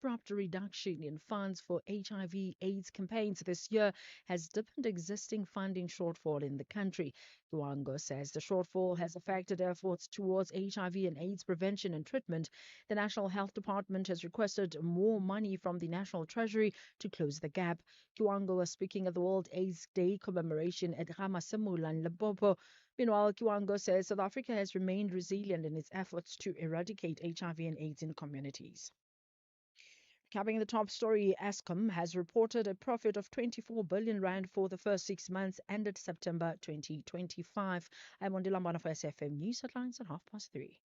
abrupt reduction in funds for HIV/AIDS campaigns this year has deepened existing funding shortfall in the country. Kiwango says the shortfall has affected efforts towards HIV and AIDS prevention and treatment. The National Health Department has requested more money from the National Treasury to close the gap. Kiwango was speaking at the World AIDS Day commemoration at Ramasamula in Limpopo. Meanwhile, Kiwango says South Africa has remained resilient in its efforts to eradicate HIV and AIDS in communities. Capping the top story, Eskom has reported a profit of 24 billion rand for the first 6 months ended September 2025. I'm on Dilambana for SFM News Headlines at 3:30.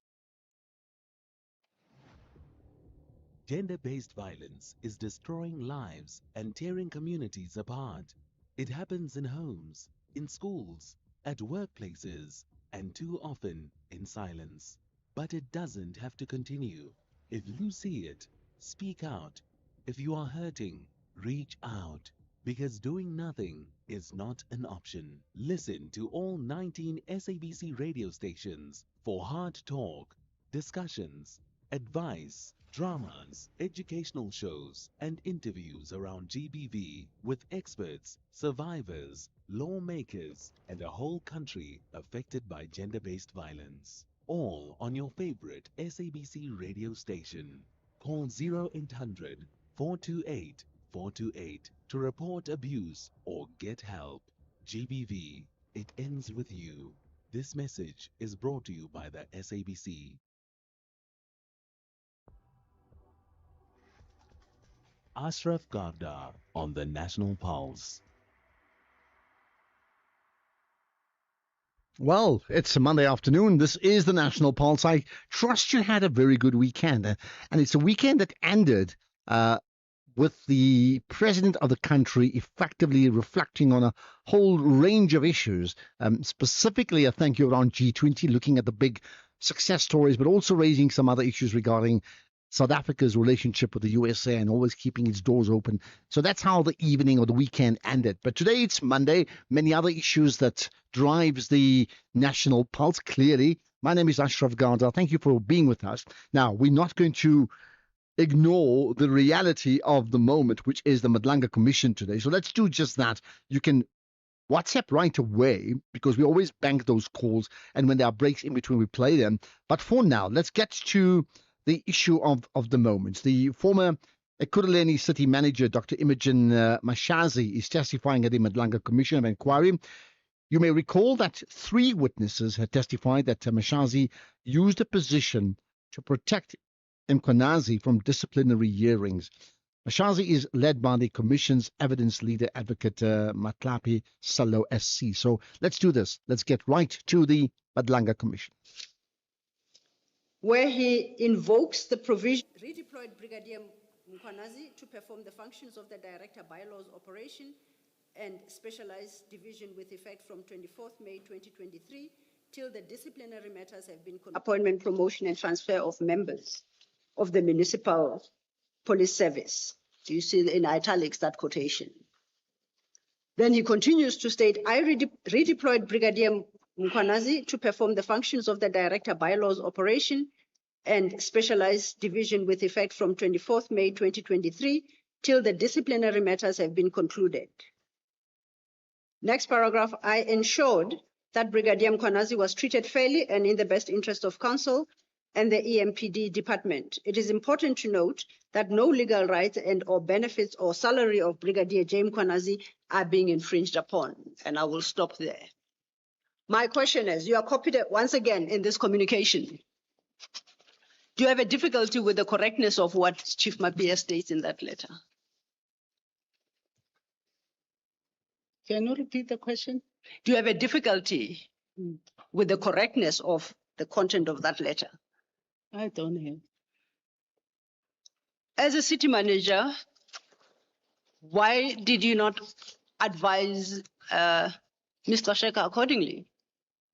Gender-based violence is destroying lives and tearing communities apart. It happens in homes, in schools, at workplaces, and too often in silence. But it doesn't have to continue. If you see it, speak out. If you are hurting, reach out. Because doing nothing is not an option. Listen to all 19 SABC radio stations for hard talk, discussions, advice, dramas, educational shows, and interviews around GBV with experts, survivors, lawmakers, and a whole country affected by gender-based violence. All on your favorite SABC radio station. Call 0800 428 428 to report abuse or get help. GBV, it ends with you. This message is brought to you by the SABC. Ashraf Garda on the National Pulse. Well, it's a Monday afternoon. This is the National Pulse. I trust you had a very good weekend. And it's a weekend that ended with the president of the country effectively reflecting on a whole range of issues. Specifically, I thank you around G20, looking at the big success stories, but also raising some other issues regarding South Africa's relationship with the USA and always keeping its doors open. So that's how the evening or the weekend ended. But today it's Monday. Many other issues that drives the National Pulse, clearly. My name is Ashraf Garda. Thank you for being with us. Now, we're not going to ignore the reality of the moment, which is the Madlanga Commission today. So let's do just that. You can WhatsApp right away, because we always bank those calls, and when there are breaks in between, we play them. But for now, let's get to the issue of the moment. The former Ekurhuleni City Manager, Dr. Imogen Mashazi, is testifying at the Madlanga Commission of Inquiry. You may recall that 3 witnesses had testified that Mashazi used a position to protect Mkhwanazi from disciplinary hearings. Mashazi is led by the Commission's evidence leader, Advocate Matlapi Salo SC. So let's do this. Let's get right to the Madlanga Commission, where he invokes the provision redeployed Brigadier Mkhwanazi to perform the functions of the Director Bylaws Operation and Specialized Division with effect from 24th May 2023 till the disciplinary matters have been appointment, promotion, and transfer of members of the Municipal Police Service. Do you see in italics that quotation? Then he continues to state, I redeployed Brigadier Mkhwanazi to perform the functions of the Director Bylaws Operation and Specialized Division with effect from 24th May 2023 till the disciplinary matters have been concluded. Next paragraph, I ensured that Brigadier Mkhwanazi was treated fairly and in the best interest of council and the EMPD department. It is important to note that no legal rights and or benefits or salary of Brigadier James Mkhwanazi are being infringed upon. And I will stop there. My question is, you are copied once again in this communication. Do you have a difficulty with the correctness of what Chief Mapia states in that letter? Can you repeat the question? Do you have a difficulty with the correctness of the content of that letter? I don't have. As a city manager, why did you not advise Mr. Sheka accordingly?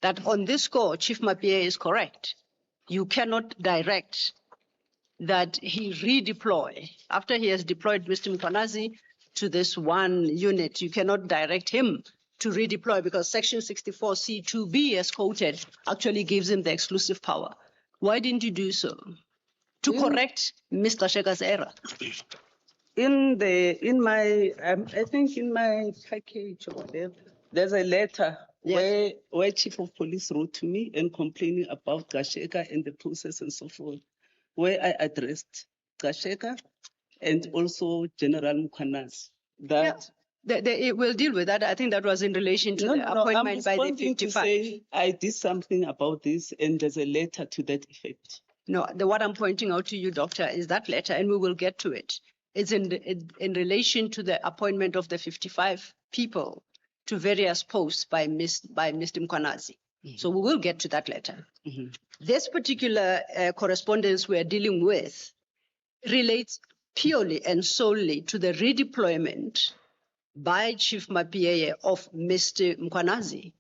That on this score, Chief Mapia is correct. You cannot direct that he redeploy. After he has deployed Mr. Mkhwanazi to this one unit, you cannot direct him to redeploy because Section 64C2B, as quoted, actually gives him the exclusive power. Why didn't you do so? to correct Mr. Sheka's error? I think in my package or whatever, there's a letter where Chief of Police wrote to me and complaining about Gasheka and the process and so forth, where I addressed Gasheka and also General Mukanazi. That We'll deal with that. I think that was in relation to the appointment by the I'm 55. to say I did something about this and there's a letter to that effect. No, what I'm pointing out to you, Doctor, is that letter, and we will get to it. It's in relation to the appointment of the 55 people to various posts by Mr. Mkwanazi. So we will get to that letter. This particular correspondence we are dealing with relates purely and solely to the redeployment by Chief Mapieye of Mr. Mkwanazi,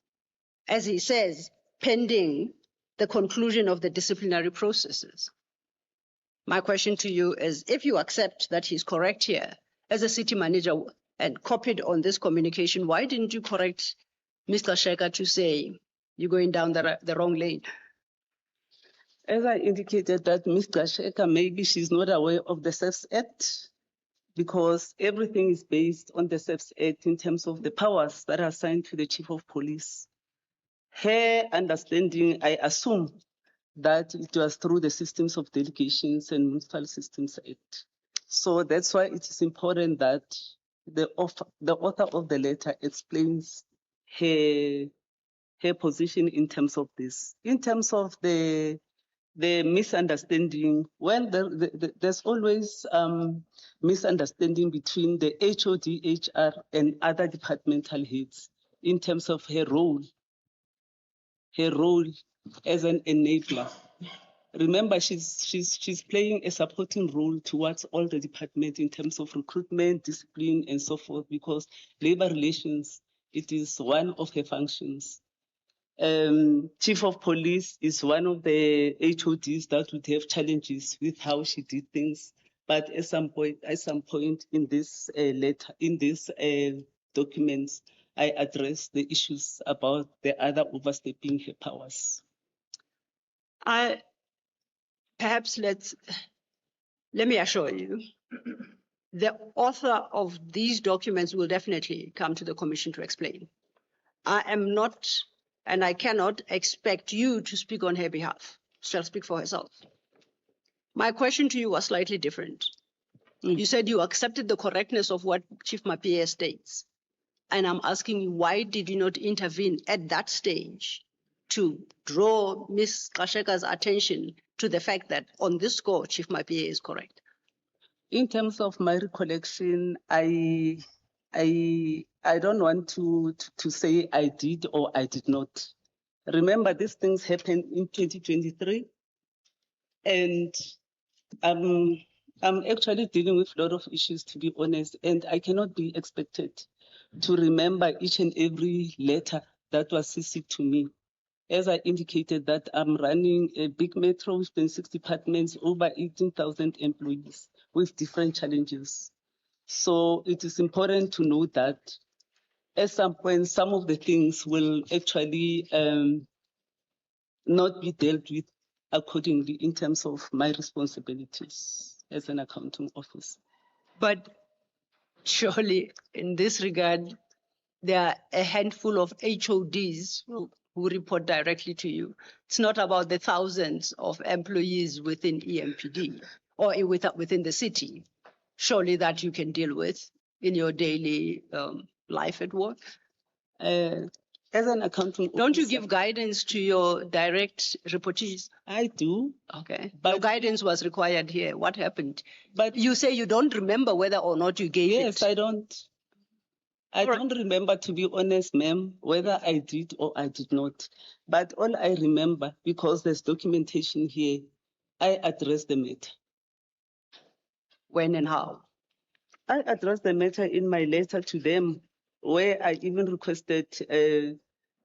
as he says, pending the conclusion of the disciplinary processes. My question to you is, if you accept that he's correct here, as a city manager and copied on this communication, why didn't you correct Mr. Sheka to say you're going down the wrong lane? As I indicated that Mr. Sheka, maybe she's not aware of the SEFS Act, because everything is based on the SEFS Act in terms of the powers that are assigned to the Chief of Police. Her understanding, I assume, that it was through the Systems of Delegations and Municipal Systems Act. So that's why it is important that the author of the letter explains her position in terms of this. In terms of the misunderstanding, well, there's always misunderstanding between the HODHR and other departmental heads in terms of her role as an enabler. Remember, she's playing a supporting role towards all the departments in terms of recruitment, discipline, and so forth, because labor relations, it is one of her functions. Chief of Police is one of the HODs that would have challenges with how she did things. But at some point in this letter, in this documents, I address the issues about the other overstepping her powers. Perhaps let me assure you, the author of these documents will definitely come to the commission to explain. I am not, and I cannot expect you to speak on her behalf. She'll speak for herself. My question to you was slightly different. You said you accepted the correctness of what Chief Mapieye states. And I'm asking you, why did you not intervene at that stage to draw Ms. Kasheka's attention to the fact that on this score, Chief Mapieye is correct? In terms of my recollection, I don't want to say I did or I did not. Remember, these things happened in 2023, and I'm actually dealing with a lot of issues, to be honest, and I cannot be expected to remember each and every letter that was CC'd to me. As I indicated, that I'm running a big metro with 26 departments, over 18,000 employees with different challenges. So it is important to know that at some point, some of the things will actually not be dealt with accordingly in terms of my responsibilities as an accounting officer. But surely in this regard, there are a handful of HODs who report directly to you. It's not about the thousands of employees within EMPD or within the city. Surely that you can deal with in your daily life at work. As an accounting officer, don't you give guidance to your direct reportees? I do. Okay. But your guidance was required here. What happened? But you say you don't remember whether or not you gave it. Yes, I don't. I don't remember, to be honest, ma'am, whether I did or I did not. But all I remember, because there's documentation here, I addressed the matter. When and how? I addressed the matter in my letter to them, where I even requested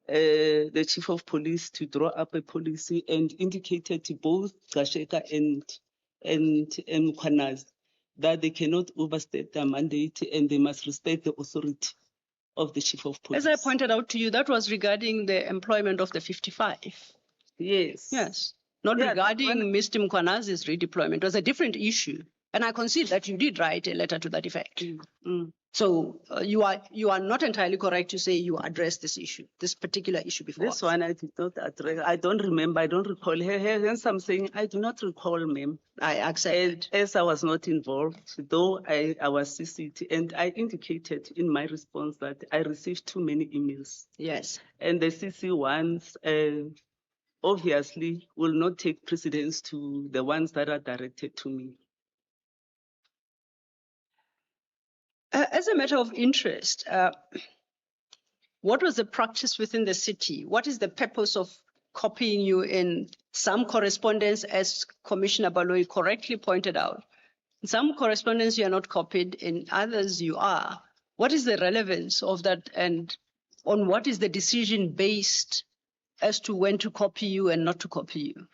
the Chief of Police to draw up a policy and indicated to both Gasheka and Mkwanazi that they cannot overstep their mandate and they must respect the authority of the Chief of Police. As I pointed out to you, that was regarding the employment of the 55. Yes. Yes. not Yeah, regarding Mr. Mkwanazi's redeployment. It was a different issue. And I concede that you did write a letter to that effect. So you are not entirely correct to say you addressed this issue, this particular issue before. This one I did not address. I don't remember. I don't recall. Hence I'm saying I do not recall, ma'am. I accept. As I was not involved, though I was CC'd, and I indicated in my response that I received too many emails. Yes. And the CC ones obviously will not take precedence to the ones that are directed to me. As a matter of interest, what was the practice within the city? What is the purpose of copying you in some correspondence, as Commissioner Baloyi correctly pointed out? In some correspondence you are not copied, in others you are. What is the relevance of that, and on what is the decision based as to when to copy you and not to copy you?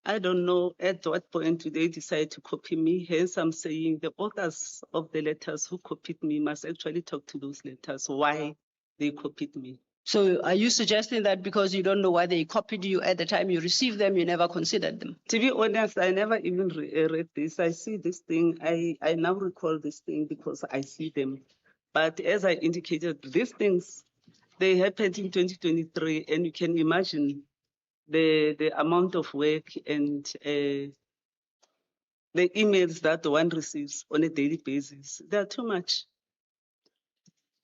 I don't know at what point do they decide to copy me. Hence, I'm saying the authors of the letters who copied me must actually talk to those letters, why they copied me. So are you suggesting that because you don't know why they copied you at the time you received them, you never considered them? To be honest, I never even read this. I see this thing. I now recall this thing because I see them. But as I indicated, these things, they happened in 2023, and you can imagine the amount of work and the emails that one receives on a daily basis. They are too much.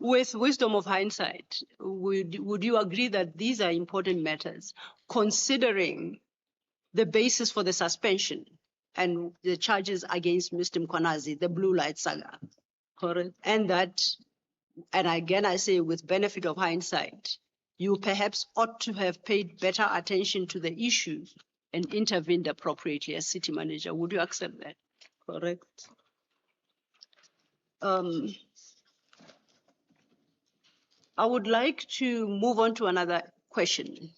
With wisdom of hindsight, would you agree that these are important matters, considering the basis for the suspension and the charges against Mr. Mkwanazi, the Blue Light Saga? Correct. And that, and again I say with benefit of hindsight, you perhaps ought to have paid better attention to the issue and intervened appropriately as city manager. Would you accept that? Correct. I would like to move on to another question.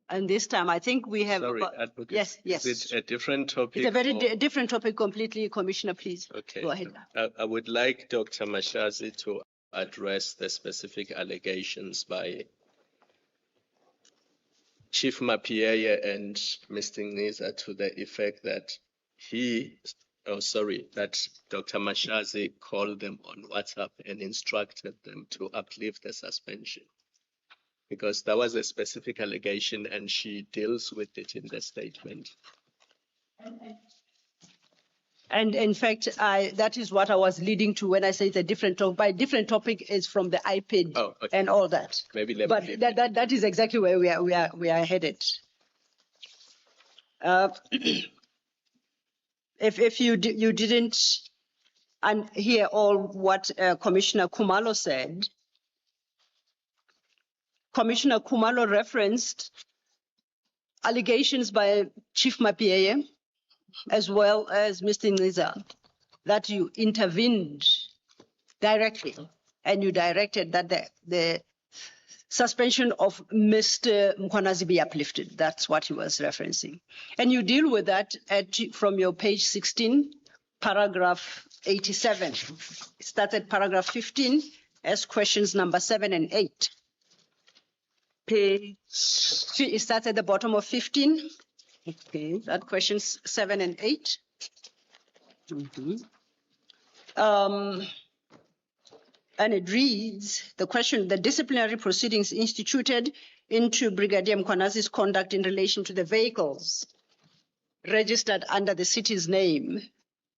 And this time, I think we have... Sorry, Advocate. Yes, yes. Is it a different topic? It's a very different topic completely, Commissioner, please. Okay. Go ahead. I would like Dr. Mashazi to address the specific allegations by Chief Mapieye and Mr. Ngiza to the effect that that Dr. Mashazi called them on WhatsApp and instructed them to uplift the suspension. Because that was a specific allegation and she deals with it in the statement. And in fact, that is what I was leading to when I say it's a different topic. By different topic is from the iPad and all that. Maybe but that is exactly where we are headed. If you didn't hear all what Commissioner Khumalo said, Commissioner Khumalo referenced allegations by Chief Mapieye as well as Mr. Ngiza that you intervened directly and you directed that the suspension of Mr. Mkwanazi be uplifted. That's what he was referencing. And you deal with that from your page 16, paragraph 87. It starts at paragraph 15 as questions number 7 and 8. It starts at the bottom of 15. Okay. That questions 7 and 8. And it reads, the question, the disciplinary proceedings instituted into Brigadier Mkwanazi's conduct in relation to the vehicles registered under the city's name,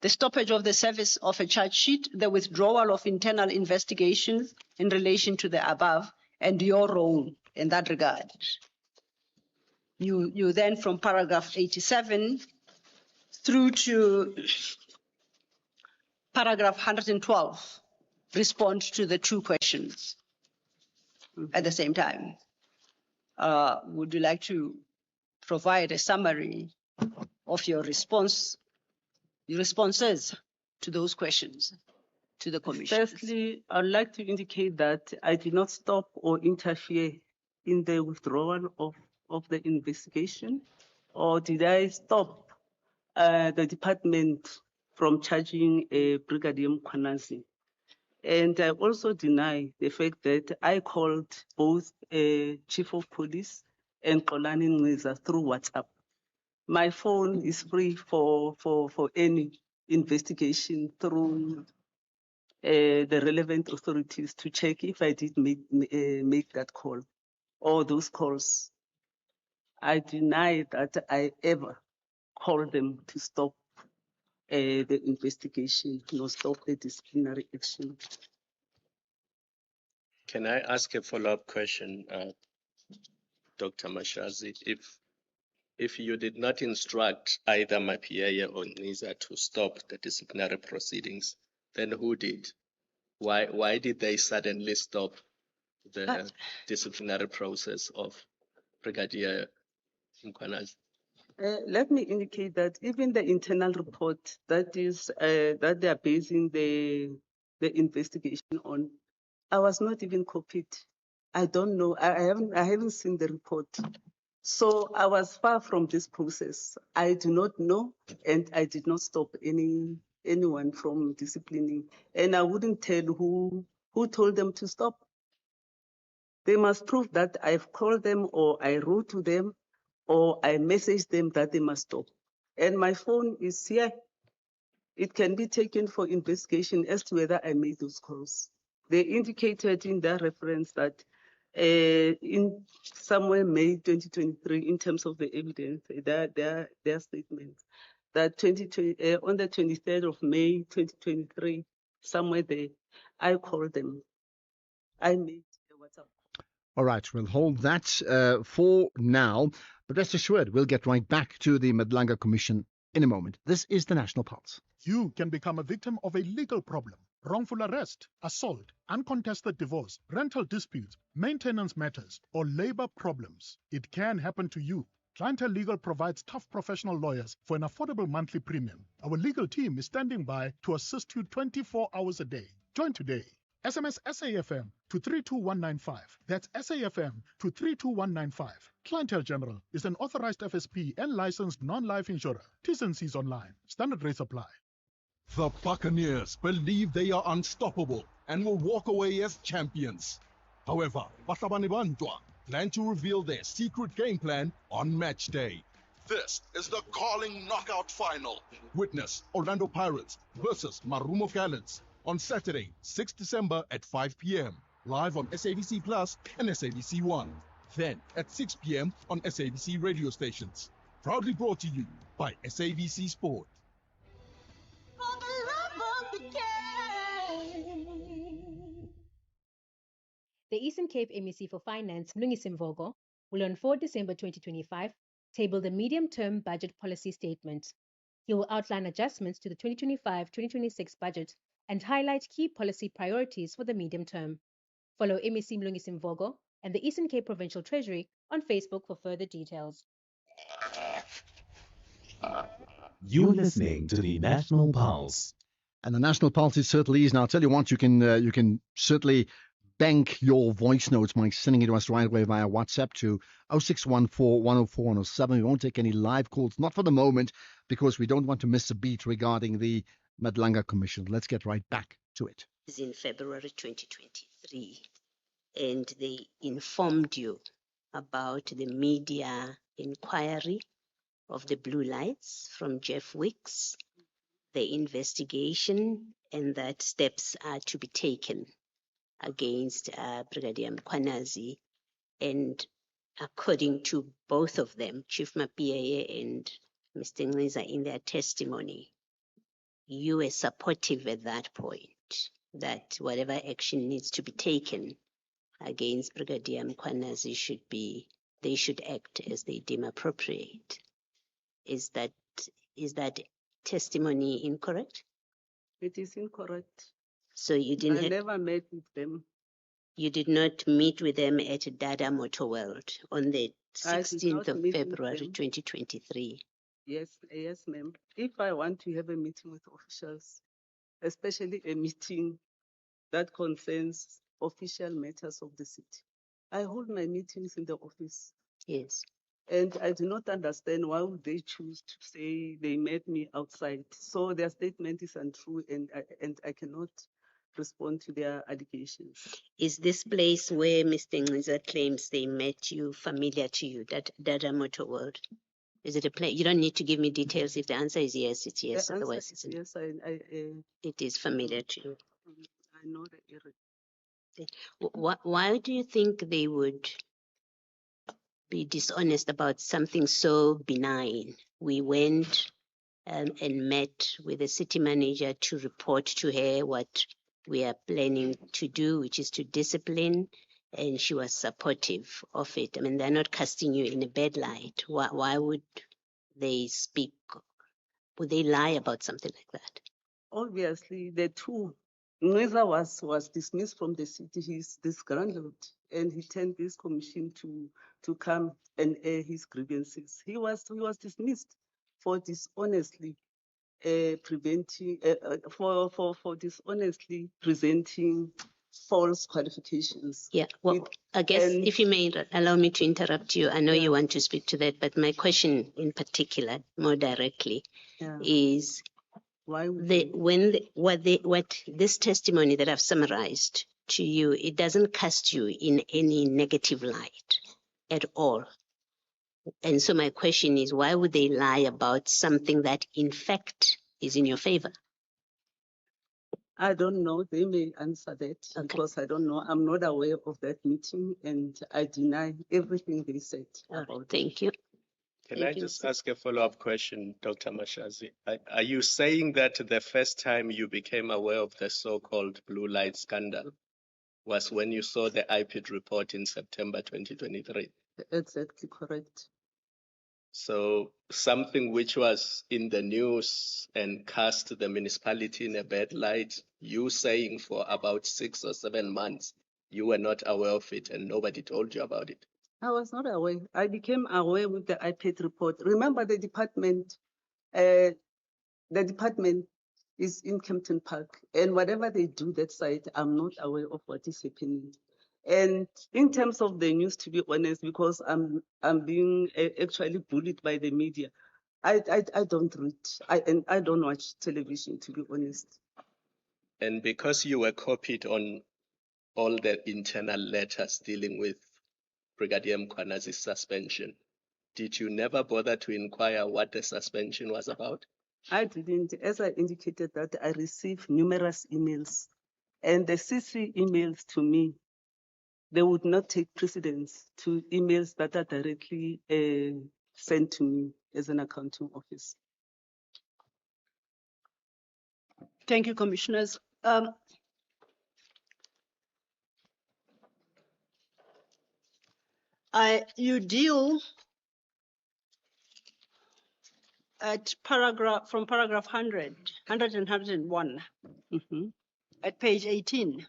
the stoppage of the service of a charge sheet, the withdrawal of internal investigations in relation to the above, and your role in that regard. You then, from paragraph 87 through to paragraph 112, respond to the two questions at the same time. Would you like to provide a summary of your responses to those questions to the Commission? Firstly, I'd like to indicate that I did not stop or interfere in the withdrawal of the investigation, or did I stop the department from charging Brigadier Mkwanazi? And I also deny the fact that I called both Chief of Police and Xolani Ngiza through WhatsApp. My phone is free for any investigation through the relevant authorities to check if I did make that call or those calls. I deny that I ever called them to stop the investigation, nor stop the disciplinary action. Can I ask a follow-up question, Dr. Mashazi? If you did not instruct either Mapieye or Niza to stop the disciplinary proceedings, then who did? Why did they suddenly stop the disciplinary process of Brigadier Mkwanazi? Let me indicate that even the internal report that is that they are basing the investigation on, I was not even copied. I don't know. I haven't seen the report. So I was far from this process. I do not know, and I did not stop anyone from disciplining. And I wouldn't tell who told them to stop. They must prove that I've called them or I wrote to them or I messaged them that they must stop. And my phone is here. It can be taken for investigation as to whether I made those calls. They indicated in their reference that in somewhere May 2023, in terms of the evidence, their statements, that on the 23rd of May 2023, somewhere there, I called them. I made a WhatsApp. All right, we'll hold that for now. But rest assured, we'll get right back to the Madlanga Commission in a moment. This is the National Pulse. You can become a victim of a legal problem. Wrongful arrest, assault, uncontested divorce, rental disputes, maintenance matters, or labor problems. It can happen to you. Clientele Legal provides tough professional lawyers for an affordable monthly premium. Our legal team is standing by to assist you 24 hours a day. Join today. SMS SAFM to 32195. That's SAFM to 32195. Clientele General is an authorized FSP and licensed non-life insurer. T's and C's online. Standard rates apply. The Buccaneers believe they are unstoppable and will walk away as champions. However, Bahlabani Bantwa plan to reveal their secret game plan on match day. This is the Carling Knockout Final. Witness Orlando Pirates versus Marumo Gallants on Saturday, 6 December at 5 p.m. live on SABC Plus and SABC One. Then at 6 p.m. on SABC radio stations. Proudly brought to you by SABC Sport. The Eastern Cape MEC for Finance, Mlungisi Mvogo, will on 4 December 2025 table the medium-term budget policy statement. He will outline adjustments to the 2025-2026 budget and highlight key policy priorities for the medium term. Follow MEC Mlungisi Mvogo and the Eastern Cape Provincial Treasury on Facebook for further details. You're listening to the National Pulse. And the National Pulse is certainly is. Now, I'll tell you what, you can certainly bank your voice notes by sending it to us right away via WhatsApp to 0614 104 107. We won't take any live calls, not for the moment, because we don't want to miss a beat regarding the Madlanga Commission. Let's get right back to it. In February 2023, and they informed you about the media inquiry of the blue lights from Jeff Wicks, the investigation, and that steps are to be taken against Brigadier Mkwanazi. And according to both of them, Chief Mapieye and Mr. Ngiza, in their testimony, you were supportive at that point that whatever action needs to be taken against Brigadier Mkwanazi they should act as they deem appropriate. Is that testimony incorrect? It is incorrect. So you didn't. I never met with them. You did not meet with them at Dada Motor World on the 16th of February 2023. Yes, ma'am. If I want to have a meeting with officials, especially a meeting that concerns official matters of the city, I hold my meetings in the office. Yes. And I do not understand why would they choose to say they met me outside. So their statement is untrue, and I cannot respond to their allegations. Is this place where Mr. Ngiza claims they met you familiar to you, that Dada Motor World? Is it a plane? You don't need to give me details. If the answer is yes, it's yes. The answer Otherwise, is it's yes. it is familiar to you. I know the area. Why do you think they would be dishonest about something so benign? We went and met with the city manager to report to her what we are planning to do, which is to discipline, and she was supportive of it. I mean, they're not casting you in a bad light. Why would they speak? Would they lie about something like that? Obviously, the two. Ngeza was dismissed from the city. He's disgruntled, and he turned this commission to come and air his grievances. He was dismissed for dishonestly preventing for dishonestly presenting false qualifications. Yeah, well, I guess and if you may allow me to interrupt you, I know Yeah. you want to speak to that, but my question in particular, more directly, Yeah. is Why would what this testimony that I've summarized to you, it doesn't cast you in any negative light at all. And so my question is, why would they lie about something that in fact is in your favor? I don't know. They may answer that because I don't know. I'm not aware of that meeting, and I deny everything they said about it. Thank you. Can I just ask a follow-up question, Dr. Mashazi? Are you saying that the first time you became aware of the so-called blue light scandal was when you saw the IPID report in September 2023? Exactly correct. So something which was in the news and cast the municipality in a bad light, you saying for about 6 or 7 months, you were not aware of it and nobody told you about it. I was not aware. I became aware with the IPAD report. Remember the department is in Kempton Park, and whatever they do that side, I'm not aware of what is happening. And in terms of the news, to be honest, because I'm being actually bullied by the media, I don't read, and I don't watch television, to be honest. And because you were copied on all the internal letters dealing with Brigadier Mkwanazi's suspension, did you never bother to inquire what the suspension was about? I didn't. As I indicated that I received numerous emails, and the CC emails to me, they would not take precedence to emails that are directly sent to me as an accounting officer. Thank you, Commissioners. You deal at from paragraph 100 and 101 at page 18.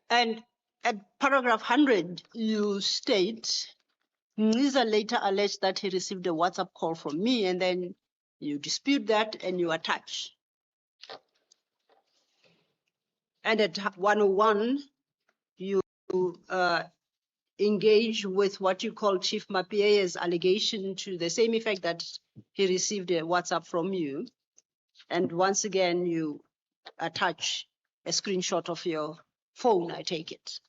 And at paragraph 100, you state, Mliza later alleged that he received a WhatsApp call from me, and then you dispute that and you attach. And at 101, you engage with what you call Chief Mapie's allegation to the same effect that he received a WhatsApp from you. And once again, you attach a screenshot of your phone, I take it.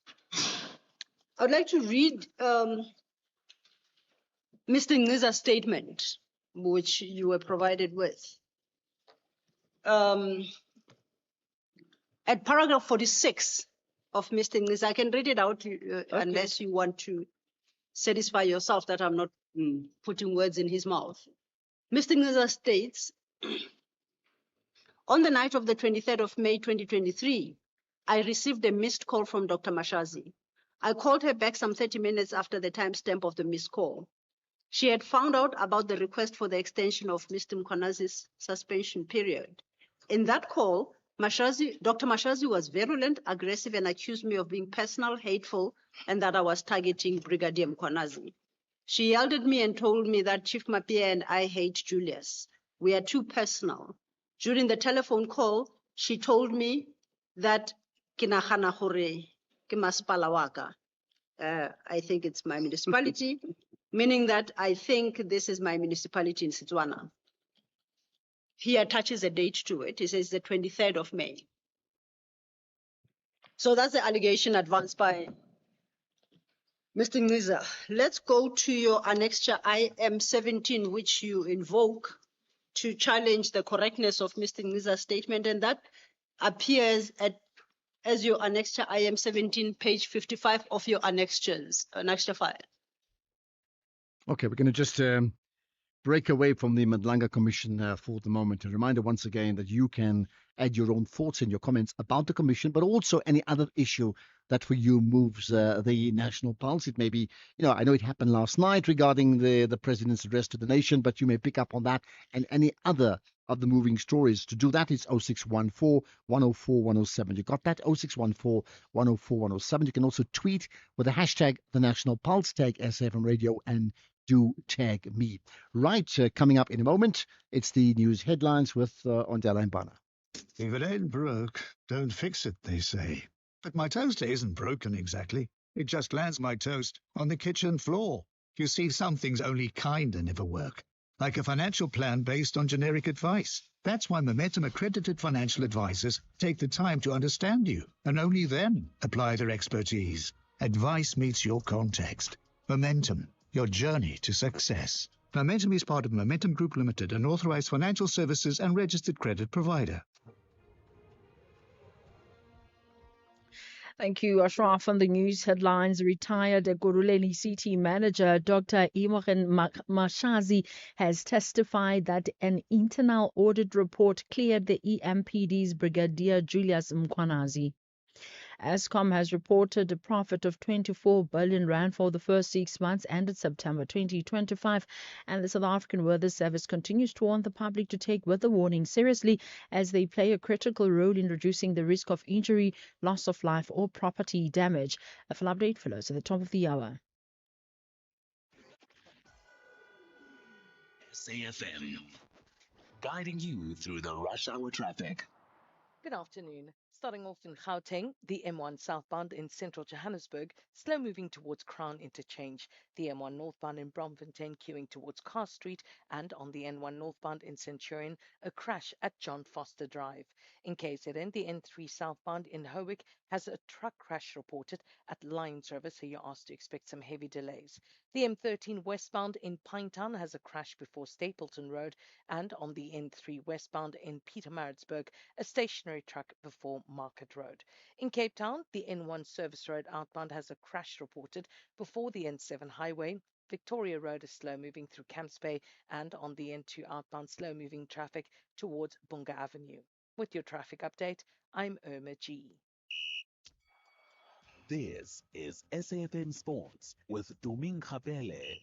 I'd like to read Mr. Ngiza's statement, which you were provided with. At paragraph 46 of Mr. Ngiza, I can read it out unless you want to satisfy yourself that I'm not putting words in his mouth. Mr. Ngiza states, on the night of the 23rd of May 2023, I received a missed call from Dr. Mashazi. I called her back some 30 minutes after the timestamp of the missed call. She had found out about the request for the extension of Mr. Mkwanazi's suspension period. In that call, Dr. Mashazi was virulent, aggressive, and accused me of being personal, hateful, and that I was targeting Brigadier Mkwanazi. She yelled at me and told me that Chief Mapia and I hate Julius. We are too personal. During the telephone call, she told me that kinagana gore ke masepala wa ka. I think it's my municipality, meaning that I think this is my municipality in Setswana. He attaches a date to it. He says the 23rd of May. So that's the allegation advanced by Mr. Ngiza, let's go to your annexure IM17, which you invoke to challenge the correctness of Mr. Ngiza's statement, and that appears as your annexure IM17, page 55 of your annexure file. Okay, we're going to just break away from the Madlanga Commission for the moment. A reminder once again that you can add your own thoughts and your comments about the Commission, but also any other issue that for you moves the national pulse. It may be, I know it happened last night regarding the President's address to the nation, but you may pick up on that and any other of the moving stories. To do that, it's 0614 104 107. You got that? 0614 104 107. You can also tweet with the hashtag The National Pulse, tag SFM Radio, and do tag me. Right, coming up in a moment, it's the news headlines with Ondela Mbana. If it ain't broke, don't fix it, they say. But my toaster isn't broken exactly. It just lands my toast on the kitchen floor. You see, some things only kinda never work. Like a financial plan based on generic advice. That's why Momentum accredited financial advisors take the time to understand you, and only then apply their expertise. Advice meets your context. Momentum, your journey to success. Momentum is part of Momentum Group Limited, an authorized financial services and registered credit provider. Thank you, Ashraf. On the news headlines, retired Guruleni City manager Dr. Imogen Mashazi has testified that an internal audit report cleared the EMPD's Brigadier Julius Mkwanazi. Eskom has reported a profit of 24 billion rand for the first 6 months ended September 2025, and the South African Weather Service continues to warn the public to take weather warnings seriously as they play a critical role in reducing the risk of injury, loss of life, or property damage. A full update follows at the top of the hour. SAFM, guiding you through the rush hour traffic. Good afternoon. Starting off in Gauteng, the M1 southbound in central Johannesburg, slow moving towards Crown Interchange. The M1 northbound in Bromfontein queuing towards Carr Street, and on the N1 northbound in Centurion, a crash at John Foster Drive. In KZN, the N3 southbound in Howick has a truck crash reported at Lions River, so you're asked to expect some heavy delays. The M13 westbound in Pinetown has a crash before Stapleton Road, and on the N3 westbound in Pietermaritzburg, a stationary truck before Market Road. In Cape Town, the N1 Service Road outbound has a crash reported before the N7 highway. Victoria Road is slow moving through Camps Bay, and on the N2 outbound slow moving traffic towards Bunga Avenue. With your traffic update, I'm Irma G. This is SAFM Sports with Doming Kapele.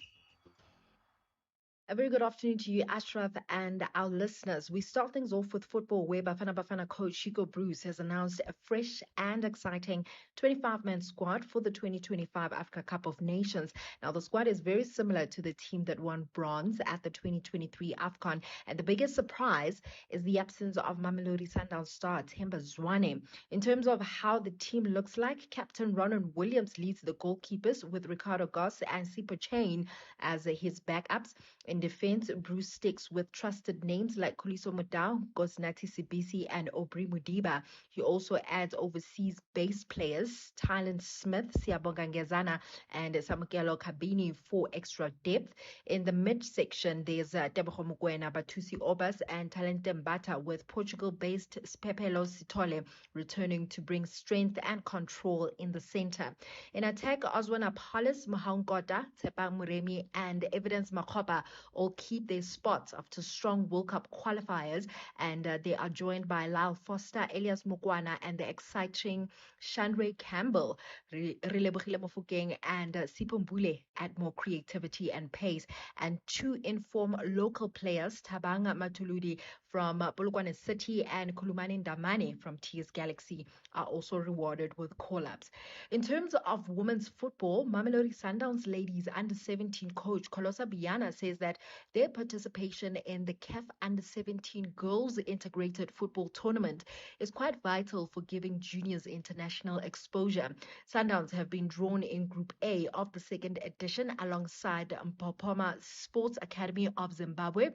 A very good afternoon to you, Ashraf, and our listeners. We start things off with football, where Bafana Bafana coach Chico Bruce has announced a fresh and exciting 25-man squad for the 2025 Africa Cup of Nations. Now, the squad is very similar to the team that won bronze at the 2023 AFCON, and the biggest surprise is the absence of Mamelodi Sundowns star Themba Zwane. In terms of how the team looks like, Captain Ronan Williams leads the goalkeepers with Ricardo Goss and Sipho Chain as his backups. In defense, Bruce sticks with trusted names like Khuliso Mudau, Gosnati Sibisi, and Aubrey Mudiba. He also adds overseas base players Tylen Smith, Siyabonga Ngezana, and Samukelo Kabini for extra depth. In the midsection, there's Tebogo Mokoena, Batusi Obas, and Talente Mbata, with Portugal-based Pepelo Sitole returning to bring strength and control in the center. In attack, Oswana Palis, Mahangota, Tsepa Muremi, and Evidence Makopa all keep their spots after strong World Cup qualifiers, and they are joined by Lyle Foster, Elias Mukwana, and the exciting Shandray Campbell. Relebogile Mofokeng and Sipho Mbule add more creativity and pace, and two informed local players, Tabanga Matuludi from Polokwane City and Kulumani Ndamane from TS Galaxy, are also rewarded with call-ups. In terms of women's football, Mamelodi Sundowns ladies under-17 coach Kolosa Biana says that their participation in the CAF Under-17 Girls Integrated Football Tournament is quite vital for giving juniors international exposure. Sundowns have been drawn in Group A of the second edition alongside Mpopoma Sports Academy of Zimbabwe,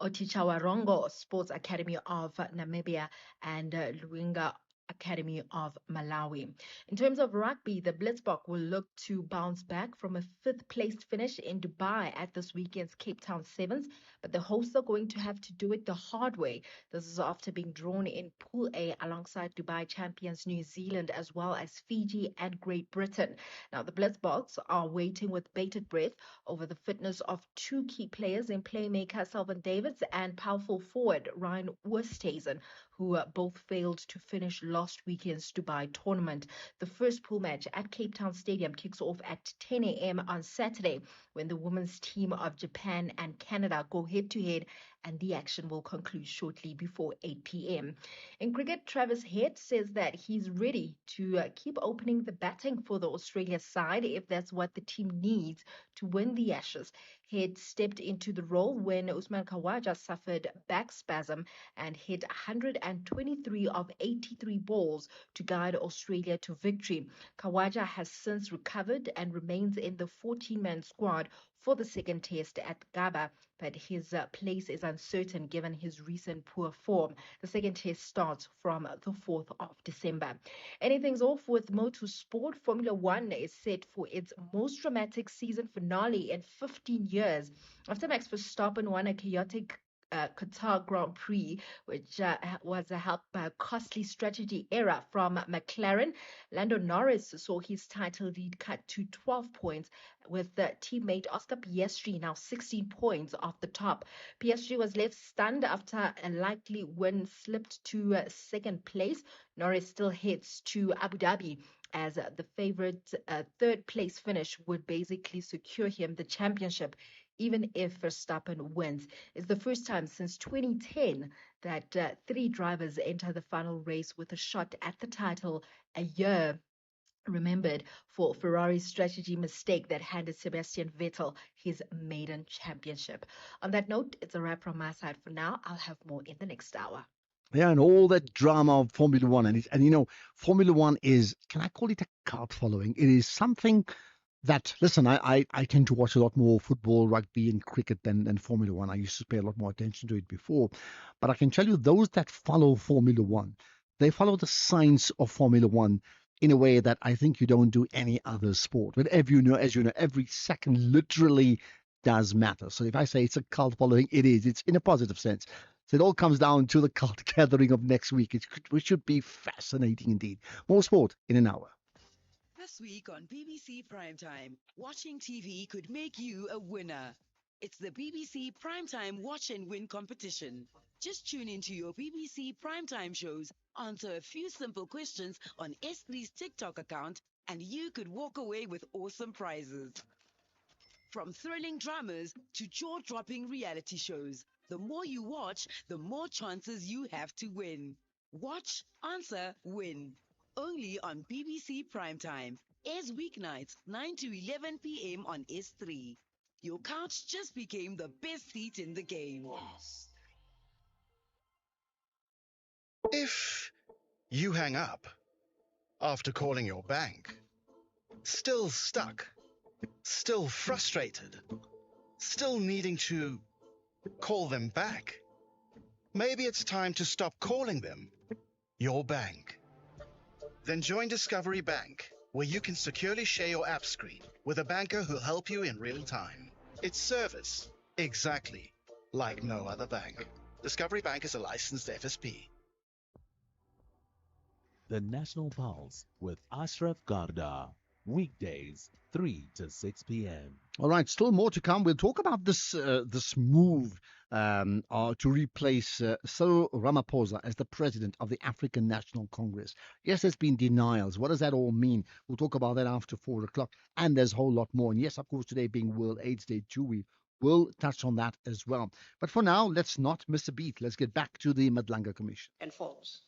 Otichawarongo Sports Academy of Namibia, and Luinga Academy of Malawi. In terms of rugby, the Blitzbok will look to bounce back from a fifth-placed finish in Dubai at this weekend's Cape Town Sevens, but the hosts are going to have to do it the hard way. This is after being drawn in Pool A alongside Dubai champions New Zealand as well as Fiji and Great Britain. Now, the Blitzboks are waiting with bated breath over the fitness of two key players in playmaker Selvin Davids and powerful forward Ryan Oosthuizen, who both failed to finish last weekend's Dubai tournament. The first pool match at Cape Town Stadium kicks off at 10 a.m. on Saturday when the women's team of Japan and Canada go head-to-head, and the action will conclude shortly before 8 p.m. In cricket, Travis Head says that he's ready to keep opening the batting for the Australia side if that's what the team needs to win the Ashes. Head stepped into the role when Usman Khawaja suffered back spasm and hit 123 of 83 balls to guide Australia to victory. Khawaja has since recovered and remains in the 14-man squad for the second test at Gabba, but his place is uncertain given his recent poor form. The second test starts from the 4th of December. Ending things off with motorsport, Formula One is set for its most dramatic season finale in 15 years after Max Verstappen won a chaotic Qatar Grand Prix, which was helped by a costly strategy error from McLaren. Lando Norris saw his title lead cut to 12 points, with teammate Oscar Piastri now 16 points off the top. Piastri was left stunned after a likely win slipped to second place. Norris still heads to Abu Dhabi as the favorite third place finish would basically secure him the championship even if Verstappen wins. It's the first time since 2010 that three drivers enter the final race with a shot at the title, a year remembered for Ferrari's strategy mistake that handed Sebastian Vettel his maiden championship. On that note, it's a wrap from my side for now. I'll have more in the next hour. Yeah, and all that drama of Formula One, and you know, Formula One is, can I call it a cult following? It is something that, listen, I tend to watch a lot more football, rugby, and cricket than Formula One. I used to pay a lot more attention to it before, but I can tell you those that follow Formula One, they follow the science of Formula One in a way that I think you don't do any other sport. But as you know, every second literally does matter. So if I say it's a cult following, it is. It's in a positive sense. So it all comes down to the cult gathering of next week, which should be fascinating indeed. More sport in an hour. This week on BBC Primetime, watching TV could make you a winner. It's the BBC Primetime Watch and Win competition. Just tune into your BBC Primetime shows, answer a few simple questions on S3's TikTok account, and you could walk away with awesome prizes. From thrilling dramas to jaw-dropping reality shows, the more you watch, the more chances you have to win. Watch, answer, win. Only on BBC Primetime. Airs weeknights 9 to 11 p.m. on S3. Your couch just became the best seat in the game. If you hang up after calling your bank, still stuck, still frustrated, still needing to call them back, maybe it's time to stop calling them your bank. Then join Discovery Bank, where you can securely share your app screen with a banker who'll help you in real time. It's service, exactly like no other bank. Discovery Bank is a licensed FSP. The National Pulse with Ashraf Garda. Weekdays, 3 to 6 p.m. All right, still more to come. We'll talk about this move to replace Cyril Ramaphosa as the president of the African National Congress. Yes, there's been denials. What does that all mean? We'll talk about that after 4 o'clock. And there's a whole lot more. And yes, of course, today being World AIDS Day too, we will touch on that as well. But for now, let's not miss a beat. Let's get back to the Madlanga Commission. And false.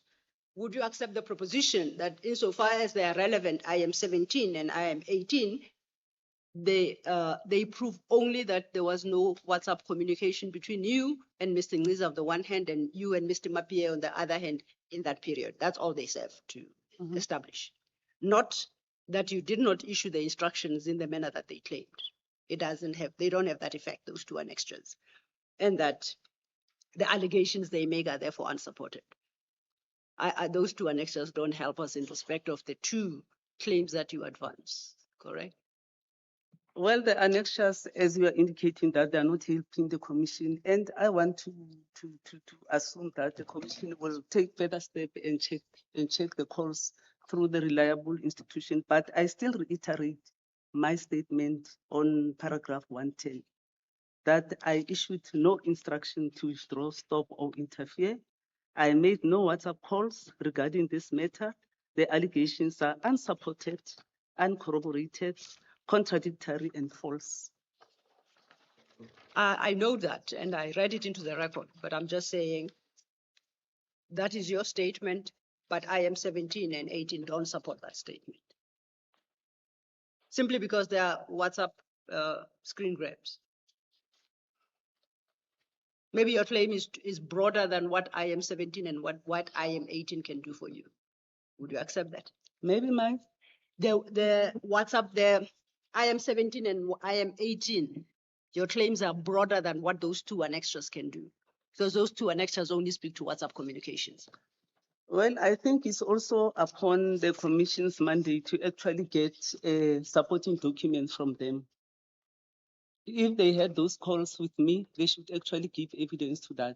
Would you accept the proposition that insofar as they are relevant, I am 17 and I am 18, they prove only that there was no WhatsApp communication between you and Mr. Ngiza on the one hand and you and Mr. Mapie on the other hand in that period. That's all they serve to establish. Not that you did not issue the instructions in the manner that they claimed. They don't have that effect. Those two are extras. And that the allegations they make are therefore unsupported. those two annexures don't help us in respect of the two claims that you advance, correct? Well, the annexures, as you are indicating, that they are not helping the commission, and I want to assume that the commission will take further step and check the calls through the reliable institution. But I still reiterate my statement on paragraph 110 that I issued no instruction to withdraw, stop, or interfere. I made no WhatsApp calls regarding this matter. The allegations are unsupported, uncorroborated, contradictory, and false. I know that, and I read it into the record, but I'm just saying that is your statement, but IM 17 and 18 don't support that statement. Simply because they are WhatsApp screen grabs. Maybe your claim is broader than what IM 17 and what IM 18 can do for you. Would you accept that? Maybe my the WhatsApp, the IM 17 and IM 18, your claims are broader than what those two annexures can do, because those two annexures only speak to WhatsApp communications. Well, I think it's also upon the commission's mandate to actually get supporting documents from them. If they had those calls with me, they should actually give evidence to that.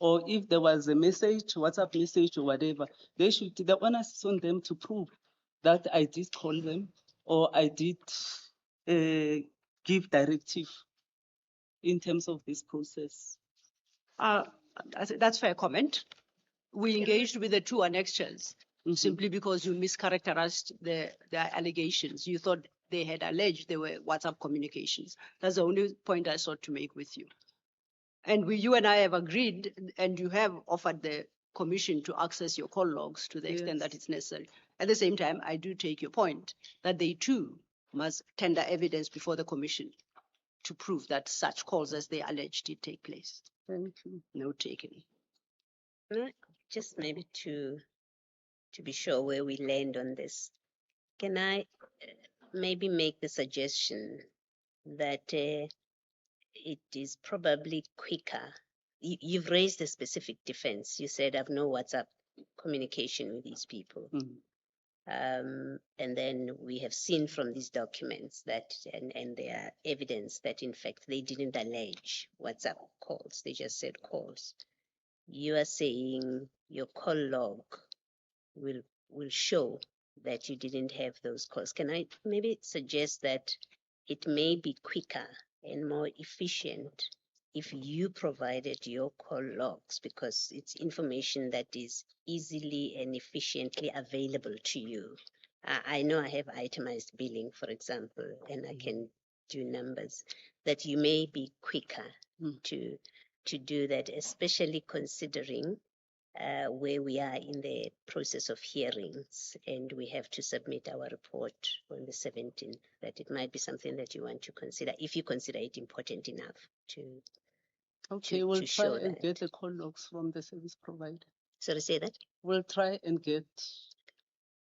Or if there was a message, WhatsApp message or whatever, the onus is on them to prove that I did call them or I did give directive in terms of this process. That's fair comment. We engaged with the two annexures simply because you mischaracterized the allegations. You thought they had alleged they were WhatsApp communications. That's the only point I sought to make with you. And you and I have agreed, and you have offered the commission to access your call logs to the extent that it's necessary. At the same time, I do take your point that they too must tender evidence before the commission to prove that such calls as they alleged did take place. Thank you. Note taken. Just maybe to be sure where we land on this, can I maybe make the suggestion that it is probably quicker. You've raised a specific defense. You said I've no WhatsApp communication with these people. And then we have seen from these documents that, and their evidence that in fact they didn't allege WhatsApp calls, they just said calls. You are saying your call log will show that you didn't have those calls. Can I maybe suggest that it may be quicker and more efficient if you provided your call logs, because it's information that is easily and efficiently available to you. I know I have itemized billing, for example, and I can do numbers, that you may be quicker to do that, especially considering where we are in the process of hearings and we have to submit our report on the 17th, that it might be something that you want to consider, if you consider it important enough to we'll try show and that. get the call logs from the service provider. Sorry, say that? We'll try and get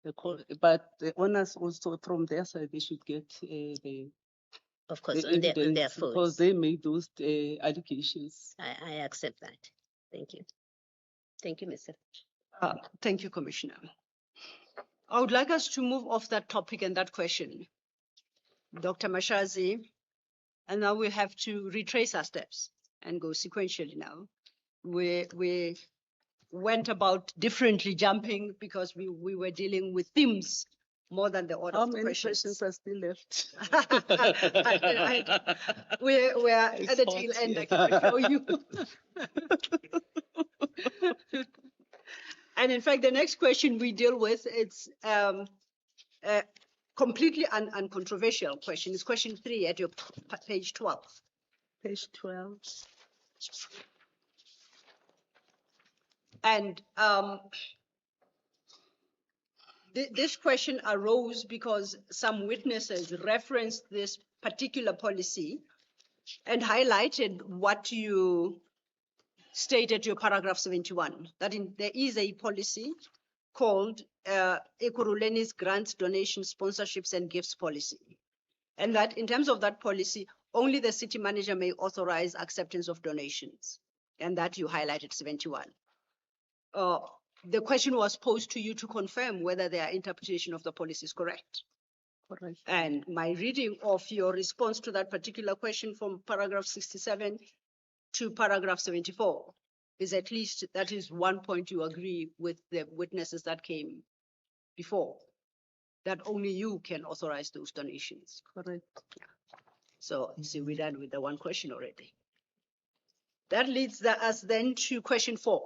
the call, but the owners also from their side, they should get of course, the on their evidence phones. because they made those allegations. I accept that. Thank you. Thank you, Mr. Thank you, Commissioner. I would like us to move off that topic and that question, Dr. Mashazi, and now we have to retrace our steps and go sequentially now. We went about differently, jumping because we were dealing with themes more than the order How of the many questions. questions are still left? We're at the tail end, I can assure you. And in fact, the next question we deal with, it's a completely uncontroversial question. It's question 3 at your page 12. Page 12. And this question arose because some witnesses referenced this particular policy and highlighted what you stated your paragraph 71, that there is a policy called Ekurhuleni's Grants, Donations, Sponsorships and Gifts Policy. And that in terms of that policy, only the city manager may authorize acceptance of donations. And that you highlighted 71. the question was posed to you to confirm whether their interpretation of the policy is correct. Correct. And my reading of your response to that particular question from paragraph 67 to paragraph 74 is at least that is one point you agree with the witnesses that came before, that only you can authorize those donations. Correct. So, see, we're done with the one question already. That leads us then to question 4.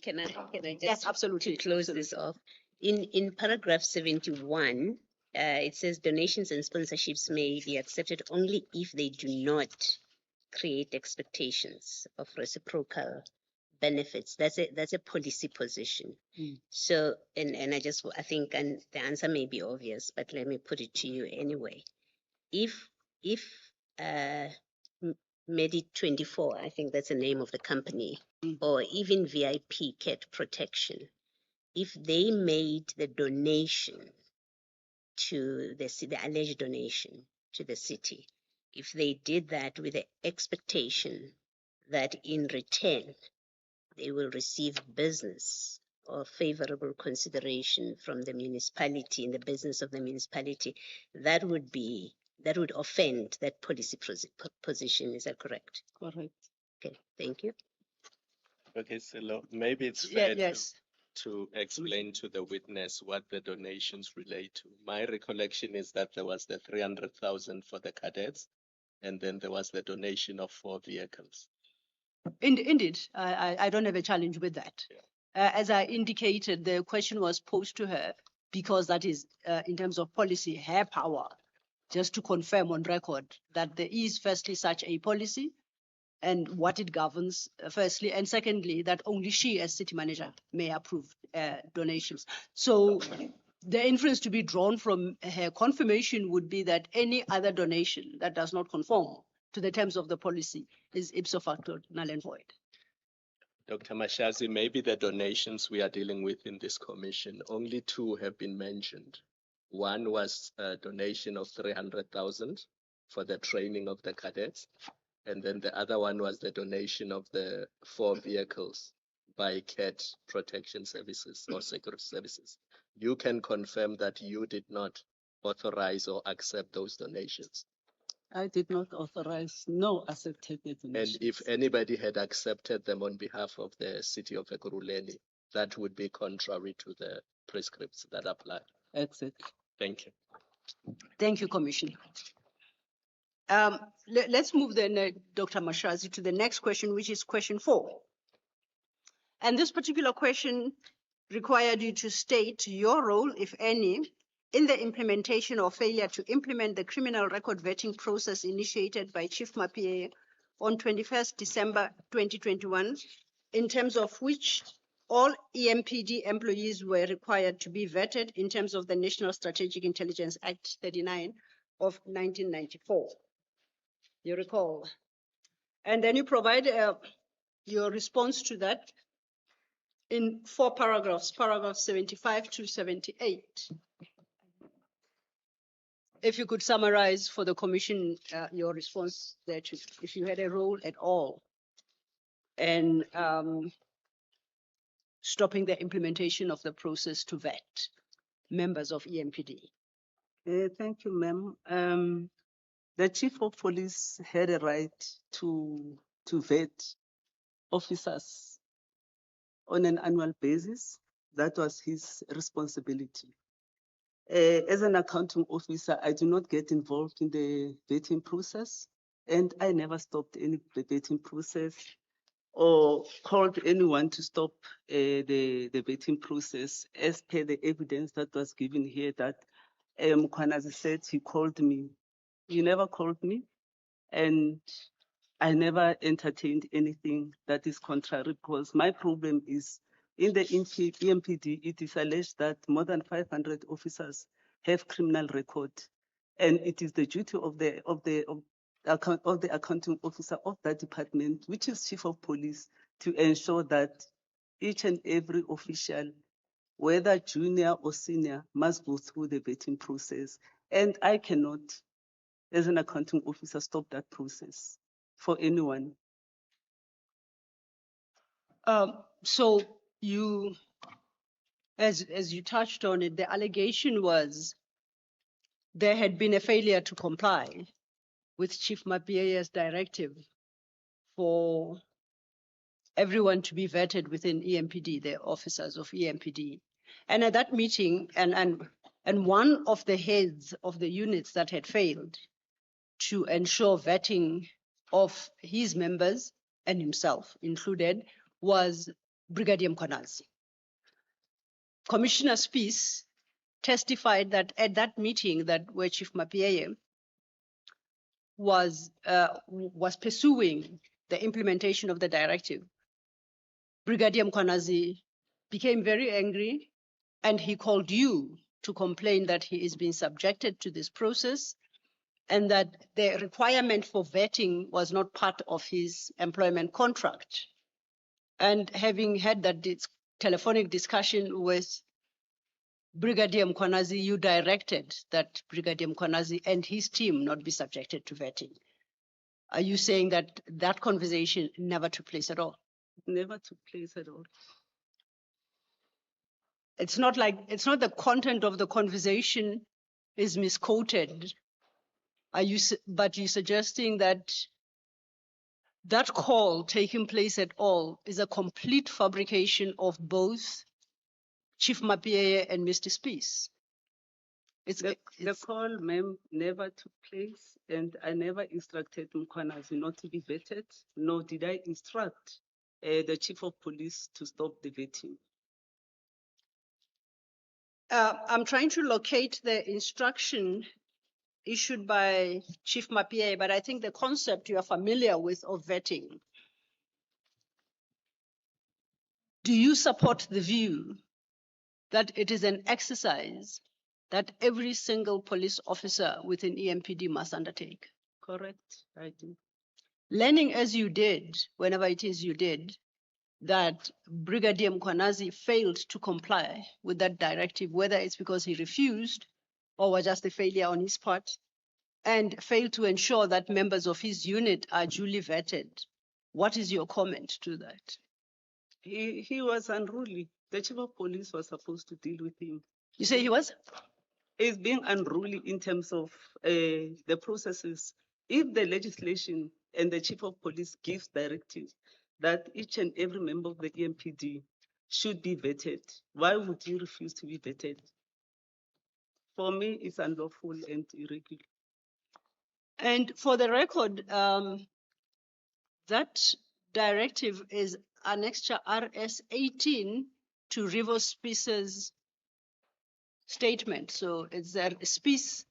Can I just Yes, absolutely. to close this off? In paragraph 71, it says donations and sponsorships may be accepted only if they do not create expectations of reciprocal benefits. That's a policy position. So, and I think, and the answer may be obvious, but let me put it to you anyway. If Medi 24, I think that's the name of the company, or even VIP Cat Protection, if they made the donation to the alleged donation to the city, if they did that with the expectation that in return they will receive business or favorable consideration from the municipality in the business of the municipality, that would offend that policy position. Is that correct? Correct. Okay, thank you. Okay, so maybe it's fair to explain to the witness what the donations relate to. My recollection is that there was the 300,000 for the cadets, and then there was the donation of 4 vehicles. Indeed, I don't have a challenge with that. As I indicated, the question was posed to her because that is, in terms of policy, her power, just to confirm on record that there is firstly such a policy and what it governs, firstly, and secondly, that only she as city manager may approve donations. So the inference to be drawn from her confirmation would be that any other donation that does not conform to the terms of the policy is ipso facto null and void. Dr. Mashazi, maybe the donations we are dealing with in this commission, only 2 have been mentioned. One was a donation of 300,000 for the training of the cadets. And then the other one was the donation of the 4 vehicles by CAT Protection Services or Security Services. You can confirm that you did not authorize or accept those donations. I did not authorize, no accepted donations. And if anybody had accepted them on behalf of the city of Ekurhuleni, that would be contrary to the prescripts that apply. Exactly. Thank you. Thank you, Commissioner. Let's move then, Dr. Mashazi, to the next question, which is question 4. And this particular question required you to state your role, if any, in the implementation or failure to implement the criminal record vetting process initiated by Chief Mapie on 21st December 2021, in terms of which all EMPD employees were required to be vetted in terms of the National Strategic Intelligence Act 39 of 1994. You recall. And then you provide your response to that in 4 paragraphs, paragraphs 75 to 78. If you could summarize for the commission your response there, to, if you had a role at all in stopping the implementation of the process to vet members of EMPD. Thank you, ma'am. The chief of police had a right to vet officers on an annual basis. That was his responsibility. As an accounting officer, I do not get involved in the vetting process, and I never stopped any vetting process or called anyone to stop the vetting process, as per the evidence that was given here that Mkhwanazi said he called me. He never called me, and I never entertained anything that is contrary, because my problem is in the EMPD, it is alleged that more than 500 officers have criminal record, and it is the duty of the accounting officer of that department, which is chief of police, to ensure that each and every official, whether junior or senior, must go through the vetting process. And I cannot, as an accounting officer, stop that process for anyone. So you As you touched on it, the allegation was there had been a failure to comply with Chief Mapiea's directive for everyone to be vetted within EMPD, the officers of EMPD. And at that meeting, and one of the heads of the units that had failed to ensure vetting of his members and himself included was Brigadier Mkwanazi. Commissioner Spies testified that at that meeting that where Chief Mapieye was pursuing the implementation of the directive, Brigadier Mkwanazi became very angry and he called you to complain that he is being subjected to this process and that the requirement for vetting was not part of his employment contract. And having had that telephonic discussion with Brigadier Mkwanazi, you directed that Brigadier Mkwanazi and his team not be subjected to vetting. Are you saying that that conversation never took place at all? Never took place at all. It's not the content of the conversation is misquoted. But you're suggesting that that call taking place at all is a complete fabrication of both Chief Mapieye and Mr. Spies? The call, ma'am, never took place, and I never instructed Mkwanazi not to be vetted, nor did I instruct the chief of police to stop the vetting. I'm trying to locate the instruction issued by Chief Mapieye, but I think the concept you are familiar with of vetting. Do you support the view that it is an exercise that every single police officer within EMPD must undertake? Correct, I do. Learning as you did, whenever it is you did, that Brigadier Mkwanazi failed to comply with that directive, whether it's because he refused or was just a failure on his part, and failed to ensure that members of his unit are duly vetted. What is your comment to that? He was unruly. The chief of police was supposed to deal with him. You say he was? He's being unruly in terms of the processes. If the legislation and the chief of police gives directives that each and every member of the EMPD should be vetted, why would he refuse to be vetted? For me, it's unlawful and irregular. And for the record, that directive is Annexure RS 18 to River Species statement. So it's their species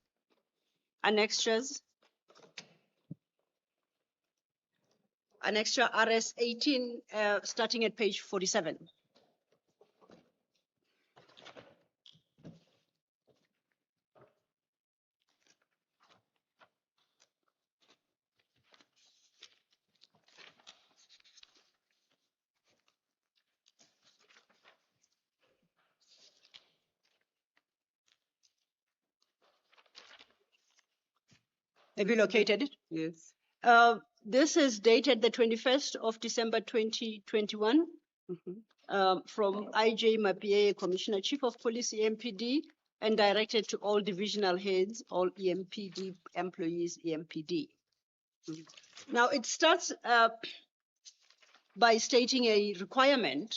annexures. Annexure RS 18, starting at page 47. Have you located it? Yes. This is dated the 21st of December 2021 from IJ Mapieye, Commissioner Chief of Police, EMPD, and directed to all divisional heads, all EMPD employees, EMPD. Now it starts by stating a requirement,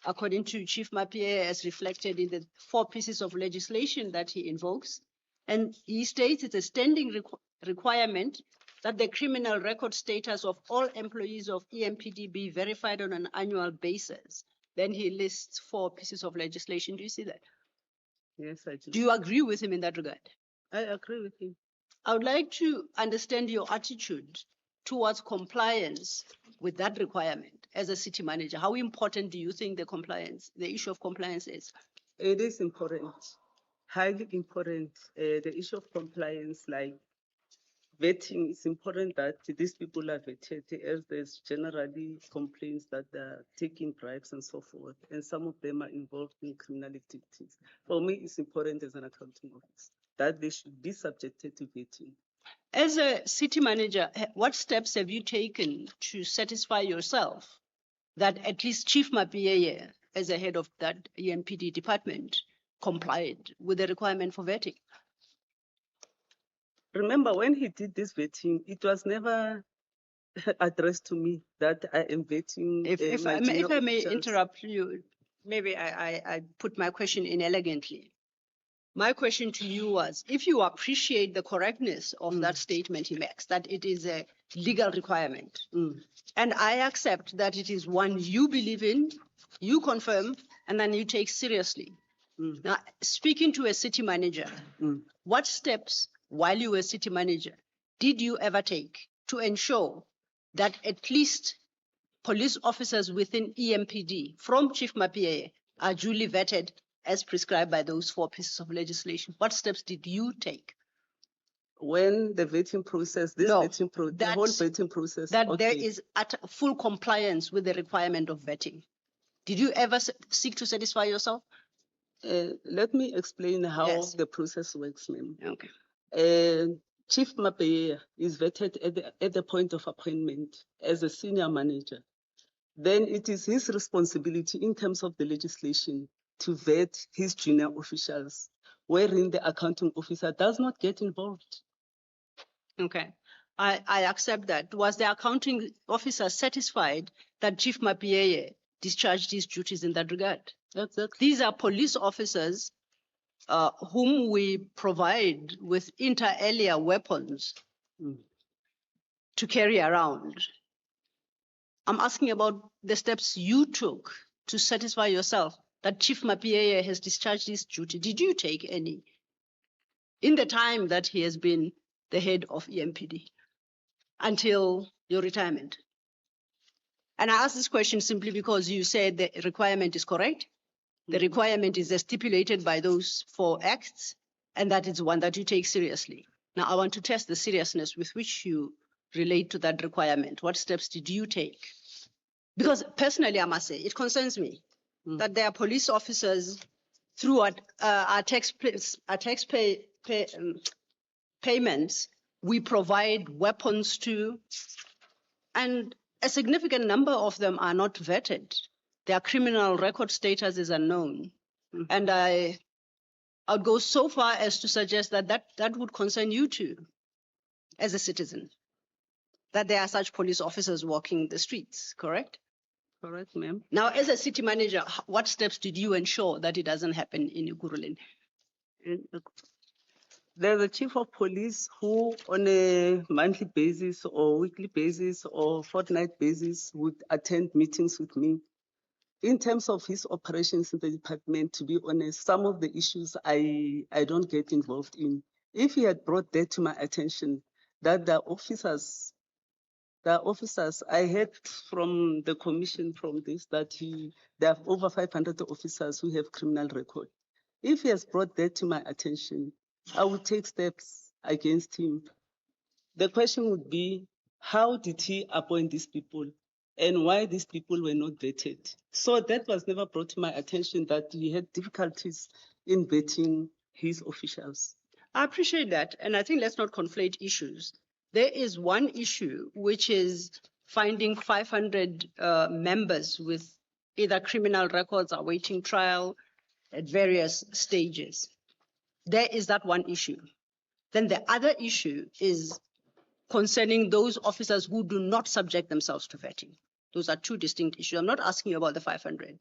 according to Chief Mapieye, as reflected in the 4 pieces of legislation that he invokes. And he states it's a standing requirement that the criminal record status of all employees of EMPD be verified on an annual basis. Then he lists 4 pieces of legislation. Do you see that? Yes, I do. Do you agree with him in that regard? I agree with him. I would like to understand your attitude towards compliance with that requirement as a city manager. How important do you think the issue of compliance is? It is important. Highly important. The issue of compliance, like vetting, it's important that these people are vetted, as there's generally complaints that they're taking bribes and so forth, and some of them are involved in criminal activities. For me, it's important as an accounting office that they should be subjected to vetting. As a city manager, what steps have you taken to satisfy yourself that at least Chief Mapieye as a head of that EMPD department, complied with the requirement for vetting? Remember, when he did this vetting, it was never addressed to me that I am vetting If my I may, junior if I may officials. interrupt you, maybe I put my question inelegantly. My question to you was, if you appreciate the correctness of that statement he makes, that it is a legal requirement, and I accept that it is one you believe in, you confirm, and then you take seriously. Now, speaking to a city manager, what steps, while you were city manager, did you ever take to ensure that at least police officers within EMPD from Chief Mapieye are duly vetted as prescribed by those 4 pieces of legislation? What steps did you take? When the vetting process, the whole vetting process, that there is at full compliance with the requirement of vetting. Did you ever seek to satisfy yourself? Let me explain how Yes. the process works, ma'am. Okay. Chief Mapeya is vetted at the point of appointment as a senior manager. Then it is his responsibility in terms of the legislation to vet his junior officials, wherein the accounting officer does not get involved. Okay. I accept that. Was the accounting officer satisfied that Chief Mapieye discharged his duties in that regard? Exactly. These are police officers whom we provide with inter alia weapons to carry around. I'm asking about the steps you took to satisfy yourself that Chief Mapieye has discharged his duty. Did you take any in the time that he has been the head of EMPD until your retirement? And I ask this question simply because you said the requirement is correct. The requirement is stipulated by those 4 acts, and that is one that you take seriously. Now, I want to test the seriousness with which you relate to that requirement. What steps did you take? Because personally, I must say, it concerns me that there are police officers through our payments, we provide weapons to, and a significant number of them are not vetted. Their criminal record status is unknown. And I would go so far as to suggest that would concern you too, as a citizen, that there are such police officers walking the streets, correct? Correct, ma'am. Now, as a city manager, what steps did you ensure that it doesn't happen in Ekurhuleni? There's a chief of police who, on a monthly basis or weekly basis or fortnight basis, would attend meetings with me. In terms of his operations in the department, to be honest, some of the issues I don't get involved in. If he had brought that to my attention, that the officers, I heard from the commission from this that there are over 500 officers who have criminal record. If he has brought that to my attention, I would take steps against him. The question would be, how did he appoint these people and why these people were not vetted? So that was never brought to my attention, that he had difficulties in vetting his officials. I appreciate that. And I think let's not conflate issues. There is one issue, which is finding 500 members with either criminal records awaiting trial at various stages. There is that one issue. Then the other issue is concerning those officers who do not subject themselves to vetting. Those are 2 distinct issues. I'm not asking you about the 500.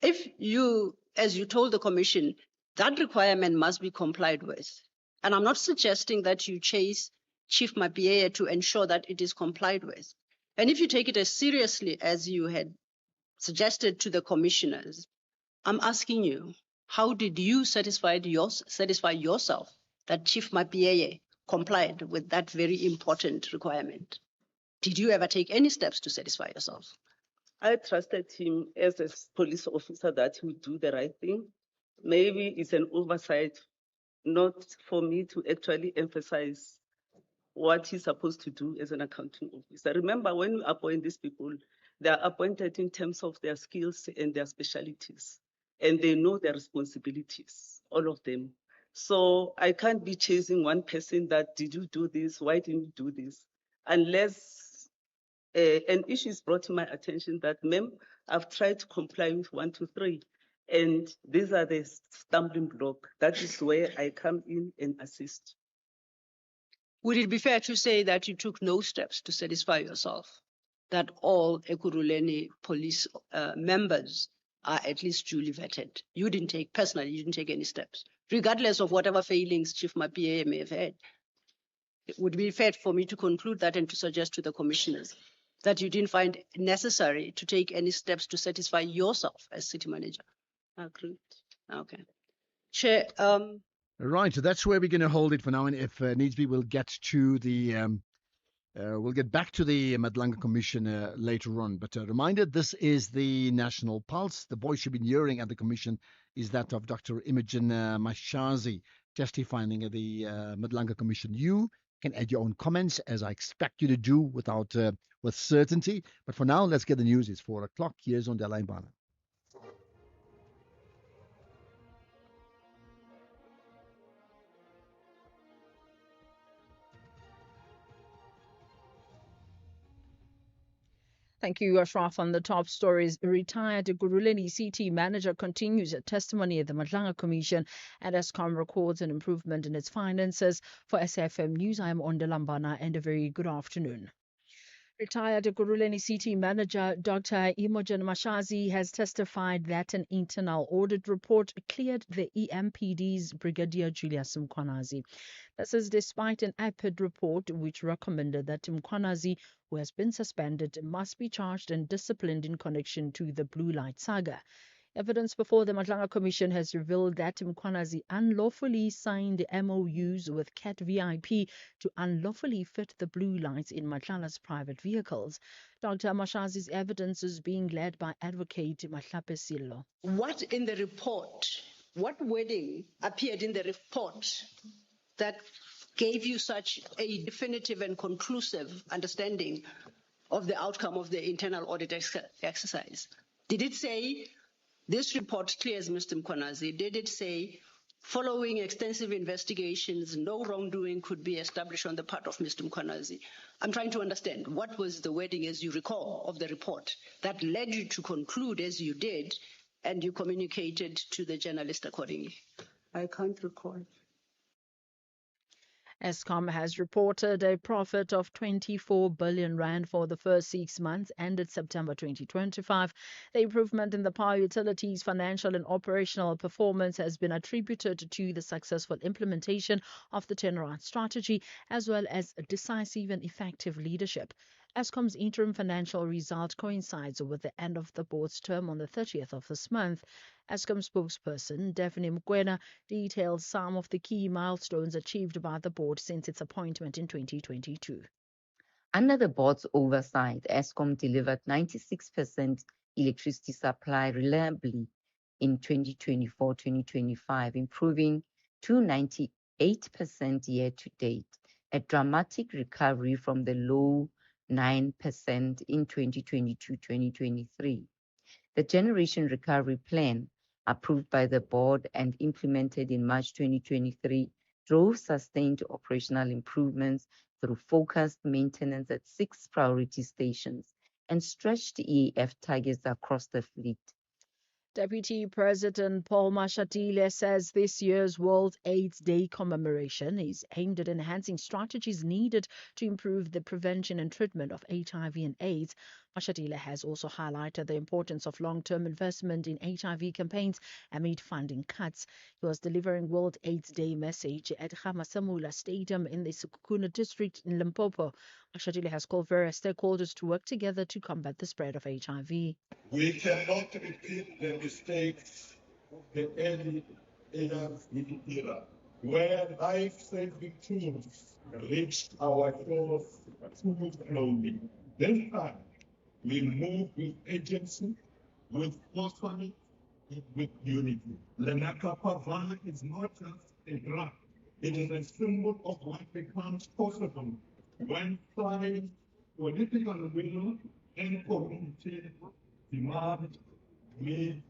If you, as you told the commission, that requirement must be complied with. And I'm not suggesting that you chase Chief Mapieye to ensure that it is complied with. And if you take it as seriously as you had suggested to the commissioners, I'm asking you, how did you satisfy yourself that Chief Mapieye complied with that very important requirement? Did you ever take any steps to satisfy yourself? I trusted him as a police officer that he would do the right thing. Maybe it's an oversight, not for me to actually emphasize what he's supposed to do as an accounting officer. Remember, when you appoint these people, they are appointed in terms of their skills and their specialties, and they know their responsibilities, all of them. So I can't be chasing one person that, did you do this? Why didn't you do this? Unless an issue is brought to my attention that, ma'am, I've tried to comply with 1, 2, 3. And these are the stumbling block. That is where I come in and assist. Would it be fair to say that you took no steps to satisfy yourself that all Ekurhuleni police members are at least duly vetted? You didn't take any steps, regardless of whatever failings Chief Mapie may have had. It would be fair for me to conclude that and to suggest to the commissioners that you didn't find it necessary to take any steps to satisfy yourself as city manager. Agreed. Okay. Chair, Right, so that's where we're going to hold it for now, and if needs be, we'll get to the we'll get back to the Madlanga Commission later on. But a reminder, this is the National Pulse. The voice you've been hearing at the Commission is that of Dr. Imogen Mashazi, testifying at the Madlanga Commission. You can add your own comments, as I expect you to do, with certainty. But for now, let's get the news. It's 4 o'clock. Here's on Delay Bana. Thank you, Ashraf. On the top stories, retired Guruleni CT manager continues a testimony at the Madlanga Commission, and Eskom records an improvement in its finances. For SFM News, I am Ondelambana, and a very good afternoon. Retired Guruleni CT manager Dr. Imogen Mashazi has testified that an internal audit report cleared the EMPD's Brigadier Julius Mkhwanazi. This is despite an IPID report which recommended that Mkhwanazi, who has been suspended, must be charged and disciplined in connection to the Blue Light saga. Evidence before the Madlanga Commission has revealed that Mkhwanazi unlawfully signed MOUs with CAT VIP to unlawfully fit the blue lights in Matlala's private vehicles. Dr. Mashazi's evidence is being led by advocate Mahlape Sillo. what in the report, what wording appeared in the report that gave you such a definitive and conclusive understanding of the outcome of the internal audit exercise? Did it say, this report clears Mr. Mkhwanazi? Did it say, following extensive investigations, no wrongdoing could be established on the part of Mr. Mkhwanazi? I'm trying to understand, what was the wording, as you recall, of the report that led you to conclude as you did, and you communicated to the journalist accordingly? I can't recall. Eskom has reported a profit of 24 billion rand for the first 6 months ended September 2025. The improvement in the power utilities' financial and operational performance has been attributed to the successful implementation of the turnaround strategy, as well as decisive and effective leadership. Eskom's interim financial result coincides with the end of the board's term on the 30th of this month. Eskom spokesperson Daphne Mokoena detailed some of the key milestones achieved by the board since its appointment in 2022. Under the board's oversight, Eskom delivered 96% electricity supply reliably in 2024-2025, improving to 98% year to date, a dramatic recovery from the low 9% in 2022-2023. The Generation Recovery Plan, approved by the board and implemented in March 2023, drove sustained operational improvements through focused maintenance at 6 priority stations and stretched EAF targets across the fleet. Deputy President Paul Mashatile says this year's World AIDS Day commemoration is aimed at enhancing strategies needed to improve the prevention and treatment of HIV and AIDS. Mashatile has also highlighted the importance of long-term investment in HIV campaigns amid funding cuts. He was delivering World AIDS Day message at Hamasamula Stadium in the Sekhukhune district in Limpopo. Mashatile has called various stakeholders to work together to combat the spread of HIV. We cannot repeat the mistakes of the early ARV era, where life-saving tools reached our shores too slowly. This time, we move with agency, with foresight, and with unity. Lenacapavir is not just a drug, it is a symbol of what becomes possible when science, political will, and community demand me.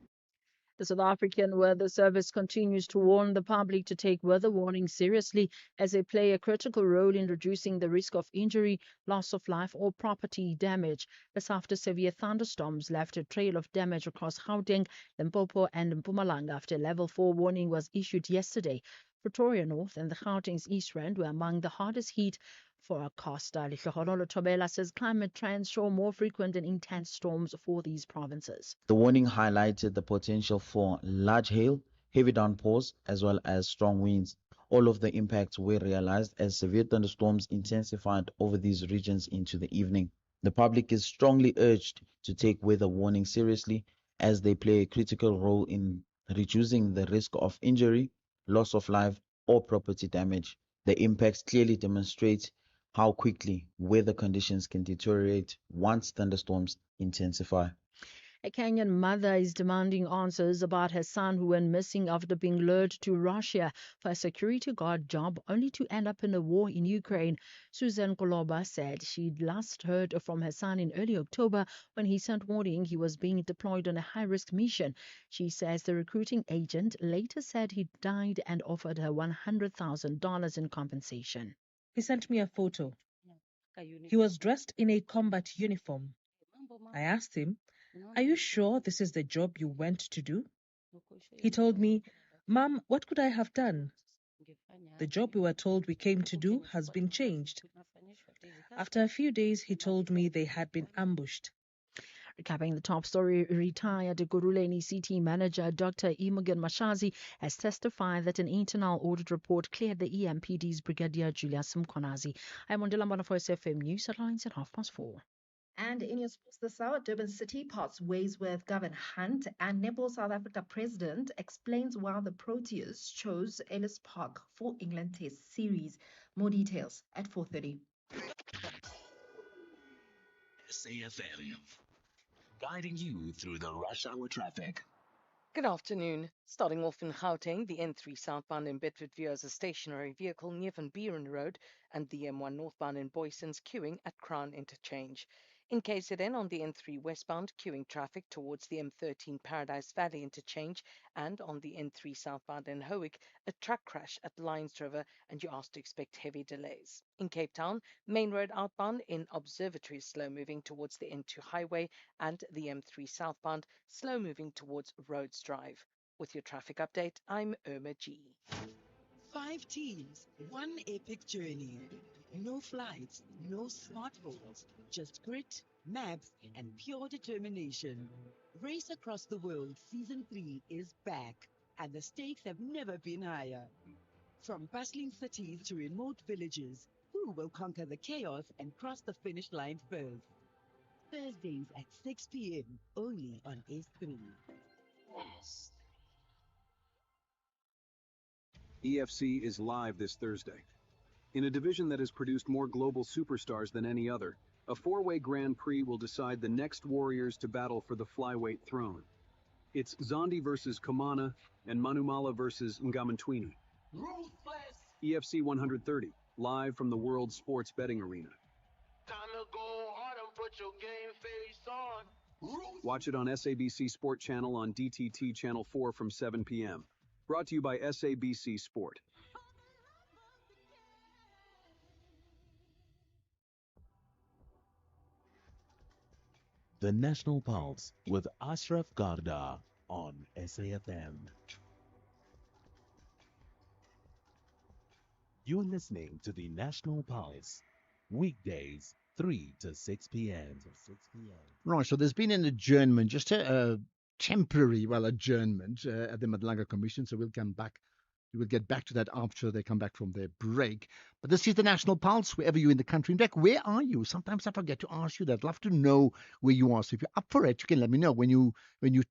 The South African Weather Service continues to warn the public to take weather warnings seriously as they play a critical role in reducing the risk of injury, loss of life, or property damage. This after severe thunderstorms left a trail of damage across Gauteng, Limpopo, and Mpumalanga after a level 4 warning was issued yesterday. Pretoria North and the Gauteng's East Rand were among the hardest hit for Costa. Lihlohonolo Tobela says climate trends show more frequent and intense storms for these provinces. The warning highlighted the potential for large hail, heavy downpours, as well as strong winds. All of the impacts were realized as severe thunderstorms intensified over these regions into the evening. The public is strongly urged to take weather warnings seriously as they play a critical role in reducing the risk of injury, loss of life, or property damage. The impacts clearly demonstrate how quickly weather conditions can deteriorate once thunderstorms intensify. A Kenyan mother is demanding answers about her son who went missing after being lured to Russia for a security guard job only to end up in a war in Ukraine. Susan Koloba said she'd last heard from her son in early October when he sent warning he was being deployed on a high-risk mission. She says the recruiting agent later said he died and offered her $100,000 in compensation. He sent me a photo. He was dressed in a combat uniform. I asked him, "Are you sure this is the job you went to do?" He told me, "Mom, what could I have done? The job we were told we came to do has been changed." After a few days, he told me they had been ambushed. Recapping the top story, retired Guruleni CT manager Dr. Imogen Mashazi has testified that an internal audit report cleared the EMPD's Brigadier Julius Mkhwanazi. I'm Mondela Mbana for SFM News headlines at 4:30. And in your sports this hour, Durban City parts ways with Gavin Hunt, and Netball South Africa president explains why the Proteas chose Ellis Park for England Test Series. More details at 4:30. SAFM, guiding you through the rush hour traffic. Good afternoon. Starting off in Gauteng, the N3 southbound in Bedford veers a stationary vehicle near Van Buren Road, and the M1 northbound in Boyson's queuing at Crown Interchange. In KZN on the N3 westbound, queuing traffic towards the M13 Paradise Valley Interchange, and on the N3 southbound in Howick, a truck crash at Lions River, and you're asked to expect heavy delays. In Cape Town, Main Road outbound in Observatory is slow moving towards the N2 highway, and the M3 southbound slow moving towards Rhodes Drive. With your traffic update, I'm Irma G. 5 teams, one epic journey. No flights, no smartphones, just grit, maps, and pure determination. Race Across the World Season 3 is back, and the stakes have never been higher. From bustling cities to remote villages, who will conquer the chaos and cross the finish line first? Thursdays at 6 p.m. only on S3. EFC is live this Thursday. In a division that has produced more global superstars than any other, a four-way Grand Prix will decide the next warriors to battle for the flyweight throne. It's Zondi versus Kamana and Manumala versus Ngamantwini. Ruthless. EFC 130, live from the World Sports Betting Arena. Time to go hard and put your game face on. Watch it on SABC Sport Channel on DTT Channel 4 from 7 p.m. Brought to you by SABC Sport. The National Pulse with Ashraf Garda on SAFM. You're listening to the National Pulse, weekdays 3 to 6 p.m. Right, so there's been an adjournment, just a temporary, adjournment at the Madlanga Commission, so we'll come back. We will get back to that after they come back from their break. But this is the National Pulse, wherever you're in the country. In fact, where are you? Sometimes I forget to ask you that. I'd love to know where you are. So if you're up for it, you can let me know when you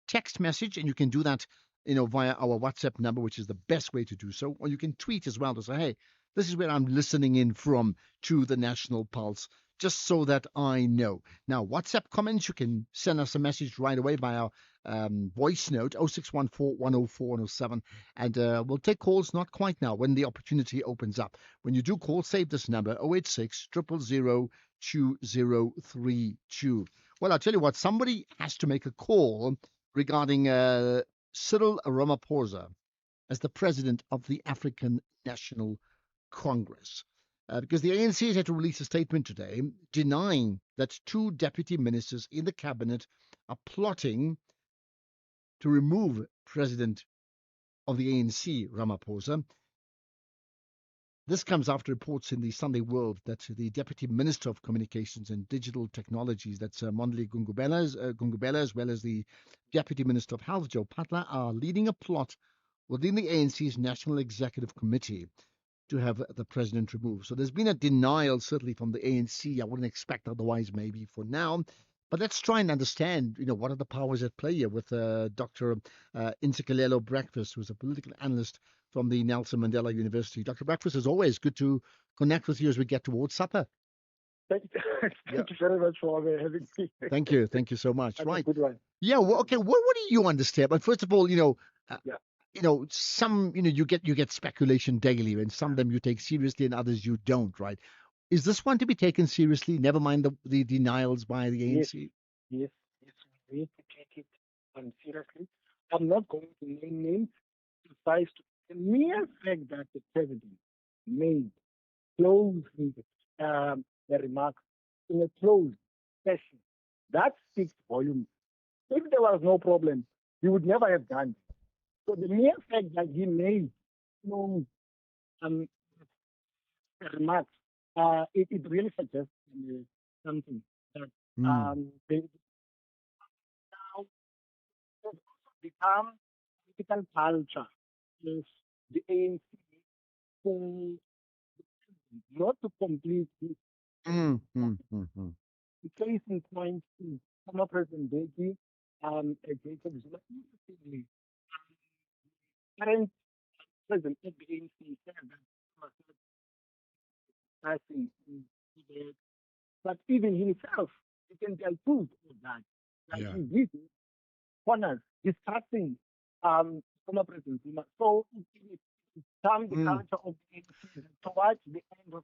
text message, and you can do that, via our WhatsApp number, which is the best way to do so. Or you can tweet as well to say, hey, this is where I'm listening in from to the National Pulse, just so that I know. Now, WhatsApp comments, you can send us a message right away via voice note 0614 104 107, and we'll take calls not quite now when the opportunity opens up. When you do call, save this number 086 000 2032. Well, I'll tell you what, somebody has to make a call regarding Cyril Ramaphosa as the president of the African National Congress. Because the ANC has had to release a statement today denying that two deputy ministers in the cabinet are plotting to remove President of the ANC, Ramaphosa. This comes after reports in the Sunday World that the Deputy Minister of Communications and Digital Technologies, that's Mondli Gungubela, as well as the Deputy Minister of Health, Joe Patla, are leading a plot within the ANC's National Executive Committee to have the president removed. So there's been a denial, certainly from the ANC. I wouldn't expect otherwise, maybe for now. But let's try and understand, what are the powers at play here with Dr. Ntsikelelo Breakfast, who's a political analyst from the Nelson Mandela University. Dr. Breakfast, is always good to connect with you as we get towards supper. Thank you very much for having me. Thank you. Thank you so much. That's Right. a good one. Yeah. Well, okay. What do you understand? But first of all, some, you get speculation daily, and some of them you take seriously and others you don't, right? Is this one to be taken seriously? Never mind the denials by the ANC. Yes, we need to take it seriously. I'm not going to name names. Suffice to the mere fact that the president made closed the remarks in a closed session, that speaks volumes. If there was no problem, he would never have done it. So the mere fact that he made closed remarks, it really suggests something that they now have become political culture of the ANC to not to complete this. The case in point is former President Beki, Jacob Zuma. Interestingly, current president of the ANC said that he was not passing in the. But even himself, he can be accused of that. Like he did corners discussing former President Zuma. So it becomes the culture of the ANC towards the end of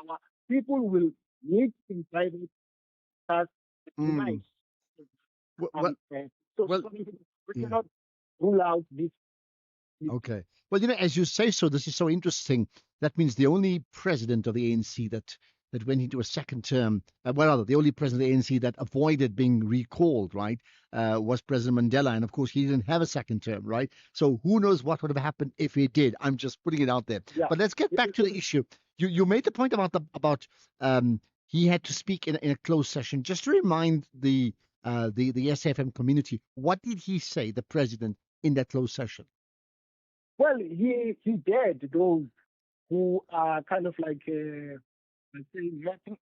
our people will meet in private as tonight. So we cannot rule out this. Okay. Well, as you say so, this is so interesting. That means the only president of the ANC that went into a second term, the only president of the ANC that avoided being recalled, right, was President Mandela. And of course, he didn't have a second term, right? So who knows what would have happened if he did? I'm just putting it out there. Yeah. But let's get back to the issue. You made the point about he had to speak in a closed session. Just to remind the SFM community, what did he say, the president, in that closed session? Well, he dared those who are kind of like, let's say, letting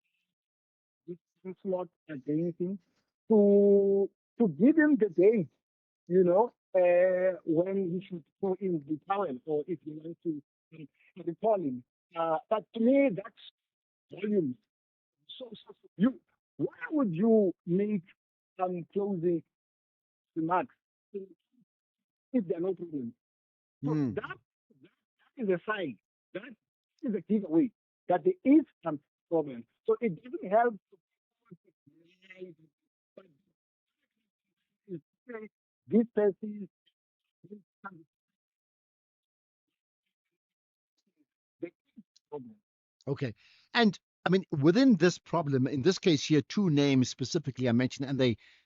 this lot against him to give him the date, when he should throw in the towel, or if you want to recall him. But to me, that's volume. So why would you make closing remarks if there are no problems? So that is a sign. That is a giveaway that there is some problem. So it doesn't help to say this person is the problem. Okay. And I mean, within this problem, in this case here, two names specifically I mentioned, and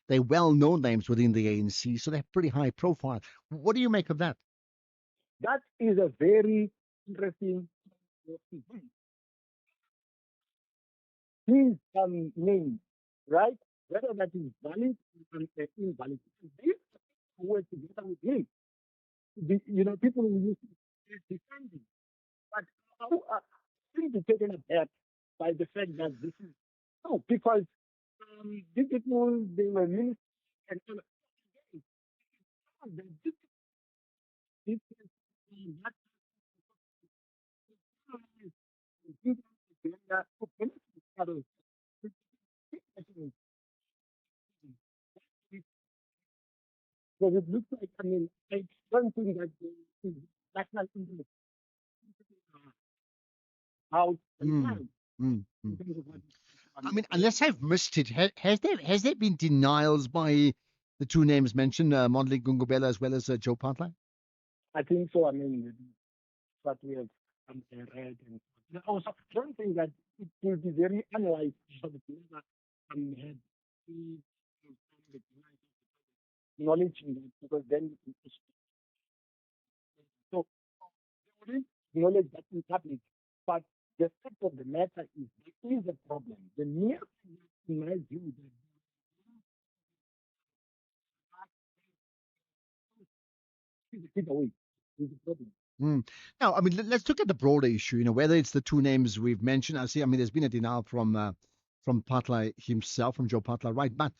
they're well-known names within the ANC, so they have pretty high profile. What do you make of that? That is a very interesting his name, right? Whether that is valid and invalid. These who were together with him, people who used to defend him. But I think be taken aback by the fact that this is no, because these people, they were ministers and because it looks like, I don't think that the national interest out and I mean, unless I've missed it, has there been denials by the two names mentioned, Mondli Gungubela as well as Joe Partline? I think so. I mean, what we have read. And also, one thing that it will be very unlikely for the player had the knowledge in that, because then so they wouldn't acknowledge that in public. But the fact of the matter is there is a problem. The mere thing, in my view, that is a giveaway is the problem. Now, I mean, let's look at the broader issue. Whether it's the two names we've mentioned. I mean, there's been a denial from Patla himself, from Joe Patla, right? But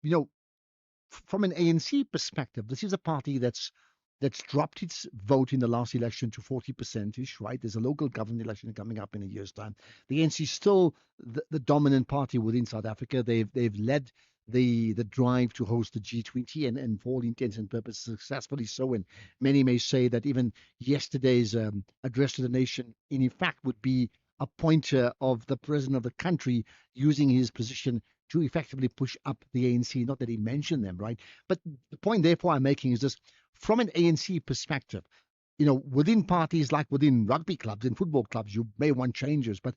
you know, from an ANC perspective, this is a party that's dropped its vote in the last election to 40% ish, right? There's a local government election coming up in a year's time. The ANC is still the dominant party within South Africa. They've led the drive to host the G20, and for all intents and purposes successfully so. And many may say that even yesterday's address to the nation, in fact, would be a pointer of the president of the country using his position to effectively push up the ANC. Not that he mentioned them, right? But the point, therefore, I'm making is this: from an ANC perspective, within parties like within rugby clubs and football clubs, you may want changes, but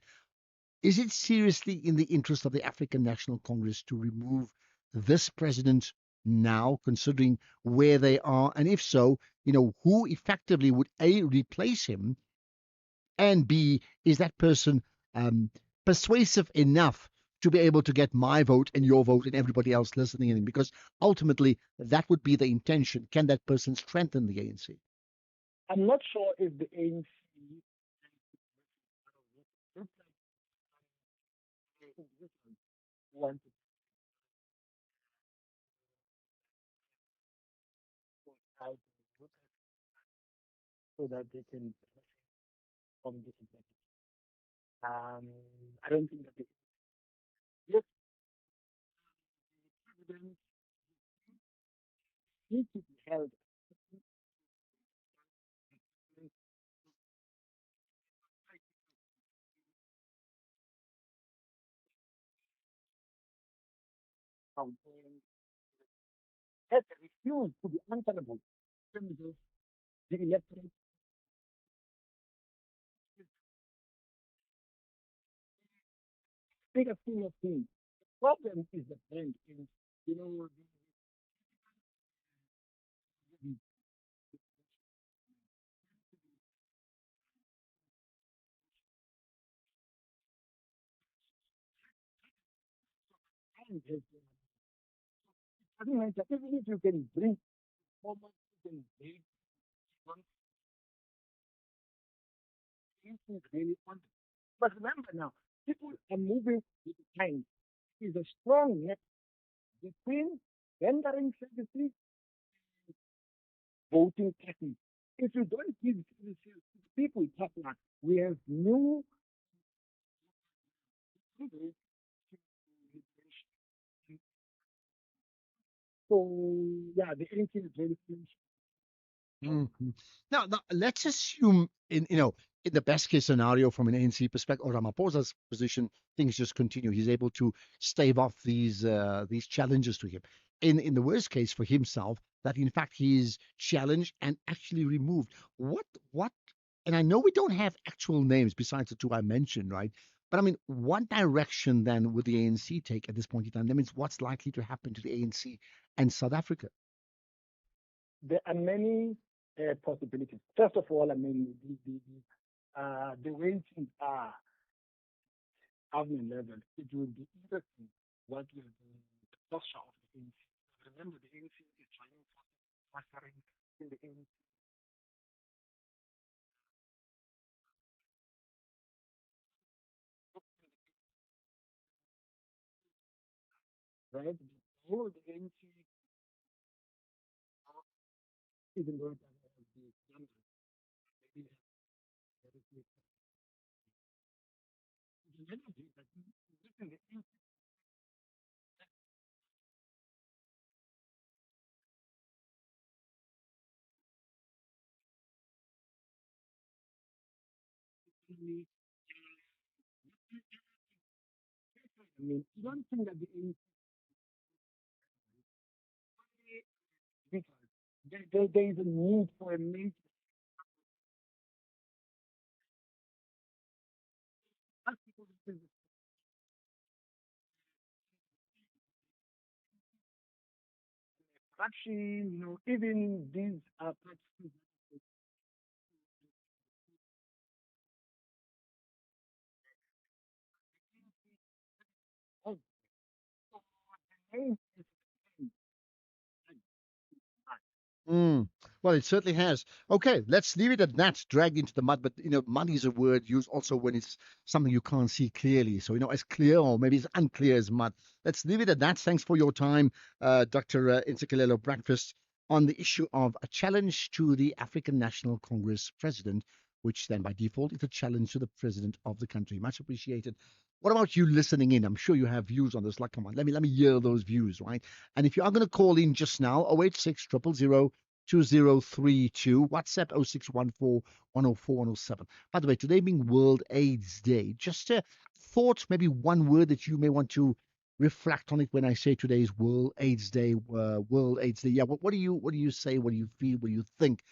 is it seriously in the interest of the African National Congress to remove this president now, considering where they are? And if so, who effectively would A, replace him, and B, is that person persuasive enough to be able to get my vote and your vote and everybody else listening in? Because ultimately, that would be the intention. Can that person strengthen the ANC? I'm not sure if the ANC want to out so that they can from this executive. I don't think that yes, president needs to be held accountable, has refused to be answerable in terms of the electorate. Bigger scheme of things. The problem is the brand in, you know, the brand has, doesn't matter. Even if you can bring forward, you can bring one thing is really on. But remember now, people are moving with the times. It is a strong net between rendering services, voting parties. If you don't give services to the people, partner, we have new so yeah, the ANC is very close. Mhm. Now, let's assume in the best case scenario from an ANC perspective, or Ramaphosa's position, things just continue. He's able to stave off these challenges to him. In the worst case for himself, that in fact he is challenged and actually removed. What? And I know we don't have actual names besides the two I mentioned, right? But I mean, what direction then would the ANC take at this point in time? That means what's likely to happen to the ANC and South Africa? There are many possibilities. First of all, I mean, the way things are government level, it will be interesting what will be the posture of the ANC. Remember, the ANC is trying for fostering in the ANC, right? All the ANC isn't going to have the numbers. Maybe there is the energy that within the ANC really, I mean, one thing that the ANC there is a need for a major corruption, even these practices. Oh, Mm. Well, it certainly has. Okay, let's leave it at that. Dragged into the mud, but mud is a word used also when it's something you can't see clearly. So as clear or maybe as unclear as mud. Let's leave it at that. Thanks for your time, Dr. Insikelelo Breakfast, on the issue of a challenge to the African National Congress president, which then by default is a challenge to the president of the country. Much appreciated. What about you listening in? I'm sure you have views on this. Like, come on, let me hear those views, right? And if you are going to call in just now, 086 000 2032, WhatsApp 0614 104 107. By the way, today being World AIDS Day, just a thought, maybe one word that you may want to reflect on it when I say today's World AIDS Day. World AIDS Day. Yeah, what do you say? What do you feel? What do you think?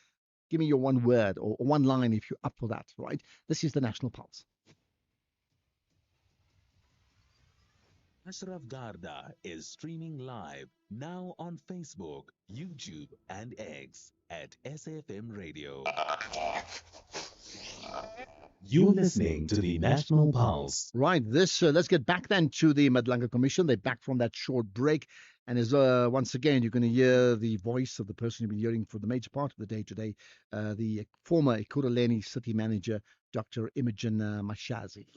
Give me your one word or one line if you're up for that. Right. This is the National Pulse. Ashraf Garda is streaming live now on Facebook, YouTube, and X at SFM Radio. You're listening to the National Pulse. Right. Let's get back then to the Madlanga Commission. They're back from that short break. And as once again, you're going to hear the voice of the person you've been hearing for the major part of the day today, the former Ekurhuleni city manager, Dr. Imogen Mashazi.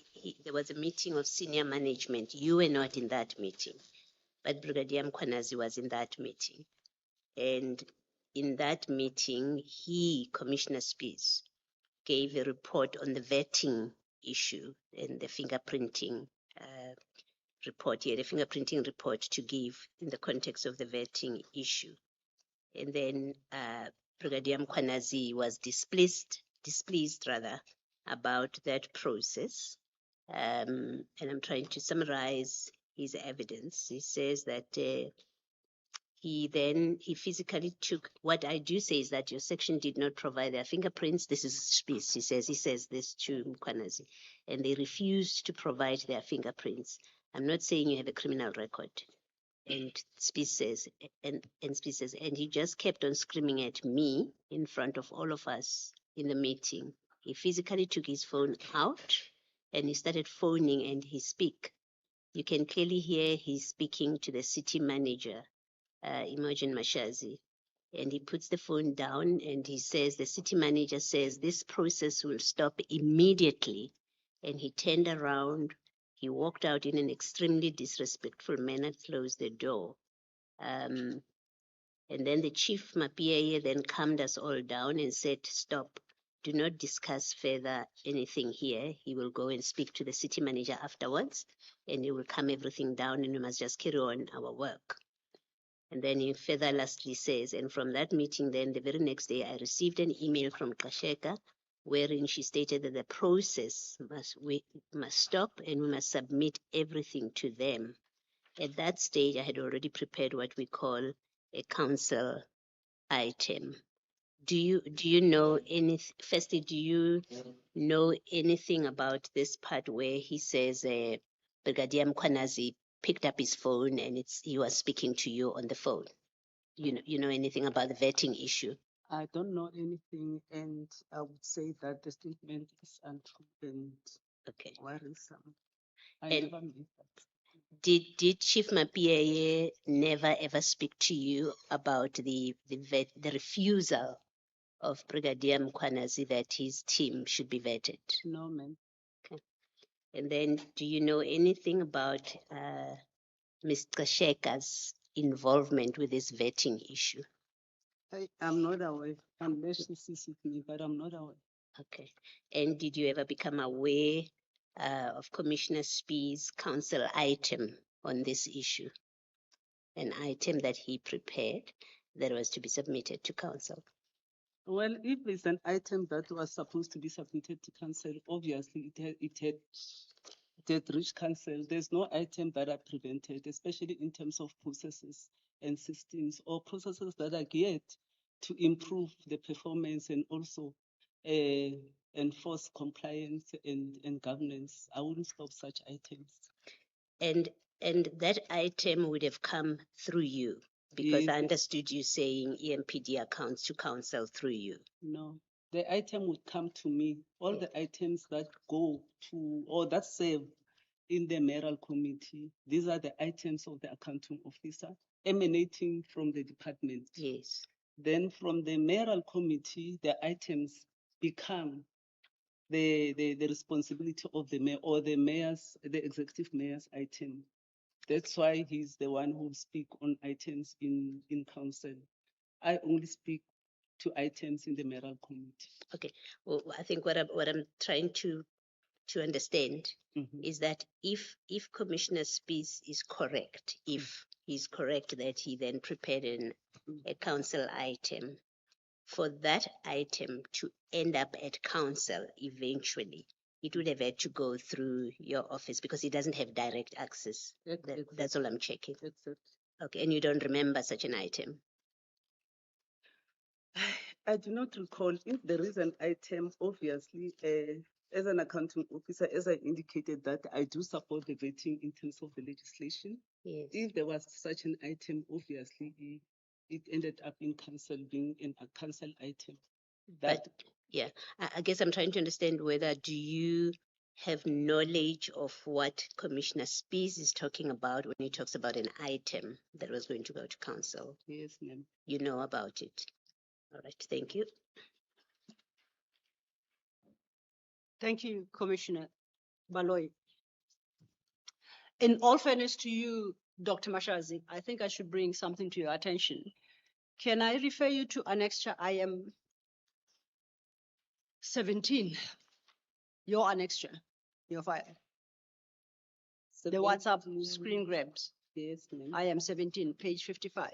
There was a meeting of senior management. You were not in that meeting, but Brigadier Mkwanazi was in that meeting. And in that meeting, Commissioner Spies, gave a report on the vetting issue and the fingerprinting report. He had a fingerprinting report to give in the context of the vetting issue. And then Brigadier Mkwanazi was displeased rather, about that process. And I'm trying to summarize his evidence. He says that he physically took, what I do say is that your section did not provide their fingerprints. This is Spies. He says this to Mkwanazi, and they refused to provide their fingerprints. I'm not saying you have a criminal record. And Spies says, and he just kept on screaming at me in front of all of us in the meeting. He physically took his phone out and he started phoning and he speak. You can clearly hear he's speaking to the city manager, Imogen Mashazi. And he puts the phone down and he says, the city manager says, this process will stop immediately. And he turned around, he walked out in an extremely disrespectful manner, closed the door. And then the chief Mapiaye then calmed us all down and said, stop, do not discuss further anything here. He will go and speak to the city manager afterwards and he will calm everything down and we must just carry on our work. And then he further lastly says, and from that meeting then the very next day I received an email from Kasheka wherein she stated that the process must stop and we must submit everything to them. At that stage, I had already prepared what we call a council item. Do you know anything? Firstly, do you know anything about this part where he says Brigadier Mkwanazi picked up his phone and he was speaking to you on the phone? You know anything about the vetting issue? I don't know anything, and I would say that the statement is untrue and Okay. worrisome. I And never made that. did Chief Mapiaye never ever speak to you about the refusal of Brigadier Mkwanazi that his team should be vetted? No, man. Okay. And then, do you know anything about Mr. Sheka's involvement with this vetting issue? I'm not aware, unless she sees with me, but I'm not aware. Okay. And did you ever become aware of Commissioner Spee's council item on this issue? An item that he prepared that was to be submitted to council? Well, if it's an item that was supposed to be submitted to council, obviously it had reached council. There's no item that are prevented, especially in terms of processes and systems or processes that are geared to improve the performance and also enforce compliance and governance. I wouldn't stop such items. And that item would have come through you because I Yes. understood you saying EMPD accounts to council through you. No, the item would come to me. All the items that go to or that serve in the mayoral committee, these are the items of the accounting officer emanating from the department. Yes. Then from the mayoral committee, the items become the responsibility of the mayor or the executive mayor's item. That's why he's the one who speak on items in council. I only speak to items in the mayoral committee. Okay. Well, I think what I'm trying to understand is that if Commissioner Spies is correct, if he's correct that he then prepared a council item, for that item to end up at council eventually, it would have had to go through your office because he doesn't have direct access. That's all I'm checking. Okay, and you don't remember such an item? I do not recall. If there is an item, obviously, as an accounting officer, as I indicated that I do support the vetting in terms of the legislation. Yes. If there was such an item, obviously, it ended up in council being a council item. But yeah, I guess I'm trying to understand whether do you have knowledge of what Commissioner Spies is talking about when he talks about an item that was going to go to council? Yes, ma'am. You know about it. All right, thank you. Thank you, Commissioner Baloy. In all fairness to you, Dr. Mashazi, I think I should bring something to your attention. Can I refer you to annexure IM 17, your annexure, your file? The WhatsApp screen grabs. Yes, ma'am. IM 17, page 55.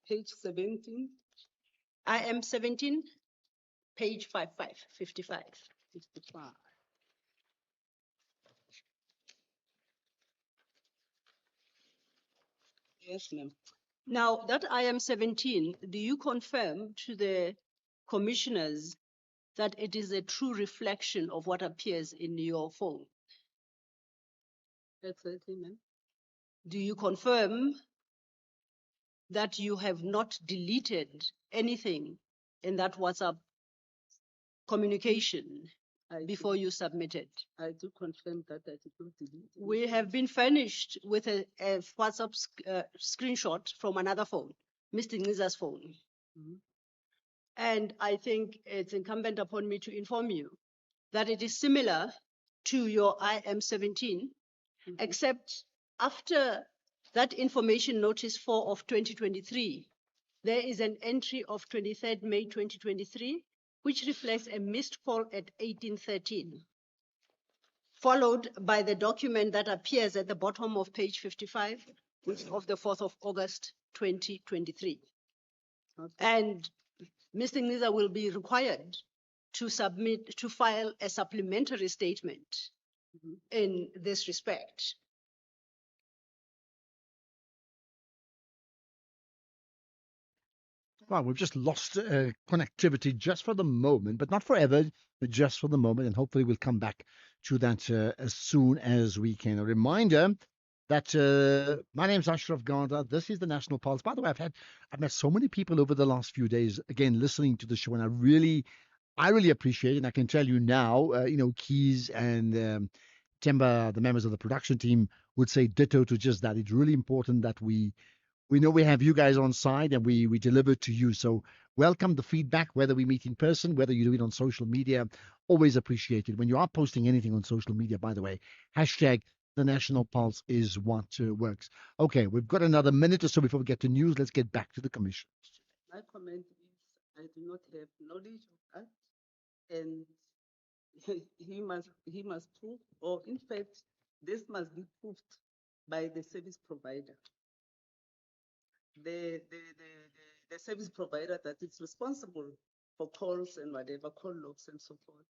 Page 17. IM 17, page 55. 55. Yes, ma'am. Now, that IM 17, do you confirm to the commissioners that it is a true reflection of what appears in your phone? Exactly, ma'am. Do you confirm that you have not deleted anything in that WhatsApp communication before you submitted? I do confirm that I did not delete it. We have been furnished with a WhatsApp screenshot from another phone, Mr. Niza's phone. And I think it's incumbent upon me to inform you that it is similar to your IM 17, except after that information notice 4 of 2023, there is an entry of 23rd May 2023, which reflects a missed call at 1813, followed by the document that appears at the bottom of page 55, which is of the 4th of August 2023. And Mr. Niza will be required to file a supplementary statement in this respect. Well, we've just lost connectivity just for the moment, but not forever, but just for the moment. And hopefully we'll come back to that as soon as we can. A reminder that my name's Ashraf Garda. This is the National Pulse. By the way, I've met so many people over the last few days, again, listening to the show, and I really appreciate it. And I can tell you now, Keys and Timber, the members of the production team, would say ditto to just that. It's really important that we know we have you guys on side and we deliver to you. So welcome the feedback, whether we meet in person, whether you do it on social media. Always appreciated. When you are posting anything on social media, by the way, hashtag the National Pulse is what works. Okay, we've got another minute or so before we get to news. Let's get back to the commission. My comment is I do not have knowledge of that, and he must prove, or in fact, this must be proved by the service provider. The service provider that is responsible for calls and whatever, call logs and so forth.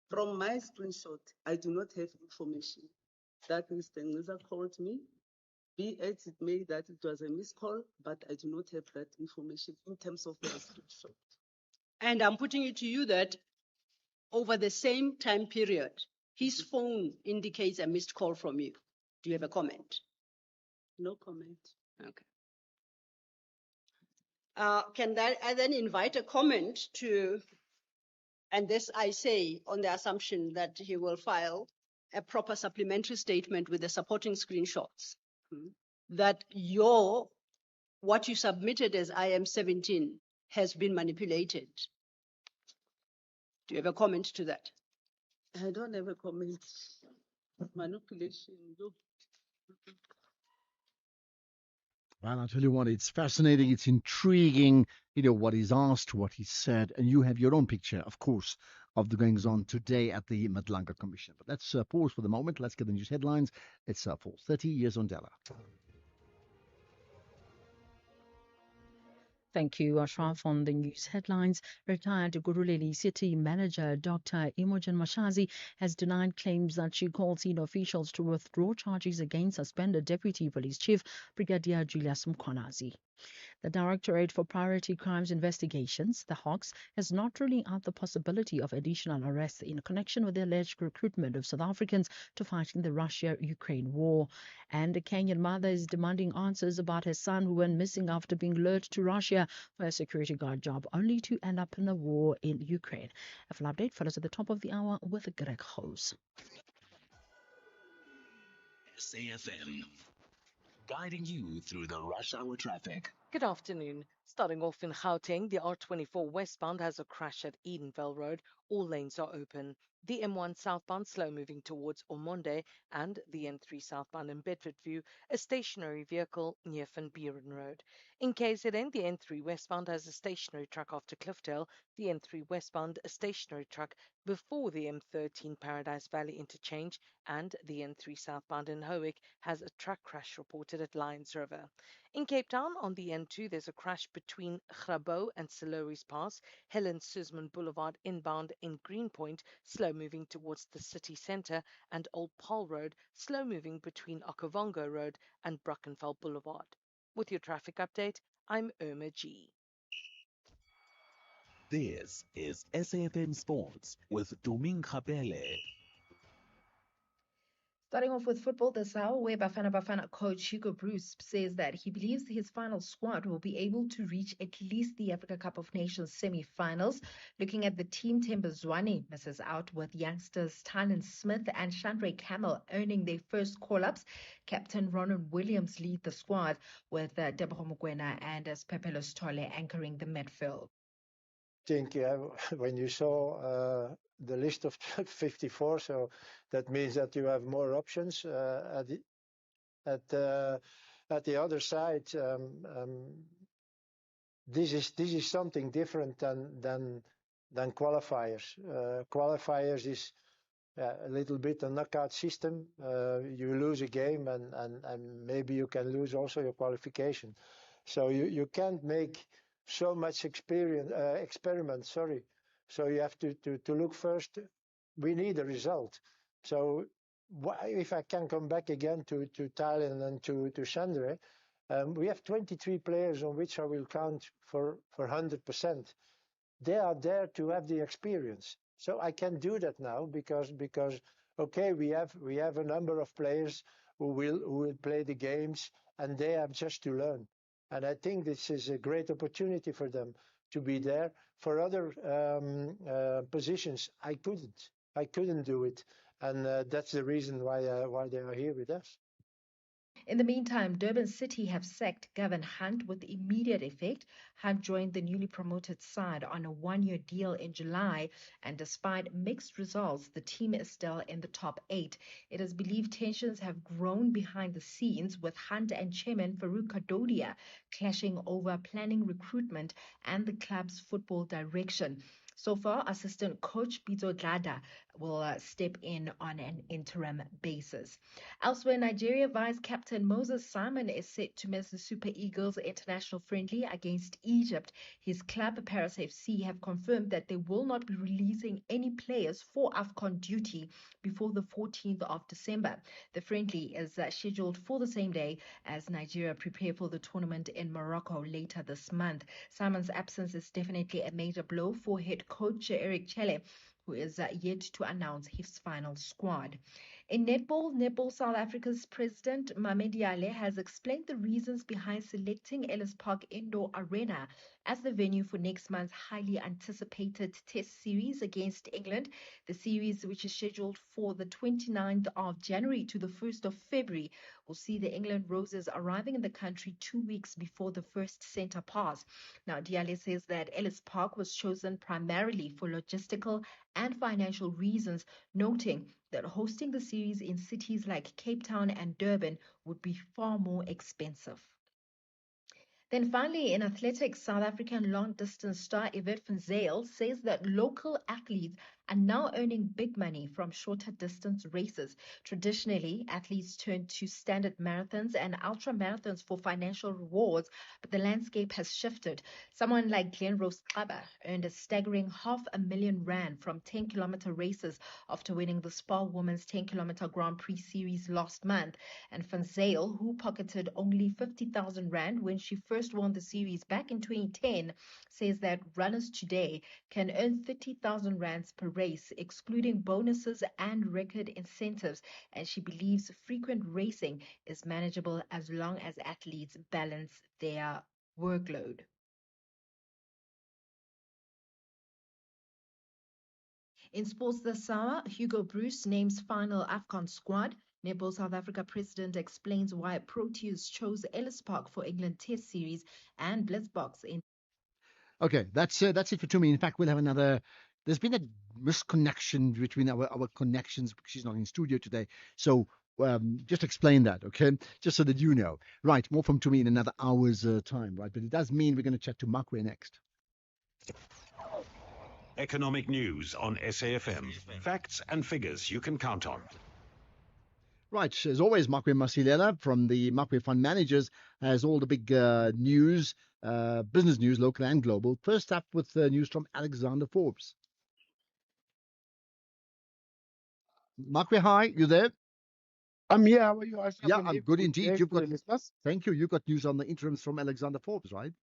From my screenshot, I do not have information that Mr. Ngiza called me. Be as it may that it was a missed call, but I do not have that information in terms of my screenshot. And I'm putting it to you that over the same time period, his phone indicates a missed call from you. Do you have a comment? No comment. Okay. I then invite a comment to, and this I say on the assumption that he will file a proper supplementary statement with the supporting screenshots, that what you submitted as IM17 has been manipulated. Do you have a comment to that? I don't have a comment. Manipulation. No. Well, I'll tell you what, it's fascinating, it's intriguing, what he's asked, what he said, and you have your own picture, of course, of the goings on today at the Madlanga Commission. But let's pause for the moment. Let's get the news headlines. It's 4:30 years on Della. Thank you, Ashraf. On the news headlines, retired Guruleli City Manager Dr. Imogen Mashazi has denied claims that she called senior officials to withdraw charges against suspended Deputy Police Chief Brigadier Julius Mkhwanazi. The Directorate for Priority Crimes Investigations, the Hawks, has not ruling out the possibility of additional arrests in connection with the alleged recruitment of South Africans to fight in the Russia-Ukraine war. And a Kenyan mother is demanding answers about her son who went missing after being lured to Russia for a security guard job, only to end up in a war in Ukraine. A full update follows at the top of the hour with Greg Hose. SAFM, guiding you through the rush hour traffic. Good afternoon. Starting off in Gauteng, the R24 westbound has a crash at Edenvale Road. All lanes are open. The M1 southbound slow moving towards Omonde, and the N3 southbound in Bedford View, a stationary vehicle near Van Buren Road. In KZN, the N3 westbound has a stationary truck after Cliffdale, the N3 westbound a stationary truck before the M13 Paradise Valley interchange, and the N3 southbound in Howick has a truck crash reported at Lions River. In Cape Town, on the N2, there's a crash between Grabo and Siloris Pass, Helen Suzman Boulevard inbound in Greenpoint, slow moving towards the city centre, and Old Paul Road, slow moving between Okavango Road and Brackenfell Boulevard. With your traffic update, I'm Irma G. This is SAFM Sports with Domin Kapele. Starting off with football this hour, where Bafana Bafana coach Hugo Bruce says that he believes his final squad will be able to reach at least the Africa Cup of Nations semi-finals. Looking at the team, Themba Zwane misses out with youngsters Tylen Smith and Chandre Camel earning their first call-ups. Captain Ronan Williams lead the squad with Deborah Mokoena and Pepelo Stole anchoring the midfield. Think when you saw the list of 54, so that means that you have more options at the other side. This is something different than qualifiers. Qualifiers is a little bit a knockout system. You lose a game and maybe you can lose also your qualification. So you can't make so much experiment. So you have to look first. We need a result. So if I can come back again to Thailand and to Chandre, we have 23 players on which I will count for 100%. They are there to have the experience. So I can do that now because okay, we have a number of players who will play the games and they have just to learn. And I think this is a great opportunity for them to be there. For other positions, I couldn't do it, and that's the reason why they are here with us. In the meantime, Durban City have sacked Gavin Hunt with immediate effect. Hunt joined the newly promoted side on a one-year deal in July, and despite mixed results, the team is still in the top 8. It is believed tensions have grown behind the scenes, with Hunt and chairman Farouk Kadodia clashing over planning recruitment and the club's football direction. So far, assistant coach Pito Dlada will step in on an interim basis. Elsewhere, Nigeria Vice Captain Moses Simon is set to miss the Super Eagles international friendly against Egypt. His club, Paris FC, have confirmed that they will not be releasing any players for AFCON duty before the 14th of December. The friendly is scheduled for the same day as Nigeria prepare for the tournament in Morocco later this month. Simon's absence is definitely a major blow for head coach Eric Chelle, who is yet to announce his final squad. In Netball South Africa's president Mamedi Ale has explained the reasons behind selecting Ellis Park Indoor Arena as the venue for next month's highly anticipated Test series against England. The series, which is scheduled for the 29th of January to the 1st of February, will see the England Roses arriving in the country 2 weeks before the first centre pass. Now, Diale says that Ellis Park was chosen primarily for logistical and financial reasons, noting that hosting the series in cities like Cape Town and Durban would be far more expensive. Then finally, in athletics, South African long distance star Yvette van Zyl says that local athletes are now earning big money from shorter distance races. Traditionally, athletes turn to standard marathons and ultra marathons for financial rewards, but the landscape has shifted. Someone like Glen Rose Klaba earned a staggering R500,000 from 10-kilometer races after winning the Spa Women's 10-kilometer Grand Prix series last month. And Van Zyl, who pocketed only R50,000 when she first won the series back in 2010, says that runners today can earn R30,000 per race, excluding bonuses and record incentives, and she believes frequent racing is manageable as long as athletes balance their workload. In sports this hour, Hugo Bruce names final AFCON squad. Netball South Africa president explains why Proteas chose Ellis Park for England Test Series, and Blitzbox in. Okay, that's it for Tumi. In fact, we'll have another. There's been a misconnection between our connections because she's not in studio today. So just explain that, okay? Just so that you know. Right, more from Tumi in another hour's time, right? But it does mean we're going to chat to Makwe next. Economic news on SAFM. Facts and figures you can count on. Right, as always, Makwe Masilela from the Makwe Fund Managers has all the big news, business news, local and global. First up with news from Alexander Forbes. Makwe, hi, you there? I'm here. How are you, Ashraf? Yeah, And I'm if good good indeed. day You've to got, the listeners. thank you. You got news on the interims from Alexander Forbes, right?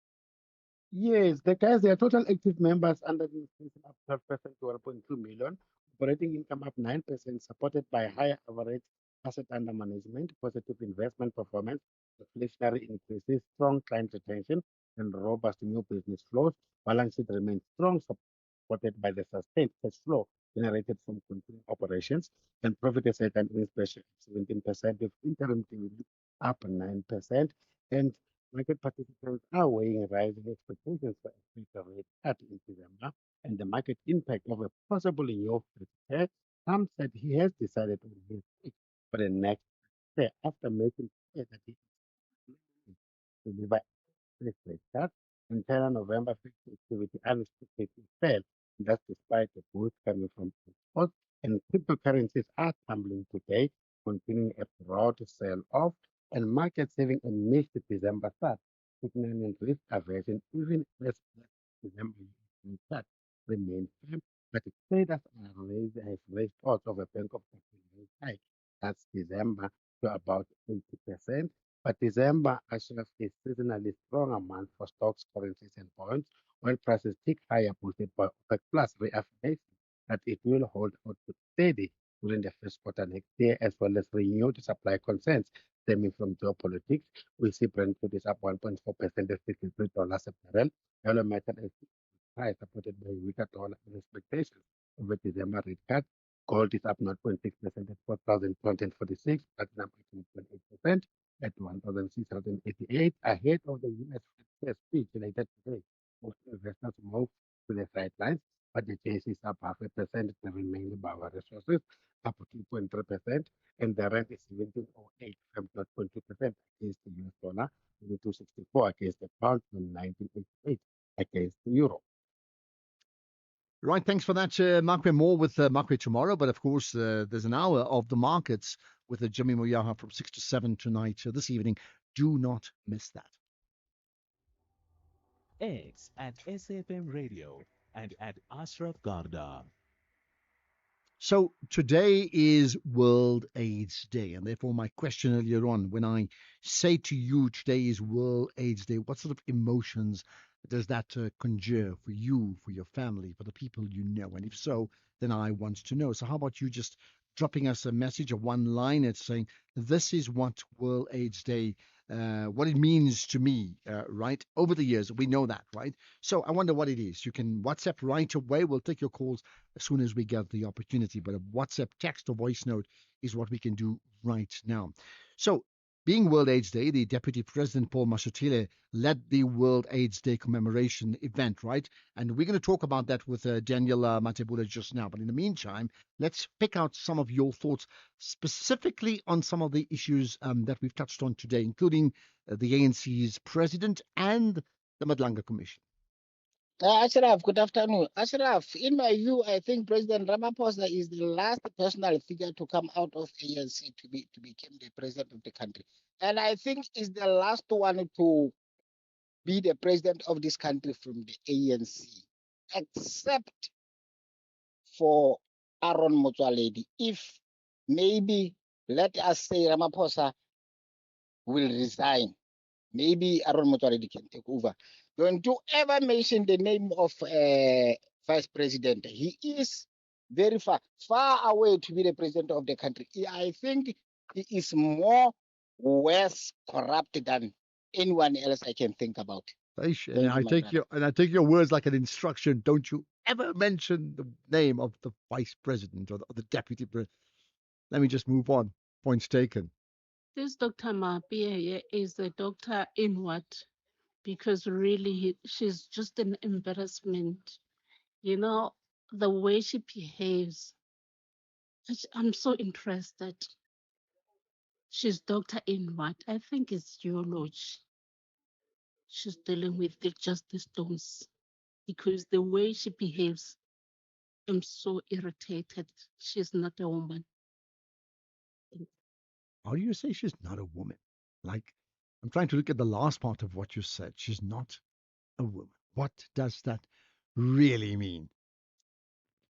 Yes, the guys, their total active members under the institution up 12% to 1.2 million. Operating income up 9%, supported by higher average asset under management, positive investment performance, inflationary increases, strong client retention, and robust new business flows. Balance sheet remains strong, supported by the sustained cash flow generated from continuing operations, and profit asset and earnings per share up 17%, with interim dividend up 9%, and market participants are weighing rising expectations for a future rate cut in December and the market impact of a possible yield cut. Trump said he has decided on his pick for the next year after making clear that he is to deliver interest rate cut. Until November 5th, activity unexpectedly fell. That's despite the boost coming from exports, and cryptocurrencies are tumbling today, continuing a broad sell-off, and markets having a mixed December start, signaling risk aversion even as December start remains firm. But traders have raised odds of a Bank of Japan rate hike. That's December to about 80%. But December actually is seasonally stronger month for stocks, currencies, and bonds. Oil prices tick higher, boosted by OPEC Plus reaffirmation that it will hold output steady during the first quarter next year, as well as renewed supply concerns stemming from geopolitics. We see Brent crude is up 1.4% at $63 a barrel. Yellow metal is high, supported by weaker dollar and expectations of a December rate cut. Gold is up 0.6% at 4,246, platinum up 2.8% at 1,688, ahead of the U.S. Fed speech later today. Most investors move to the sidelines, but the JC is up 0.5%, driven mainly by our resources, up 2.3%, and the rand is 17.08 from 0.2% against the US dollar, 264 against the pound, and 19.88 against the euro. Right, thanks for that, Makwe. More with Makwe tomorrow, but of course, there's an hour of the markets with Jimmy Moyaha from 6 to 7 tonight. This evening, do not miss that. X at SAFM Radio and at Ashraf Garda. So today is World AIDS Day, and therefore my question earlier on, when I say to you today is World AIDS Day, what sort of emotions does that conjure for you, for your family, for the people you know? And if so, then I want to know. So how about you just dropping us a message, a one-liner saying, this is what World AIDS Day, what it means to me, right? Over the years, we know that, right? So I wonder what it is. You can WhatsApp right away. We'll take your calls as soon as we get the opportunity. But a WhatsApp text or voice note is what we can do right now. So, being World AIDS Day, the Deputy President Paul Mashatile led the World AIDS Day commemoration event, right? And we're going to talk about that with Daniel Matebula just now. But in the meantime, let's pick out some of your thoughts specifically on some of the issues that we've touched on today, including the ANC's president and the Madlanga Commission. Ashraf, good afternoon. Ashraf, in my view, I think President Ramaphosa is the last personal figure to come out of ANC to become the president of the country. And I think is the last one to be the president of this country from the ANC, except for Aaron Motsoaledi. If maybe, let us say Ramaphosa will resign, maybe Aaron Motsoaledi can take over. Don't you ever mention the name of vice president. He is very far away to be the president of the country. I think he is more worse corrupt than anyone else I can think about. And I take your words like an instruction. Don't you ever mention the name of the vice president or the deputy president. Let me just move on. Points taken. This Dr. Mapia is a doctor in what? Because really, she's just an embarrassment. You know, the way she behaves. I'm so interested. She's doctor in what? I think it's geology. She's dealing with just the stones. Because the way she behaves, I'm so irritated. She's not a woman. How do you say she's not a woman? Like, I'm trying to look at the last part of what you said. She's not a woman. What does that really mean?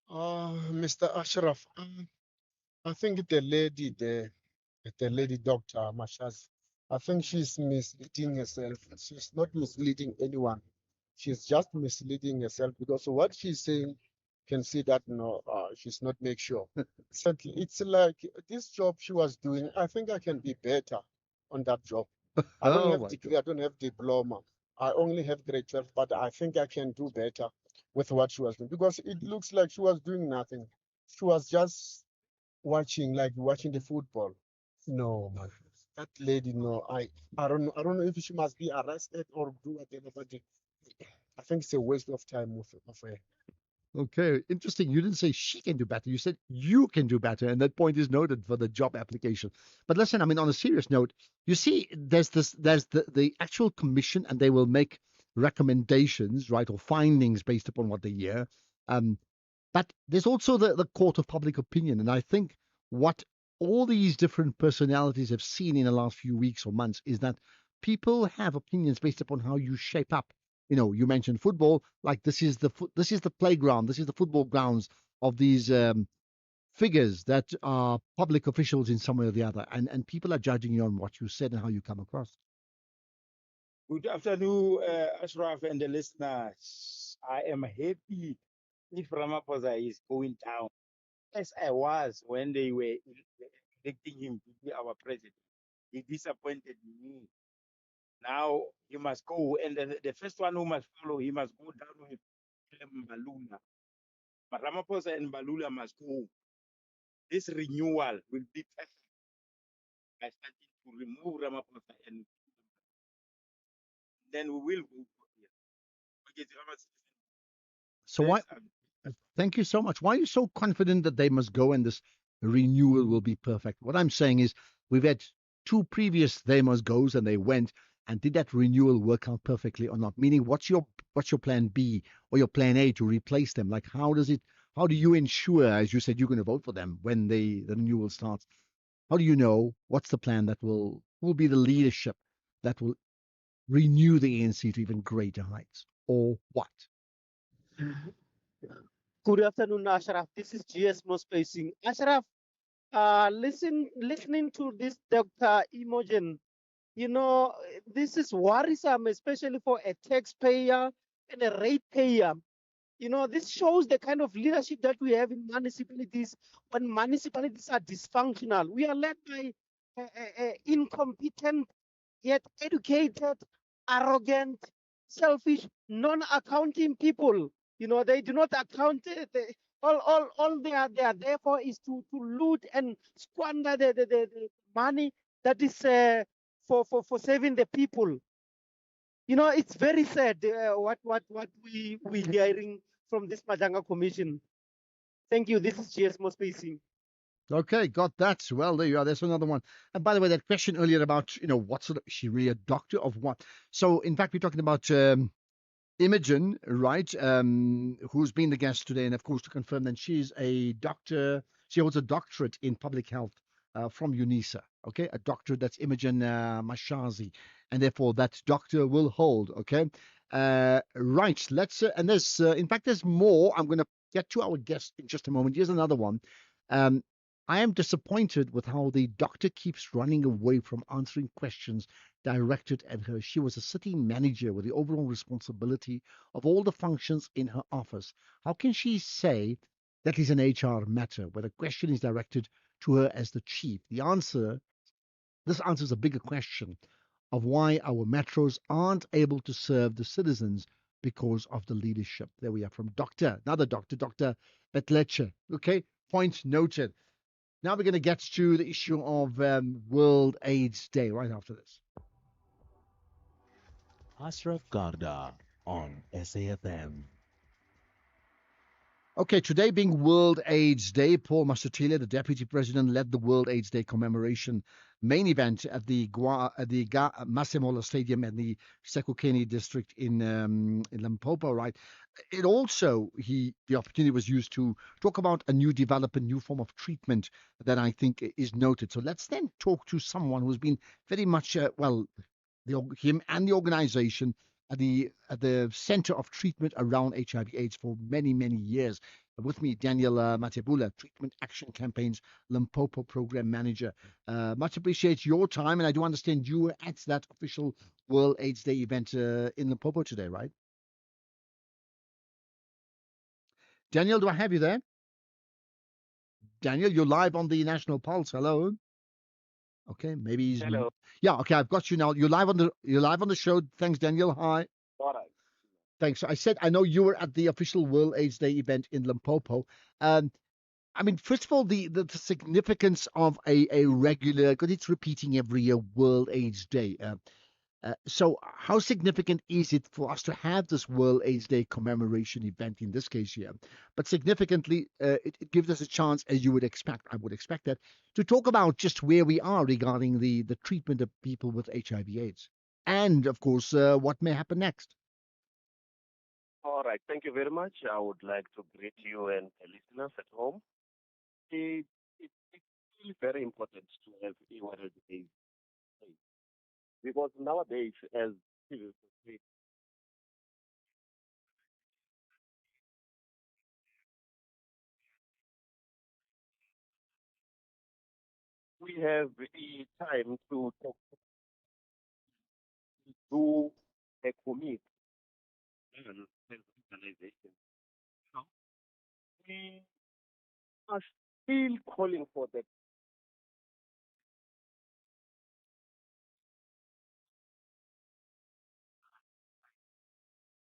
Mr. Ashraf, I think the lady doctor Mashaz, I think she's misleading herself. She's not misleading anyone. She's just misleading herself because what she's saying can see that no, she's not make sure. Certainly, it's like this job she was doing. I think I can be better on that job. I don't have degree. I don't have diploma. I only have grade 12, but I think I can do better with what she was doing because it looks like she was doing nothing. She was just watching the football. No, my that lady, no, I don't know. I don't know if she must be arrested or do whatever, but I think it's a waste of time of her. Okay, interesting. You didn't say she can do better. You said you can do better, and that point is noted for the job application. But listen, I mean, on a serious note, you see, there's the actual commission, and they will make recommendations, right, or findings based upon what they hear. But there's also the court of public opinion, and I think what all these different personalities have seen in the last few weeks or months is that people have opinions based upon how you shape up. You know, you mentioned football, like this is the playground, this is the football grounds of these figures that are public officials in some way or the other, and people are judging you on what you said and how you come across. Good afternoon, Ashraf and the listeners. I am happy if Ramaphosa is going down, as I was when they were electing him to be our president. He disappointed me. Now he must go, and the first one who must follow, he must go down with Mbalula. But Ramaphosa and Mbalula must go. This renewal will be perfect by starting to remove Ramaphosa, and then we will go for here. Okay, So why? Thank you so much. Why are you so confident that they must go and this renewal will be perfect? What I'm saying is, we've had two previous they must goes and they went, and did that renewal work out perfectly or not? Meaning, what's your what's your plan B or your plan A to replace them? Like, how do you ensure, as you said, you're going to vote for them when the renewal starts? How do you know what's the plan that will be the leadership that will renew the ANC to even greater heights, or what? Good afternoon, Ashraf. This is GS Mo Spacing. Ashraf, listening to this Dr. Imogen, you know, this is worrisome, especially for a taxpayer and a ratepayer. You know, this shows the kind of leadership that we have in municipalities when municipalities are dysfunctional. We are led by incompetent, yet educated, arrogant, selfish, non-accounting people. You know, they do not account. All they are there for is to loot and squander the money that is for saving the people. You know, it's very sad what we hearing from this Madlanga Commission. Thank you. This is GS Mo Spacing. Okay, got that. Well, there you are. There's another one. And by the way, that question earlier about, what sort of, is she really a doctor of what? So, in fact, we're talking about Imogen, right? Who's been the guest today. And of course, to confirm that she's a doctor. She holds a doctorate in public health from UNISA. Okay, a doctorate, that's Imogen Mashazi. And therefore, that doctor will hold. Okay. Right. And there's, in fact, there's more. I'm going to get to our guest in just a moment. Here's another one. Um, I am disappointed with how the doctor keeps running away from answering questions directed at her. She was a city manager with the overall responsibility of all the functions in her office. How can she say that is an HR matter where the question is directed to her as the chief? This answers a bigger question of why our metros aren't able to serve the citizens because of the leadership. There we are from another doctor, Dr. Betleche. Okay, point noted. Now we're going to get to the issue of World AIDS Day right after this. Ashraf Garda on SAFM. Okay, today being World AIDS Day, Paul Mashatile, the Deputy President, led the World AIDS Day commemoration main event at the Masemola Stadium in the Sekukeni district in Limpopo, right? It also, the opportunity was used to talk about a new development, new form of treatment that I think is noted. So let's then talk to someone who's been very much, him and the organization at the center of treatment around HIV/AIDS for many, many years. With me, Daniel Matebula, Treatment Action Campaigns Limpopo Program Manager. Much appreciate your time, and I do understand you were at that official World AIDS Day event in Limpopo today, right? Daniel, do I have you there? Daniel, you're live on the National Pulse. Hello. Okay, maybe he's. Hello. Yeah, okay, I've got you now. You're live on the show. Thanks, Daniel. Hi. All right. Thanks. So I said I know you were at the official World AIDS Day event in Limpopo. I mean, first of all, the significance of a regular, because it's repeating every year, World AIDS Day. So how significant is it for us to have this World AIDS Day commemoration event in this case here? But significantly, it gives us a chance, as you would expect, I would expect that, to talk about just where we are regarding the treatment of people with HIV/AIDS. And, of course, what may happen next. All right. Thank you very much. I would like to greet you and the listeners at home. It's really very important to have a World AIDS Day because nowadays, as civil society, we have a time to talk to a commit and as organization. So we are still calling for that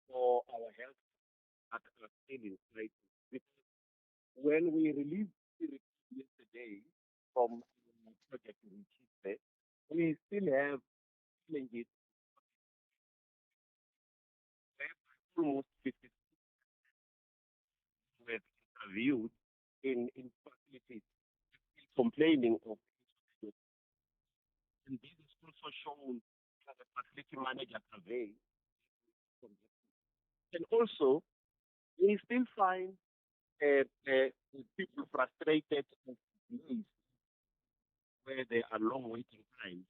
for our health at still in crisis. Because when we released the report yesterday from Project Reach, we still have challenges where almost 50 were interviewed in facilities complaining of it. And this is also shown as a facility manager survey. And also, we still find people frustrated with delays where there are long waiting times,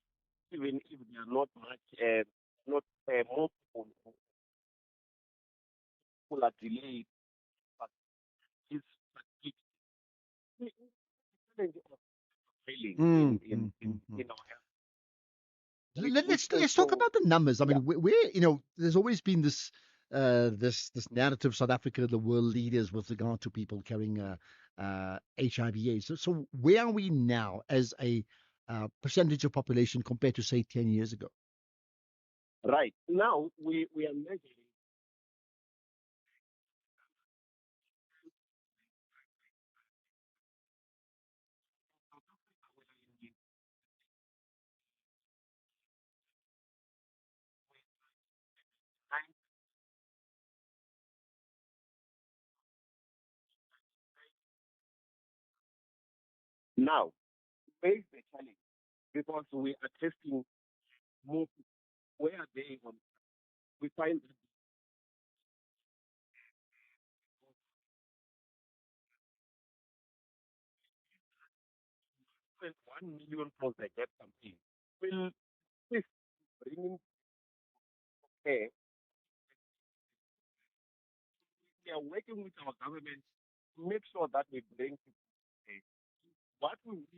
even if there are not much, not more people are delayed, but it's the challenge of failing Mm, in our health, which can Let's talk show, about the numbers. I yeah, mean, there's always been this narrative, South Africa, the world leaders with regard to people carrying HIV/AIDS. So where are we now as a percentage of population compared to say 10 years ago? right. Now we are measuring now. Where is the challenge? Because we are testing more people. Where are they on? We find that 1 million pounds they get campaign will this bringing care. We are working with our government to make sure that we bring people care. What we want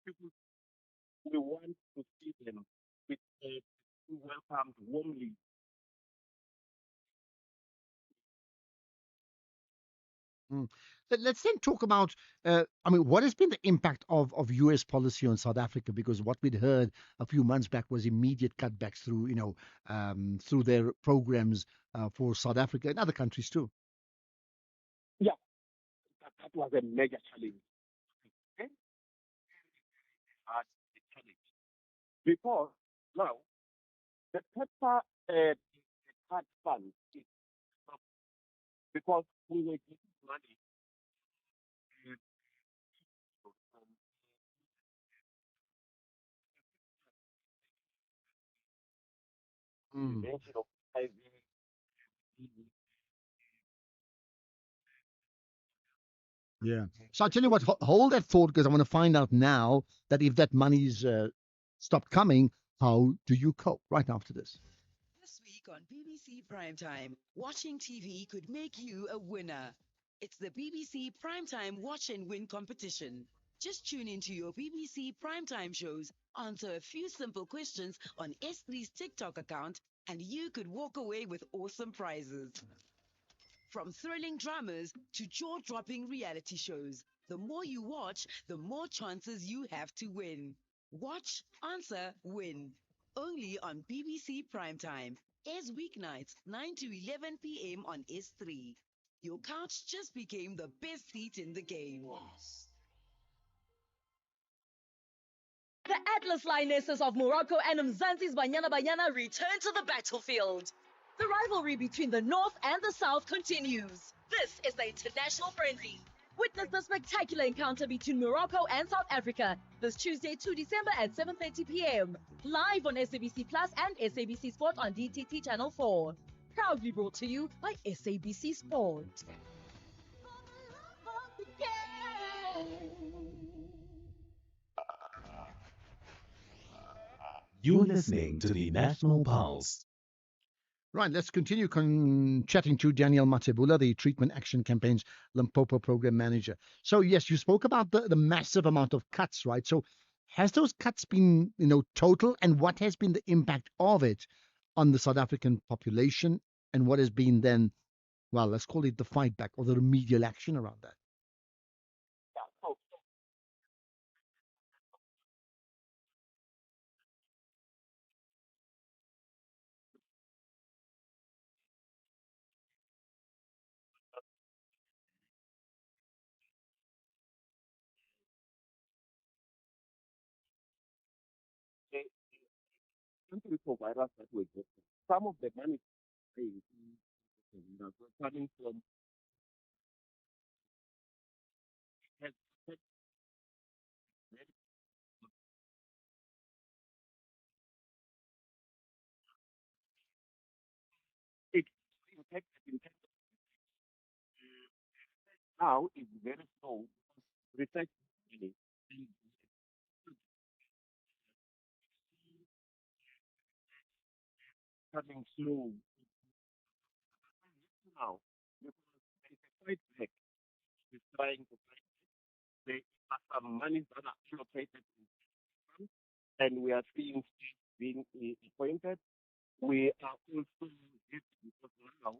people, we want to see them with welcomed warmly. Mm. Let's then talk about, I mean, what has been the impact of U.S. policy on South Africa? Because what we'd heard a few months back was immediate cutbacks through, through their programs for South Africa and other countries too. Yeah, that was a major challenge. Okay? Hard challenge. Because now the paper card fund is not because we were getting money from Mm. prevention of HIV. Yeah. So I'll tell you what, hold that thought because I want to find out now that if that money's stopped coming, how do you cope right after this? This week on BBC Primetime, watching TV could make you a winner. It's the BBC Primetime Watch and Win competition. Just tune into your BBC Primetime shows, answer a few simple questions on S3's TikTok account, and you could walk away with awesome prizes. From thrilling dramas to jaw dropping reality shows, the more you watch, the more chances you have to win. Watch, answer, win. Only on BBC Primetime. Airs weeknights 9 to 11 p.m. on S3. Your couch just became the best seat in the game. The Atlas Lionesses of Morocco and Mzansi's Banyana Banyana return to the battlefield. The rivalry between the North and the South continues. This is the international friendly. Witness the spectacular encounter between Morocco and South Africa this Tuesday, 2 December at 7:30 p.m. Live on SABC Plus and SABC Sport on DTT Channel 4. Proudly brought to you by SABC Sport. You're listening to the National Pulse. Right, let's continue chatting to Danielle Matebula, the Treatment Action Campaign's Limpopo Program Manager. So, yes, you spoke about the massive amount of cuts, right? So, has those cuts been, total, and what has been the impact of it on the South African population, and what has been then, well, let's call it the fight back or the remedial action around that? Yeah, so the antiretrovirals that we get, some of the money paid were coming from health. now it's very slow. Research really is coming slow now because there is a fight back. Is trying to fight. There are some monies that are allocated in funds, and we are seeing states being appointed. We are also happy because now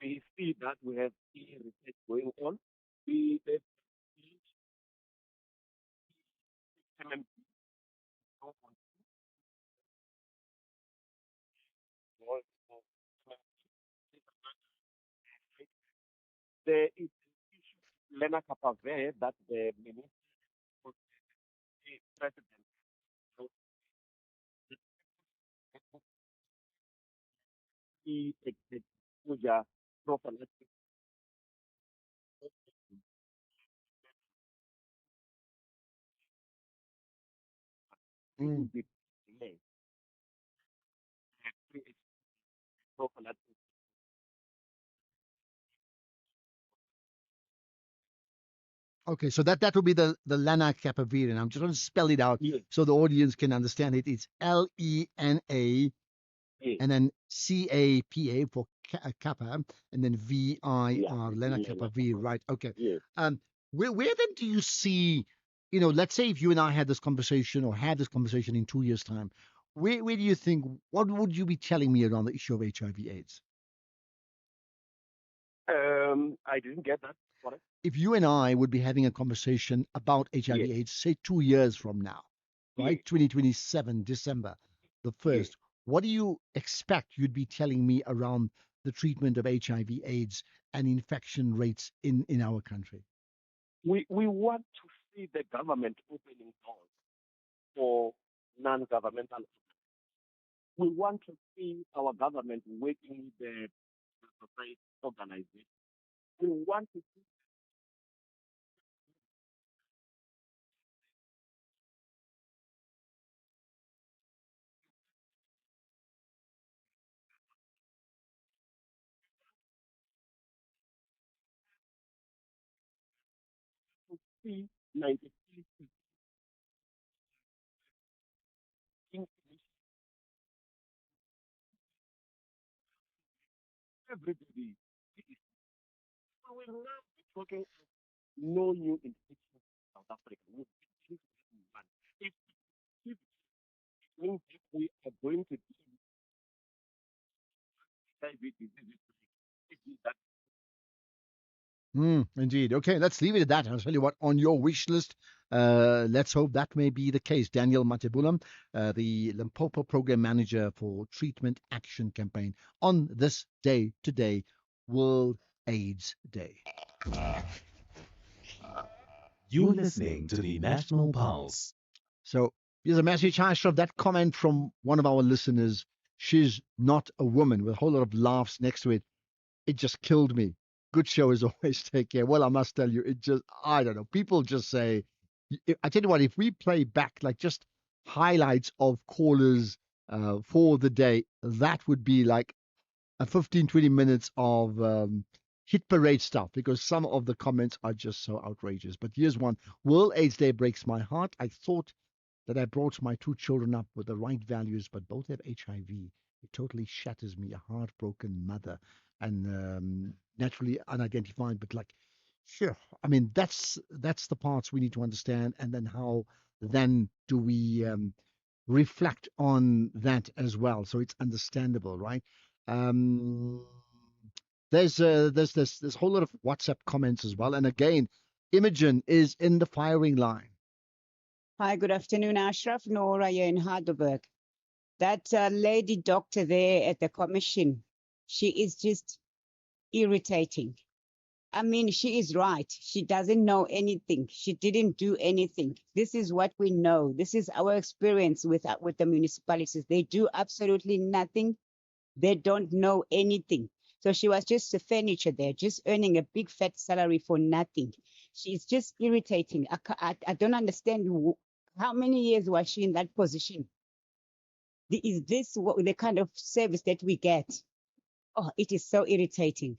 we see that we have key research going on. We have MMP there is Lena Kapave that the minister was the president of the exposure prophylaxis. It will Mm. be delayed. Prophylaxis. Okay, so that would be the lenacapavir, and I'm just going to spell it out Yes, so the audience can understand it. It's LENA yes, and then CAPA for kappa, and then yeah, VIR Lena lenacapavir. Kapave. Right? Okay. Yes. Where then do you see, you know, let's say if you and I had this conversation or had this conversation in 2 years' time, where do you think, what would you be telling me around the issue of HIV/AIDS? I didn't get that. Correct? If you and I would be having a conversation about Yes, HIV/AIDS, say 2 years from now, right? yes, 2027, December the yes. 1st, what do you expect you'd be telling me around the treatment of HIV/AIDS and infection rates in our country? We want to see the government opening doors for non-governmental. We want to see our government working with the society organization. We want to see 93 everybody. We will now be talking no new infection in South Africa. We will begin to have one. If it means that we are going to deal with HIV diseases, it is that Indeed. Okay, let's leave it at that. I'll tell you what, on your wish list, let's hope that may be the case. Daniel Matibulam, the Limpopo Program Manager for Treatment Action Campaign, on this day today, World AIDS Day. You're listening to the National Pulse. So here's a message, Ashraf, that comment from one of our listeners. She's not a woman, with a whole lot of laughs next to it. It just killed me. Good show as always. Take care. Well, I must tell you, it just, I don't know. People just say, I tell you what, if we play back like just highlights of callers for the day, that would be like a 15, 20 minutes of hit parade stuff, because some of the comments are just so outrageous. But here's one. World AIDS Day breaks my heart. I thought that I brought my two children up with the right values, but both have HIV. It totally shatters me, a heartbroken mother, and naturally unidentified, but like, sure. I mean, that's the parts we need to understand, and then how then do we reflect on that as well, so it's understandable, right? Um, there's this whole lot of WhatsApp comments as well, and again, Imogen is in the firing line. Hi, good afternoon, Ashraf. Nora here in Heidelberg. That lady doctor there at the commission, she is just irritating. I mean, she is right. She doesn't know anything. She didn't do anything. This is what we know. This is our experience with the municipalities. They do absolutely nothing. They don't know anything. So she was just a furniture there, just earning a big fat salary for nothing. She's just irritating. I don't understand how many years was she in that position? Is this the kind of service that we get? Oh, it is so irritating.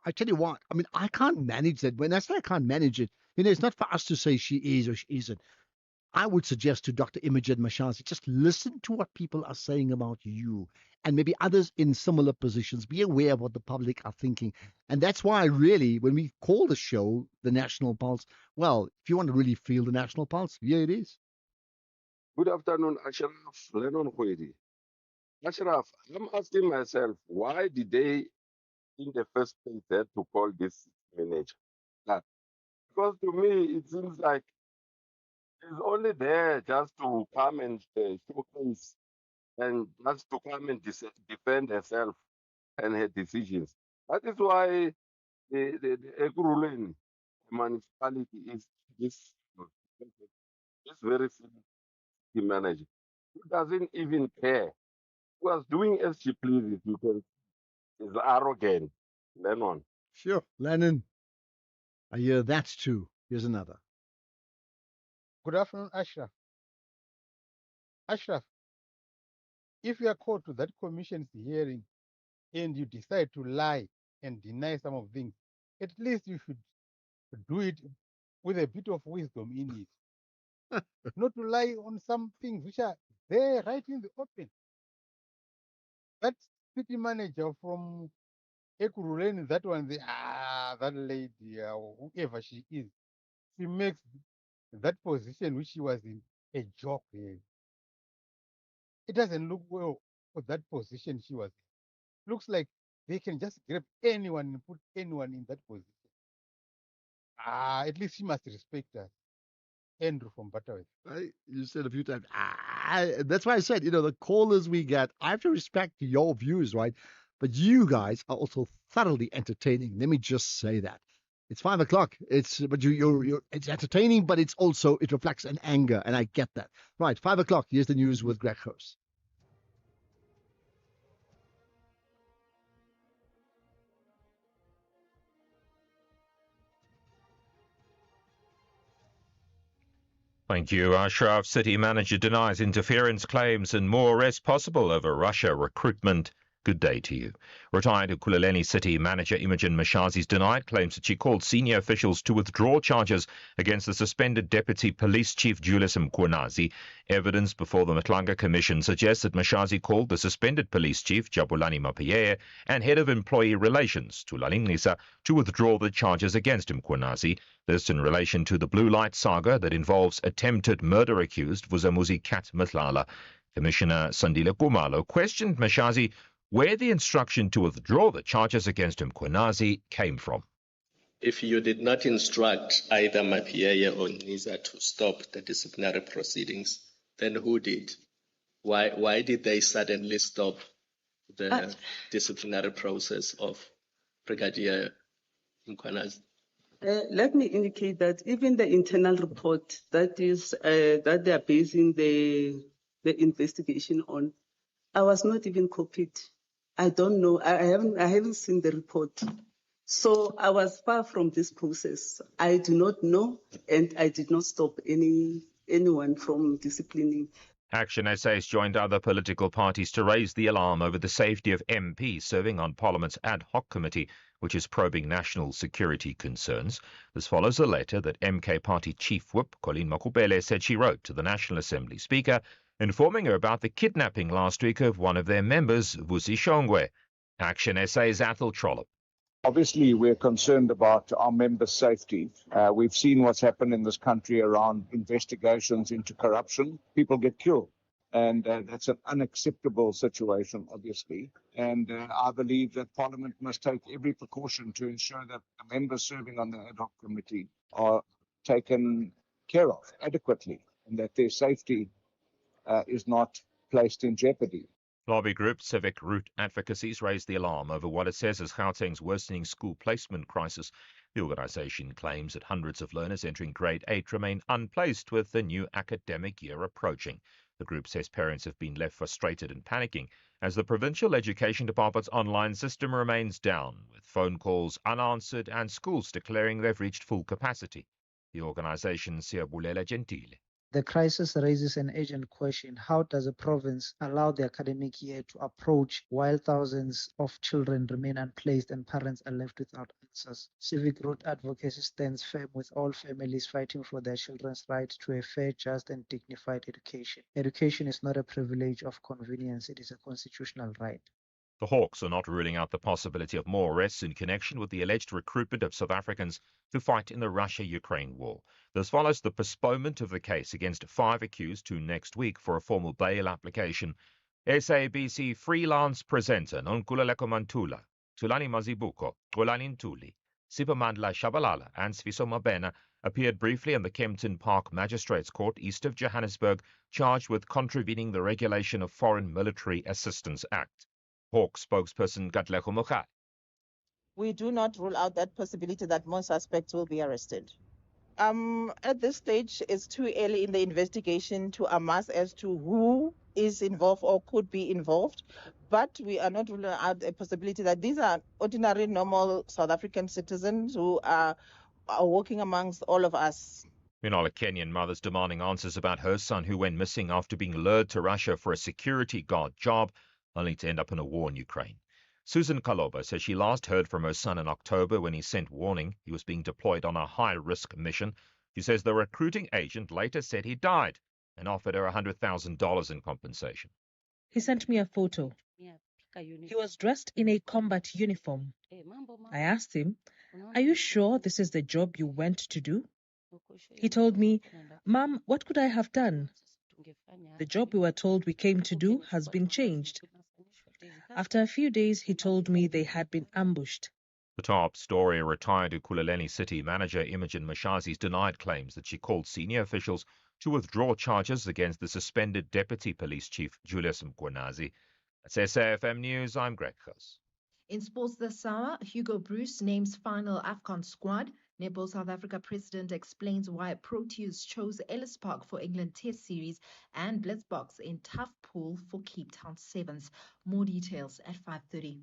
I tell you what, I mean, I can't manage that. When I say I can't manage it, it's not for us to say she is or she isn't. I would suggest to Dr. Imogen Mashazi, just listen to what people are saying about you and maybe others in similar positions. Be aware of what the public are thinking. And that's why, really, when we call the show the National Pulse, well, if you want to really feel the National Pulse, here it is. Good afternoon, Ashraf Lennon Khwedi. Ashraf, I'm asking myself, why did they, in the first place, have to call this manager? That because to me, it seems like he's only there just to come and showcase and just to come and defend herself and her decisions. That is why the Ekurhuleni municipality is this very city manager who doesn't even care. Who was doing as she pleases, you can is arrogant. Lennon. Sure, Lennon. I hear that too. Here's another. Good afternoon, Ashraf. Ashraf, if you are called to that commission's hearing and you decide to lie and deny some of things, at least you should do it with a bit of wisdom in it. Not to lie on some things which are there right in the open. That city manager from Ekurhuleni, that one, that lady, whoever she is, she makes that position which she was in a joke. It doesn't look well for that position she was in. Looks like they can just grab anyone and put anyone in that position. At least she must respect us. Andrew from Butterworth. You said a few times. That's why I said, the callers we get, I have to respect your views, right? But you guys are also thoroughly entertaining. Let me just say that. It's 5 o'clock. It's entertaining, but it reflects an anger, and I get that. Right, 5 o'clock. Here's the news with Greg Host. Thank you, Ashraf. City manager denies interference claims and more arrests possible over Russia recruitment. Good day to you. Retired Ekurhuleni City manager Imogen Mashazi's denied claims that she called senior officials to withdraw charges against the suspended Deputy Police Chief Julius Mkhwanazi. Evidence before the Madlanga Commission suggests that Mashazi called the suspended Police Chief Jabulani Mapiyeye and Head of Employee Relations Thulaleng Lisa to withdraw the charges against Mkhwanazi. This in relation to the Blue Light saga that involves attempted murder accused Vuzamuzi Kat Matlala. Commissioner Sandile Kumalo questioned Mashazi where the instruction to withdraw the charges against Mkhwanazi came from. If you did not instruct either Mapiyeye or Nisa to stop the disciplinary proceedings, then who did? Why did they suddenly stop the disciplinary process of Brigadier Mkhwanazi? Let me indicate that even the internal report that they are basing the investigation on, I was not even copied. I don't know. I haven't seen the report. So I was far from this process. I do not know, and I did not stop anyone from disciplining. Action SA's joined other political parties to raise the alarm over the safety of MPs serving on Parliament's ad hoc committee, which is probing national security concerns. This follows a letter that MK Party Chief Whip Colleen Makubele said she wrote to the National Assembly Speaker, informing her about the kidnapping last week of one of their members, Vusi Shongwe. Action SA's Athol Trollop. Obviously, we're concerned about our members' safety. We've seen what's happened in this country around investigations into corruption. People get killed. And that's an unacceptable situation, obviously. And I believe that Parliament must take every precaution to ensure that the members serving on the ad hoc committee are taken care of adequately and that their safety is not placed in jeopardy. Lobby group Civic Root Advocacies raised the alarm over what it says is Gauteng's worsening school placement crisis. The organisation claims that hundreds of learners entering grade 8 remain unplaced with the new academic year approaching. The group says parents have been left frustrated and panicking as the Provincial Education Department's online system remains down, with phone calls unanswered and schools declaring they've reached full capacity. The organisation Siyabulela Gentile. The crisis raises an urgent question. How does a province allow the academic year to approach while thousands of children remain unplaced and parents are left without answers? Civic Root Advocacy stands firm with all families fighting for their children's right to a fair, just, and dignified education. Education is not a privilege of convenience, it is a constitutional right. The Hawks are not ruling out the possibility of more arrests in connection with the alleged recruitment of South Africans to fight in the Russia-Ukraine war. This follows the postponement of the case against 5 accused to next week for a formal bail application. SABC freelance presenter Nonkululeko Mantula, Tulani Mazibuko, Xolani Ntuli, Sipamandla Shabalala and Sfiso Mabena appeared briefly in the Kempton Park Magistrates Court east of Johannesburg, charged with contravening the Regulation of Foreign Military Assistance Act. Hawk spokesperson Katlego Mogai. We do not rule out that possibility that more suspects will be arrested. At this stage, it's too early in the investigation to amass as to who is involved or could be involved, but we are not ruling out a possibility that these are ordinary, normal South African citizens who are working amongst all of us. Meanwhile, a Kenyan mother's demanding answers about her son who went missing after being lured to Russia for a security guard job, only to end up in a war in Ukraine. Susan Kaloba says she last heard from her son in October when he sent warning he was being deployed on a high-risk mission. She says the recruiting agent later said he died and offered her $100,000 in compensation. He sent me a photo. He was dressed in a combat uniform. I asked him, "Are you sure this is the job you went to do?" He told me, "Mom, what could I have done? The job we were told we came to do has been changed." After a few days, he told me they had been ambushed. The top story, retired Ekululeni City Manager Imogen Mashazi's denied claims that she called senior officials to withdraw charges against the suspended Deputy Police Chief Julius Mkwenazi. That's SAFM News, I'm Greg Khos. In sports this hour, Hugo Bruce names final AFCON squad. Netball South Africa president explains why Proteas chose Ellis Park for England Test Series, and Blitzboks in tough pool for Cape Town Sevens. More details at 5:30.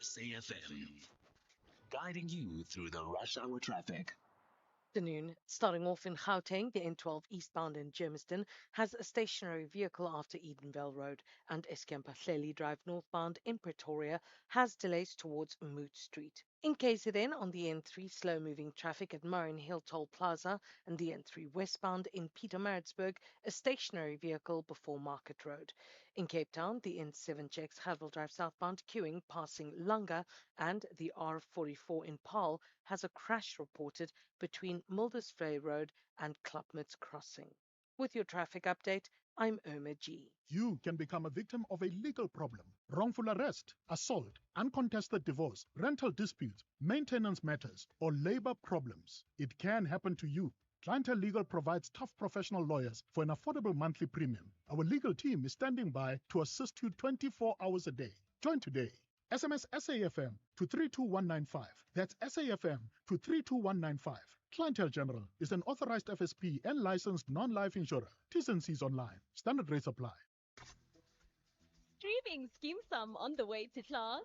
SAFM, guiding you through the rush hour traffic. Afternoon. Starting off in Gauteng, the N12 eastbound in Germiston has a stationary vehicle after Edenvale Road, and Escampahleli Drive northbound in Pretoria has delays towards Moot Street. In KZN, on the N3, slow-moving traffic at Murray Hill Toll Plaza, and the N3 westbound in Pietermaritzburg, a stationary vehicle before Market Road. In Cape Town, the N7 checks Havel Drive southbound queuing passing Langa, and the R44 in Paarl has a crash reported between Mildersvlei Road and Klapmuts Crossing. With your traffic update, I'm Irma G. You can become a victim of a legal problem: wrongful arrest, assault, uncontested divorce, rental disputes, maintenance matters, or labor problems. It can happen to you. Clientele Legal provides tough professional lawyers for an affordable monthly premium. Our legal team is standing by to assist you 24 hours a day. Join today. SMS SAFM to 32195. That's SAFM to 32195. Clientele General is an authorized FSP and licensed non-life insurer. T's and C's online. Standard rates apply. Streaming Scheme Sum on the way to class.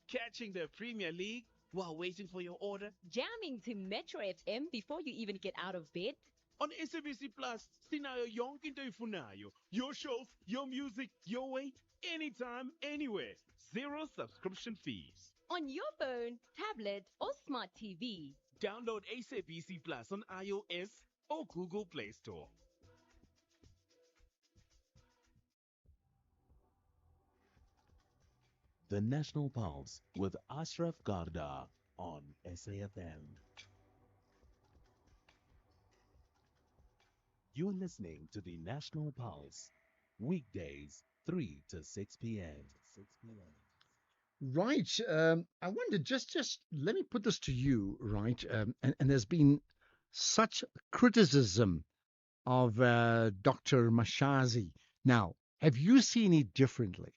Catching the Premier League while waiting for your order. Jamming to Metro FM before you even get out of bed. On SABC Plus, sinayo yonke into ifunayo. Your shows, your music, your way, anytime, anywhere. Zero subscription fees. On your phone, tablet, or smart TV. Download SABC Plus on iOS or Google Play Store. The National Pulse with Ashraf Garda on SAFM. You're listening to the National Pulse, weekdays 3 to 6 p.m. Right. I wonder, just let me put this to you, right? And there's been such criticism of Dr. Mashazi. Now, have you seen it differently?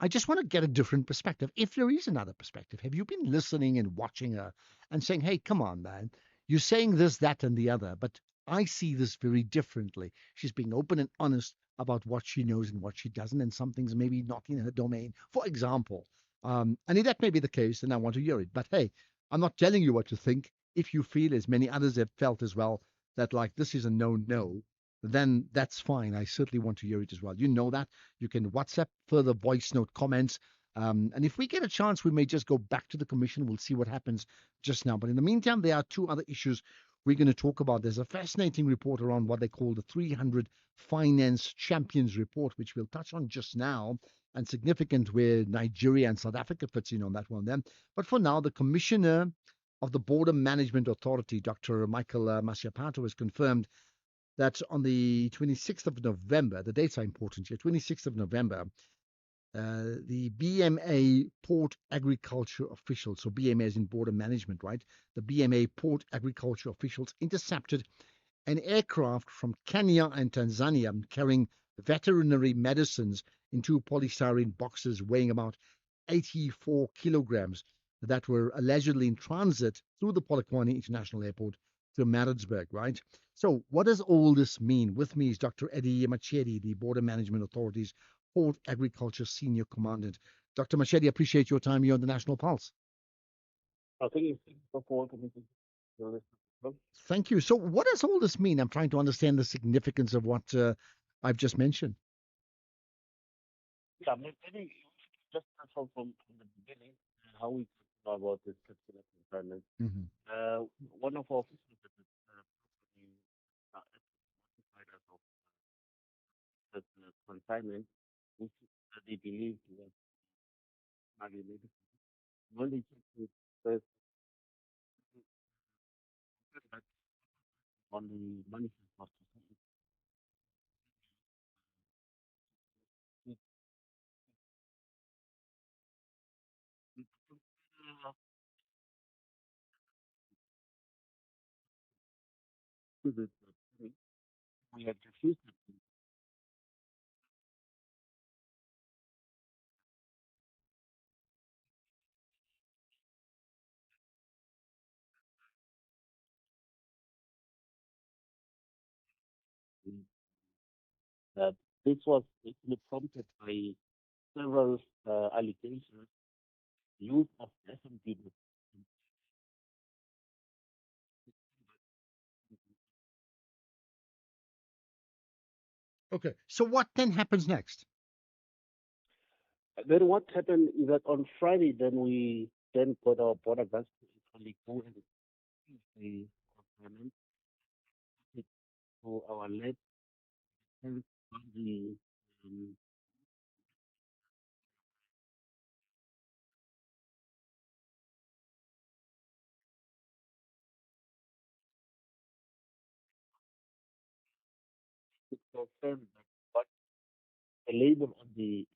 I just want to get a different perspective. If there is another perspective, have you been listening and watching her and saying, hey, come on, man, you're saying this, that, and the other, but I see this very differently. She's being open and honest about what she knows and what she doesn't, and some things maybe not in her domain. For example, and if that may be the case, then I want to hear it. But hey, I'm not telling you what to think. If you feel, as many others have felt as well, that like this is a no, then that's fine. I certainly want to hear it as well. You know that. You can WhatsApp further voice note comments. And if we get a chance, we may just go back to the commission. We'll see what happens just now. But in the meantime, there are two other issues we're going to talk about. There's a fascinating report around what they call the 300 Finance Champions Report, which we'll touch on just now, and significant where Nigeria and South Africa fits in on that one then. But for now, the Commissioner of the Border Management Authority, Dr. Michael Masiapato, has confirmed that on the 26th of November, the dates are important here, 26th of November, the BMA Port Agriculture officials, so BMA is in border management, right? The BMA Port Agriculture officials intercepted an aircraft from Kenya and Tanzania carrying veterinary medicines in two polystyrene boxes weighing about 84 kilograms that were allegedly in transit through the Polokwane International Airport to Maritzburg, right? So what does all this mean? With me is Dr. Eddie Machedi, the Border Management Authority's Port Agriculture Senior Commandant. Dr. Machedi, appreciate your time here on the National Pulse. I think it's for committee. Thank you. So what does all this mean? I'm trying to understand the significance of what I've just mentioned. Yeah, maybe just start from the beginning, how we talk about this particular consignment. One of our officers at the company notified us of that consignment, which they believed was magnetic. When they checked it first, that on the manifest was it, it, it, we had refused it. That this was actually prompted by several allegations, use of SMD. Okay. So what then happens next? Then what happened is that on Friday, then we then got our border guards to actually go and the consignment to our lab and the um, to confirm that what the label on the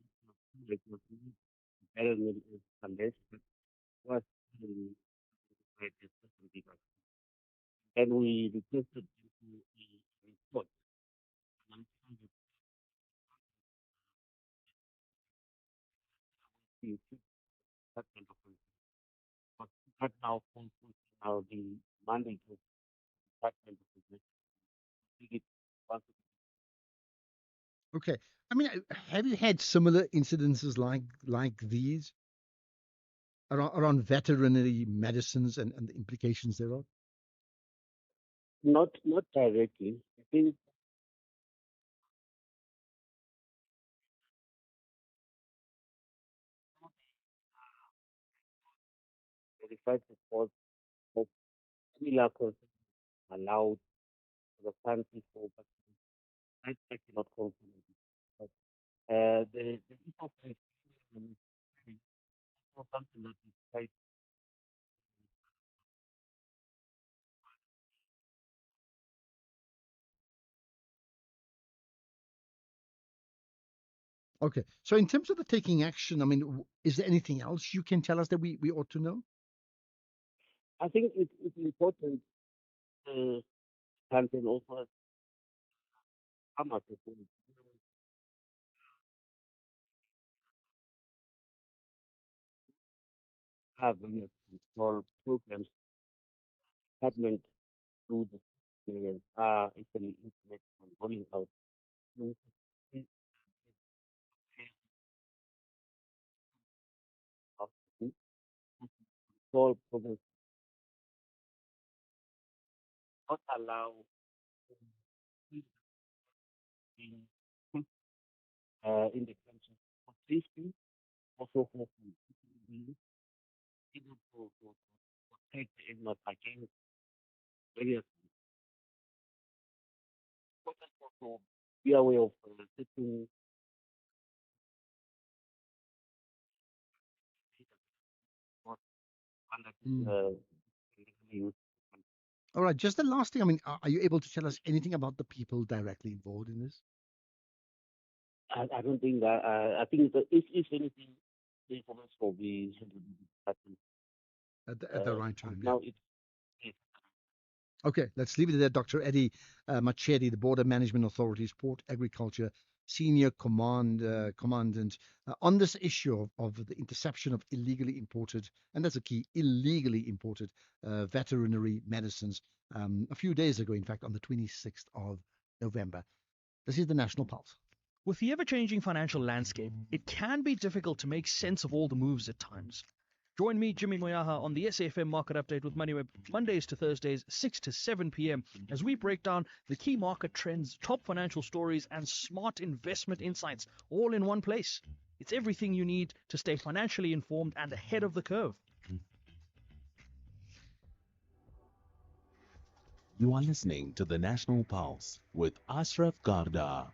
like was better than is alleged but was right as SMD. And we requested into a report. And I'm sure that that kind of thing. But that now falls now the mandate of that kind of business. Take it once Okay. I mean, have you had similar incidences like these around veterinary medicines and the implications thereof? not directly. I think verified reports of similar concerns allowed for the country for but I cannot confirm it. But the issue of is something that is quite Okay. So in terms of the taking action, I mean, is there anything else you can tell us that we ought to know? I think it's important uh country also come up with have small programs happening through the experience actually implement and rolling out new of solve problems, not allow in the country for safety, also for able to protect the animals against various important also be aware of certain what under Mm. use. All right, just the last thing. I mean, are you able to tell us anything about the people directly involved in this? I don't think that I think that if anything, the information will be At the right time, yeah. now it's Okay, let's leave it there. Dr. Eddie Machedi, the Border Management Authority's Port Agriculture Senior Commandant, on this issue of the interception of illegally imported, and that's a key, illegally imported veterinary medicines a few days ago, in fact, on the 26th of November. This is the National Pulse. With the ever-changing financial landscape, it can be difficult to make sense of all the moves at times. Join me, Jimmy Moyaha, on the SAFM Market Update with MoneyWeb, Mondays to Thursdays, 6 to 7 p.m, as we break down the key market trends, top financial stories, and smart investment insights, all in one place. It's everything you need to stay financially informed and ahead of the curve. You are listening to the National Pulse with Ashraf Garda.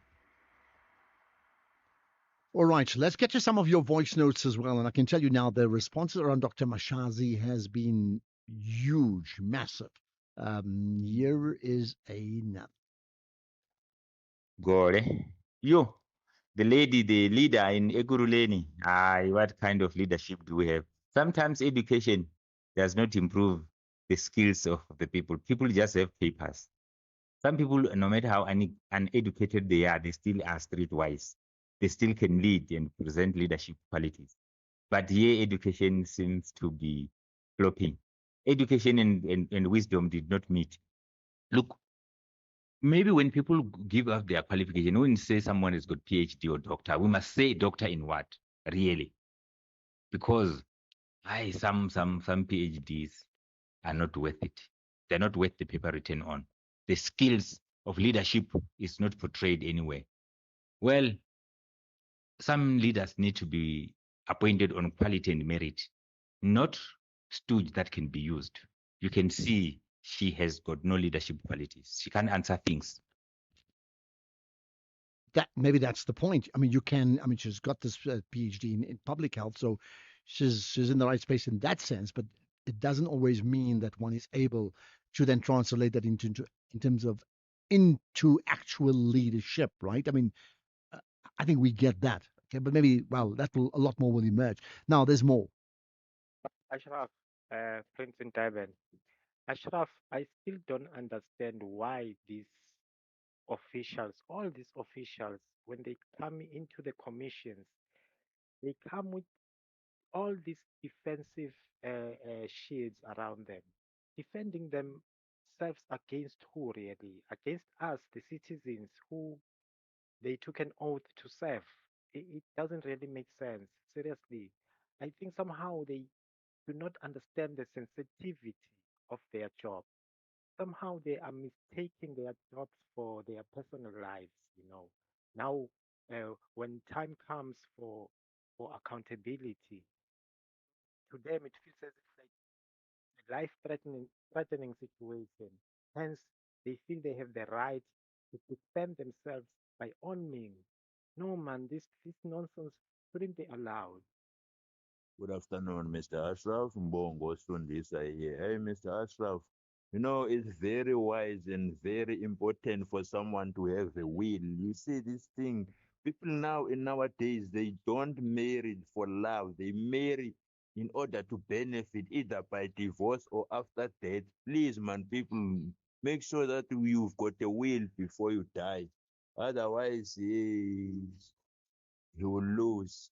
All right, let's get to some of your voice notes as well. And I can tell you now the responses around Dr. Mashazi has been huge, massive. Here is another. Gore. You, the lady, the leader in Eguruleni. What kind of leadership do we have? Sometimes education does not improve the skills of the people. People just have papers. Some people, no matter how uneducated they are, they still are streetwise. They still can lead and present leadership qualities. But here, education seems to be flopping. Education and wisdom did not meet. Look, maybe when people give us their qualification, when we say someone has got PhD or doctor, we must say doctor in what, really? Because some PhDs are not worth it. They're not worth the paper written on. The skills of leadership is not portrayed anywhere. Well, some leaders need to be appointed on quality and merit, not stooge that can be used. You can see she has got no leadership qualities. She can't answer things. That maybe that's the point. I mean, you can. I mean, she's got this PhD in public health, so she's in the right space in that sense. But it doesn't always mean that one is able to then translate that into in terms of into actual leadership, right? I mean, I think we get that. Okay, but maybe that will a lot more will emerge. Now there's more. Ashraf, Prince in Durban. Ashraf, I still don't understand why these officials, all these officials, when they come into the commissions, they come with all these defensive shields around them, defending themselves against who really? Against us, the citizens who they took an oath to serve. It doesn't really make sense. Seriously. I think somehow they do not understand the sensitivity of their job. Somehow they are mistaking their jobs for their personal lives. Now, when time comes for accountability, to them it feels as if like a life threatening situation. Hence, they feel they have the right to defend themselves by all means. No man, this nonsense shouldn't be allowed. Good afternoon, Mr. Ashraf. Mbongo Sundisa here. Hey, Mr. Ashraf, you know, it's very wise and very important for someone to have a will. You see, this thing, people now in nowadays, they don't marry for love. They marry in order to benefit either by divorce or after death. Please, man, people, make sure that you've got a will before you die. Otherwise, you will lose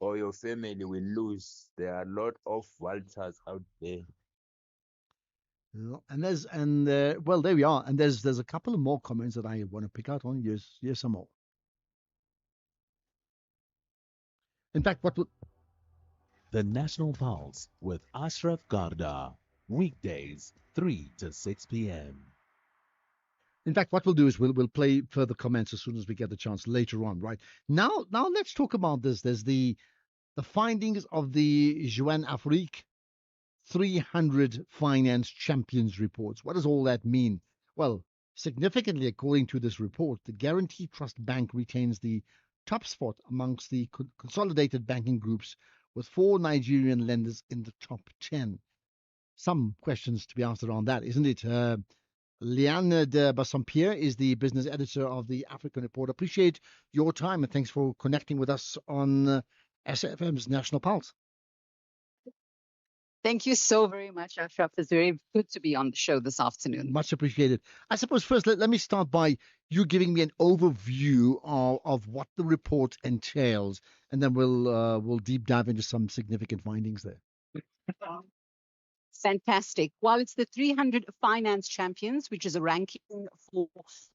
or your family will lose. There are a lot of vultures out there. And there we are. And there's a couple of more comments that I want to pick out on. Here's some more. In fact, The National Pulse with Ashraf Garda, weekdays 3 to 6 p.m. In fact, what we'll do is we'll play further comments as soon as we get the chance later on. Right now, let's talk about this. There's the findings of the Jeune Afrique 300 Finance Champions reports. What does all that mean? Well, significantly, according to this report, the Guarantee Trust Bank retains the top spot amongst the consolidated banking groups, with 4 Nigerian lenders in the top 10. Some questions to be asked around that, isn't it? Liane de Bassompierre is the business editor of the African Report. Appreciate your time and thanks for connecting with us on SFM's National Pulse. Thank you so very much, Ashraf. It's very good to be on the show this afternoon. Much appreciated. I suppose first, let me start by you giving me an overview of what the report entails, and then we'll deep dive into some significant findings there. Fantastic. Well, it's the 300 Finance Champions, which is a ranking for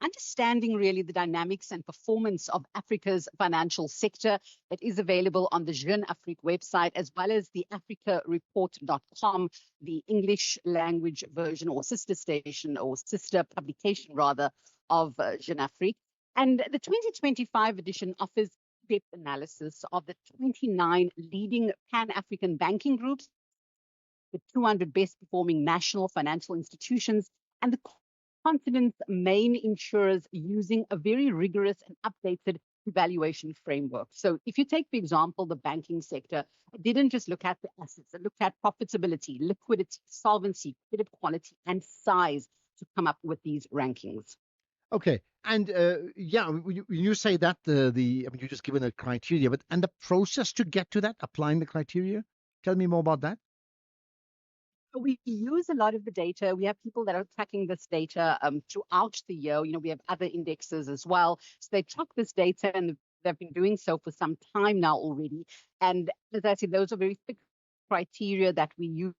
understanding really the dynamics and performance of Africa's financial sector. It is available on the Jeune Afrique website, as well as the africareport.com, the English language version or sister station or sister publication rather of Jeune Afrique. And the 2025 edition offers depth analysis of the 29 leading Pan-African banking groups, the 200 best performing national financial institutions, and the continent's main insurers, using a very rigorous and updated evaluation framework. So if you take, for example, the banking sector, it didn't just look at the assets, it looked at profitability, liquidity, solvency, credit quality, and size to come up with these rankings. Okay, and when you say that I mean, you're just given a criteria, but and the process to get to that, applying the criteria, tell me more about that. We use a lot of the data. We have people that are tracking this data throughout the year. We have other indexes as well. So they track this data, and they've been doing so for some time now already. And as I said, those are very fixed criteria that we use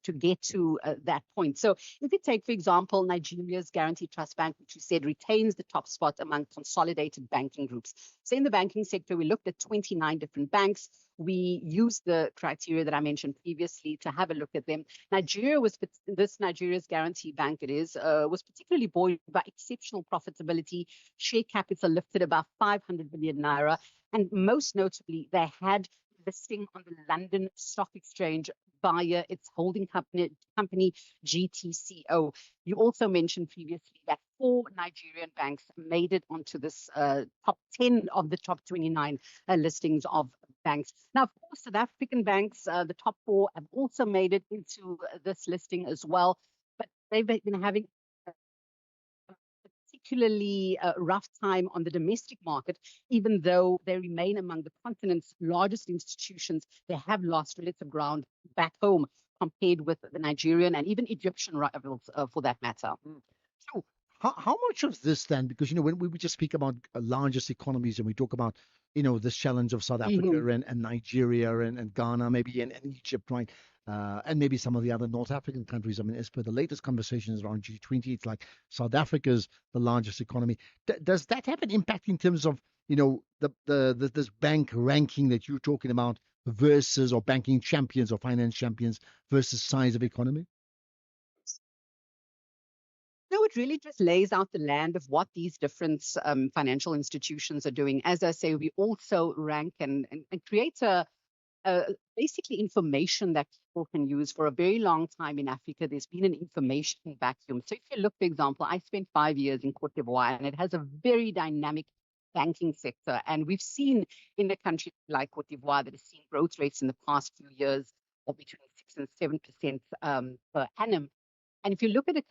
to get to that point. So if you take, for example, Nigeria's Guarantee Trust Bank, which you said retains the top spot among consolidated banking groups. So in the banking sector, we looked at 29 different banks. We used the criteria that I mentioned previously to have a look at them. Nigeria's Guarantee Bank, was particularly buoyed by exceptional profitability. Share capital lifted about 500 billion naira. And most notably, they had listing on the London Stock Exchange via its holding company GTCO. You also mentioned previously that 4 Nigerian banks made it onto this top 10 of the top 29 listings of banks. Now, of course, South African banks, the top 4, have also made it into this listing as well, but they've been having particularly rough time on the domestic market. Even though they remain among the continent's largest institutions, they have lost relative ground back home compared with the Nigerian and even Egyptian rivals, for that matter. So how much of this then, because when we just speak about largest economies and we talk about this challenge of South Africa and Nigeria and Ghana, maybe and Egypt, right? And maybe some of the other North African countries. I mean, as per the latest conversations around G20, it's like South Africa's the largest economy. Does that have an impact in terms of this bank ranking that you're talking about versus, or banking champions or finance champions versus size of economy? No, it really just lays out the land of what these different financial institutions are doing. As I say, we also rank and create basically information that people can use. For a very long time in Africa, there's been an information vacuum. So if you look, for example, I spent 5 years in Cote d'Ivoire, and it has a very dynamic banking sector. And we've seen in a country like Cote d'Ivoire that has seen growth rates in the past few years of between 6 and 7% per annum. And if you look at a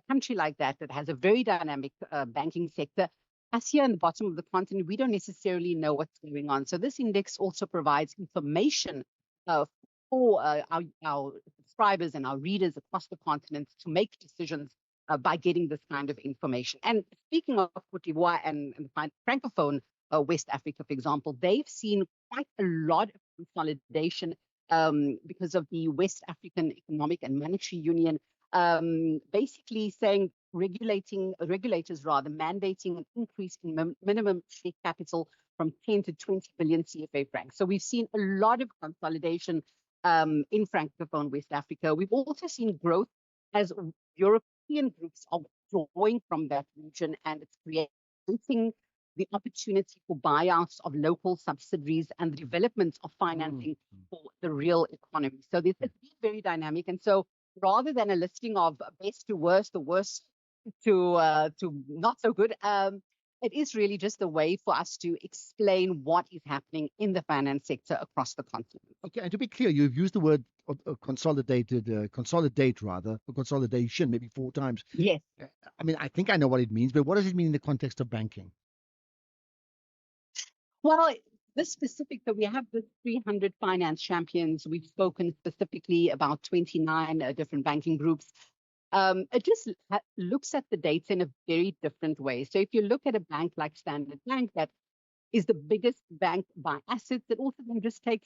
country like that has a very dynamic banking sector, us here in the bottom of the continent, we don't necessarily know what's going on. So this index also provides information for our subscribers and our readers across the continent to make decisions by getting this kind of information. And speaking of Cote d'Ivoire and the Francophone West Africa, for example, they've seen quite a lot of consolidation because of the West African Economic and Monetary Union, basically saying regulators mandating an increase in minimum share capital from 10 to 20 billion CFA francs. So we've seen a lot of consolidation in Francophone West Africa. We've also seen growth as European groups of withdrawing from that region, and it's creating the opportunity for buyouts of local subsidiaries and the development of financing for the real economy. So this has been very dynamic. And so rather than a listing of best to worst, the worst to not so good, it is really just a way for us to explain what is happening in the finance sector across the continent. Okay, and to be clear, you've used the word consolidate rather, or consolidation maybe 4 times. Yes. I mean, I think I know what it means, but what does it mean in the context of banking? Well, this specific, so we have the 300 finance champions. We've spoken specifically about 29 different banking groups. It just looks at the data in a very different way. So if you look at a bank like Standard Bank, that is the biggest bank by assets, it also then just it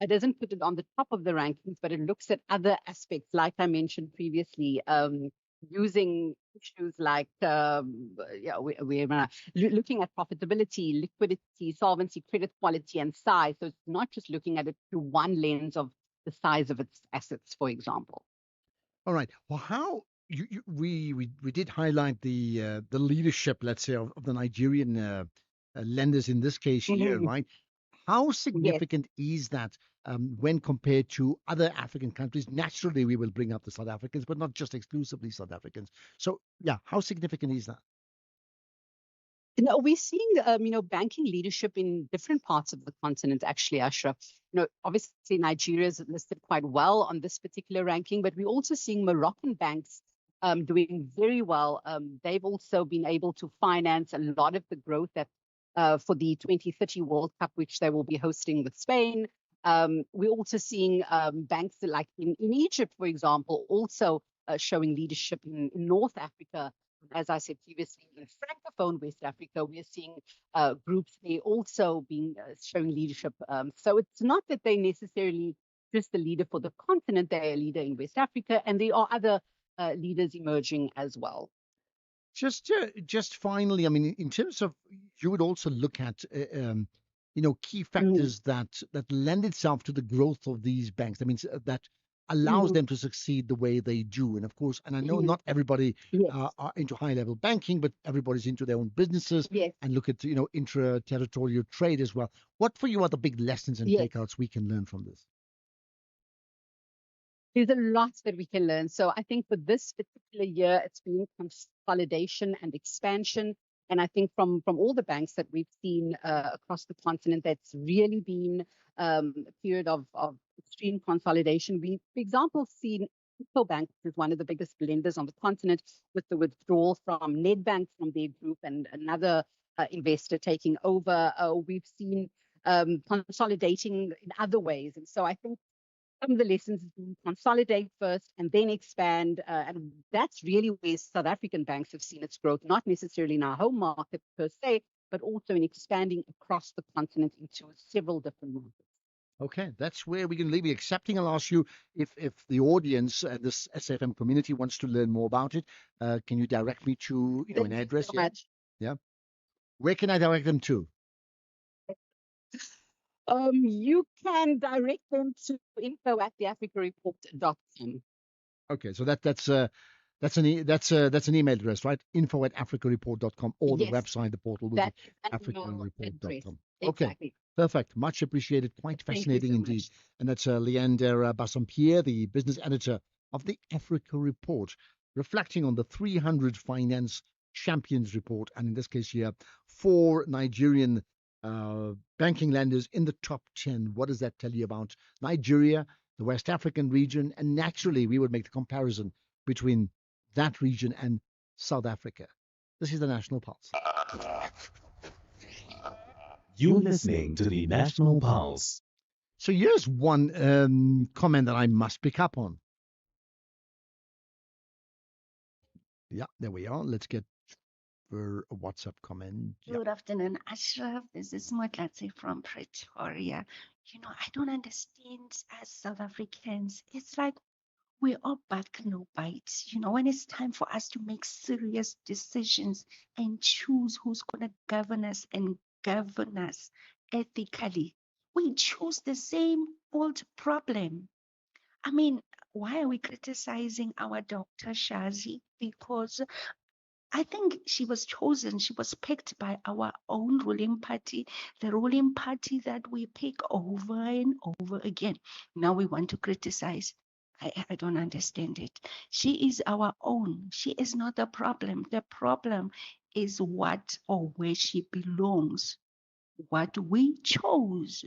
doesn't put it on the top of the rankings, but it looks at other aspects, like I mentioned previously, using issues like we're looking at profitability, liquidity, solvency, credit quality, and size. So it's not just looking at it through one lens of the size of its assets, for example. All right. Well, how we did highlight the leadership, let's say, of the Nigerian lenders in this case here, right? How significant is that when compared to other African countries? Naturally, we will bring up the South Africans, but not just exclusively South Africans. So, yeah, how significant is that? No, we're seeing, banking leadership in different parts of the continent, actually, Ashraf. Obviously, Nigeria is listed quite well on this particular ranking, but we're also seeing Moroccan banks doing very well. They've also been able to finance a lot of the growth that for the 2030 World Cup, which they will be hosting with Spain. We're also seeing banks like in Egypt, for example, also showing leadership in North Africa. As I said previously, in Francophone West Africa, we're seeing groups they also being showing leadership. So it's not that they necessarily just the leader for the continent; they're a leader in West Africa, and there are other leaders emerging as well. Just finally, I mean, in terms of you would also look at key factors that lend itself to the growth of these banks. I mean, that allows them to succeed the way they do. And of course, and I know not everybody are into high level banking, but everybody's into their own businesses and look at intra-territorial trade as well. What for you are the big lessons and takeouts we can learn from this? There's a lot that we can learn. So I think for this particular year, it's been consolidation and expansion. And I think from all the banks that we've seen across the continent, that's really been a period of extreme consolidation. We, for example, seen Bank, which is one of the biggest lenders on the continent, with the withdrawal from Nedbank from their group and another investor taking over. We've seen consolidating in other ways. And so I think some of the lessons have been consolidate first and then expand. And that's really where South African banks have seen its growth, not necessarily in our home market per se, but also in expanding across the continent into several different markets. Okay, that's where we can leave it. Accepting, I'll ask you if the audience, this SFM community wants to learn more about it, can you direct me to an address? Yeah. Where can I direct them to? You can direct them to info@theafricareport.com. Okay, so that's an email address, right? info@africareport.com or the website, the portal will be africareport.com. Okay, exactly. Perfect. Much appreciated. Quite fascinating indeed. Much. And that's Leander Bassompierre, the business editor of the Africa Report, reflecting on the 300 Finance Champions Report, and in this case here, 4 Nigerian banking lenders in the top 10. What does that tell you about Nigeria, the West African region? And naturally, we would make the comparison between that region and South Africa. This is the National Pulse. You're listening to the National Pulse. So here's one comment that I must pick up on. Yeah, there we are. Let's get for a WhatsApp comment. Good afternoon, Ashraf. This is Madlanga from Pretoria. I don't understand as South Africans. It's like we are back no bite. When it's time for us to make serious decisions and choose who's going to govern us and govern us ethically, we choose the same old problem. I mean, why are we criticizing our Dr. Shazi? Because I think she was chosen, she was picked by our own ruling party, the ruling party that we pick over and over again. Now we want to criticize. I don't understand it. She is our own. She is not the problem. The problem is what or where she belongs, what we chose.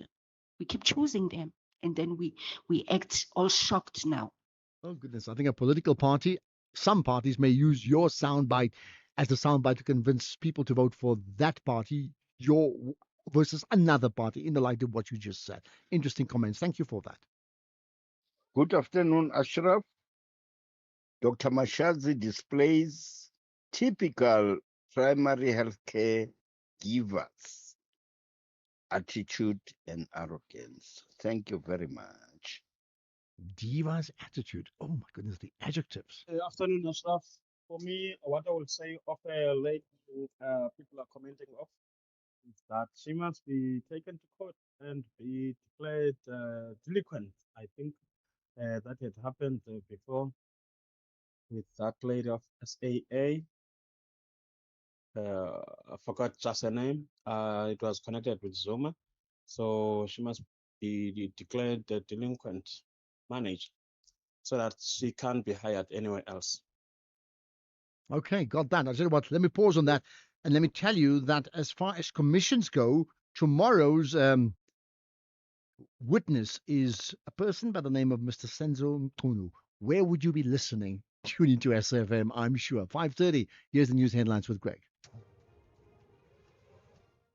We keep choosing them, and then we act all shocked now. Oh, goodness. I think a political party, some parties may use your soundbite as a soundbite to convince people to vote for that party, your versus another party, in the light of what you just said. Interesting comments. Thank you for that. Good afternoon, Ashraf. Dr. Mashazi displays typical primary healthcare givers attitude and arrogance. Thank you very much. Diva's attitude. Oh, my goodness, the adjectives. Afternoon, Ashraf. For me, what I would say of a lady people are commenting of is that she must be taken to court and be declared delinquent. I think that had happened before with that lady of SAA. I forgot just her name. It was connected with Zuma. So she must be declared delinquent, managed, so that she can't be hired anywhere else. Okay, got that. I tell you what, let me pause on that and let me tell you that as far as commissions go, tomorrow's witness is a person by the name of Mr. Senzo Mtunu. Where would you be listening? Tune into SFM, I'm sure. 5:30. Here's the news headlines with Greg.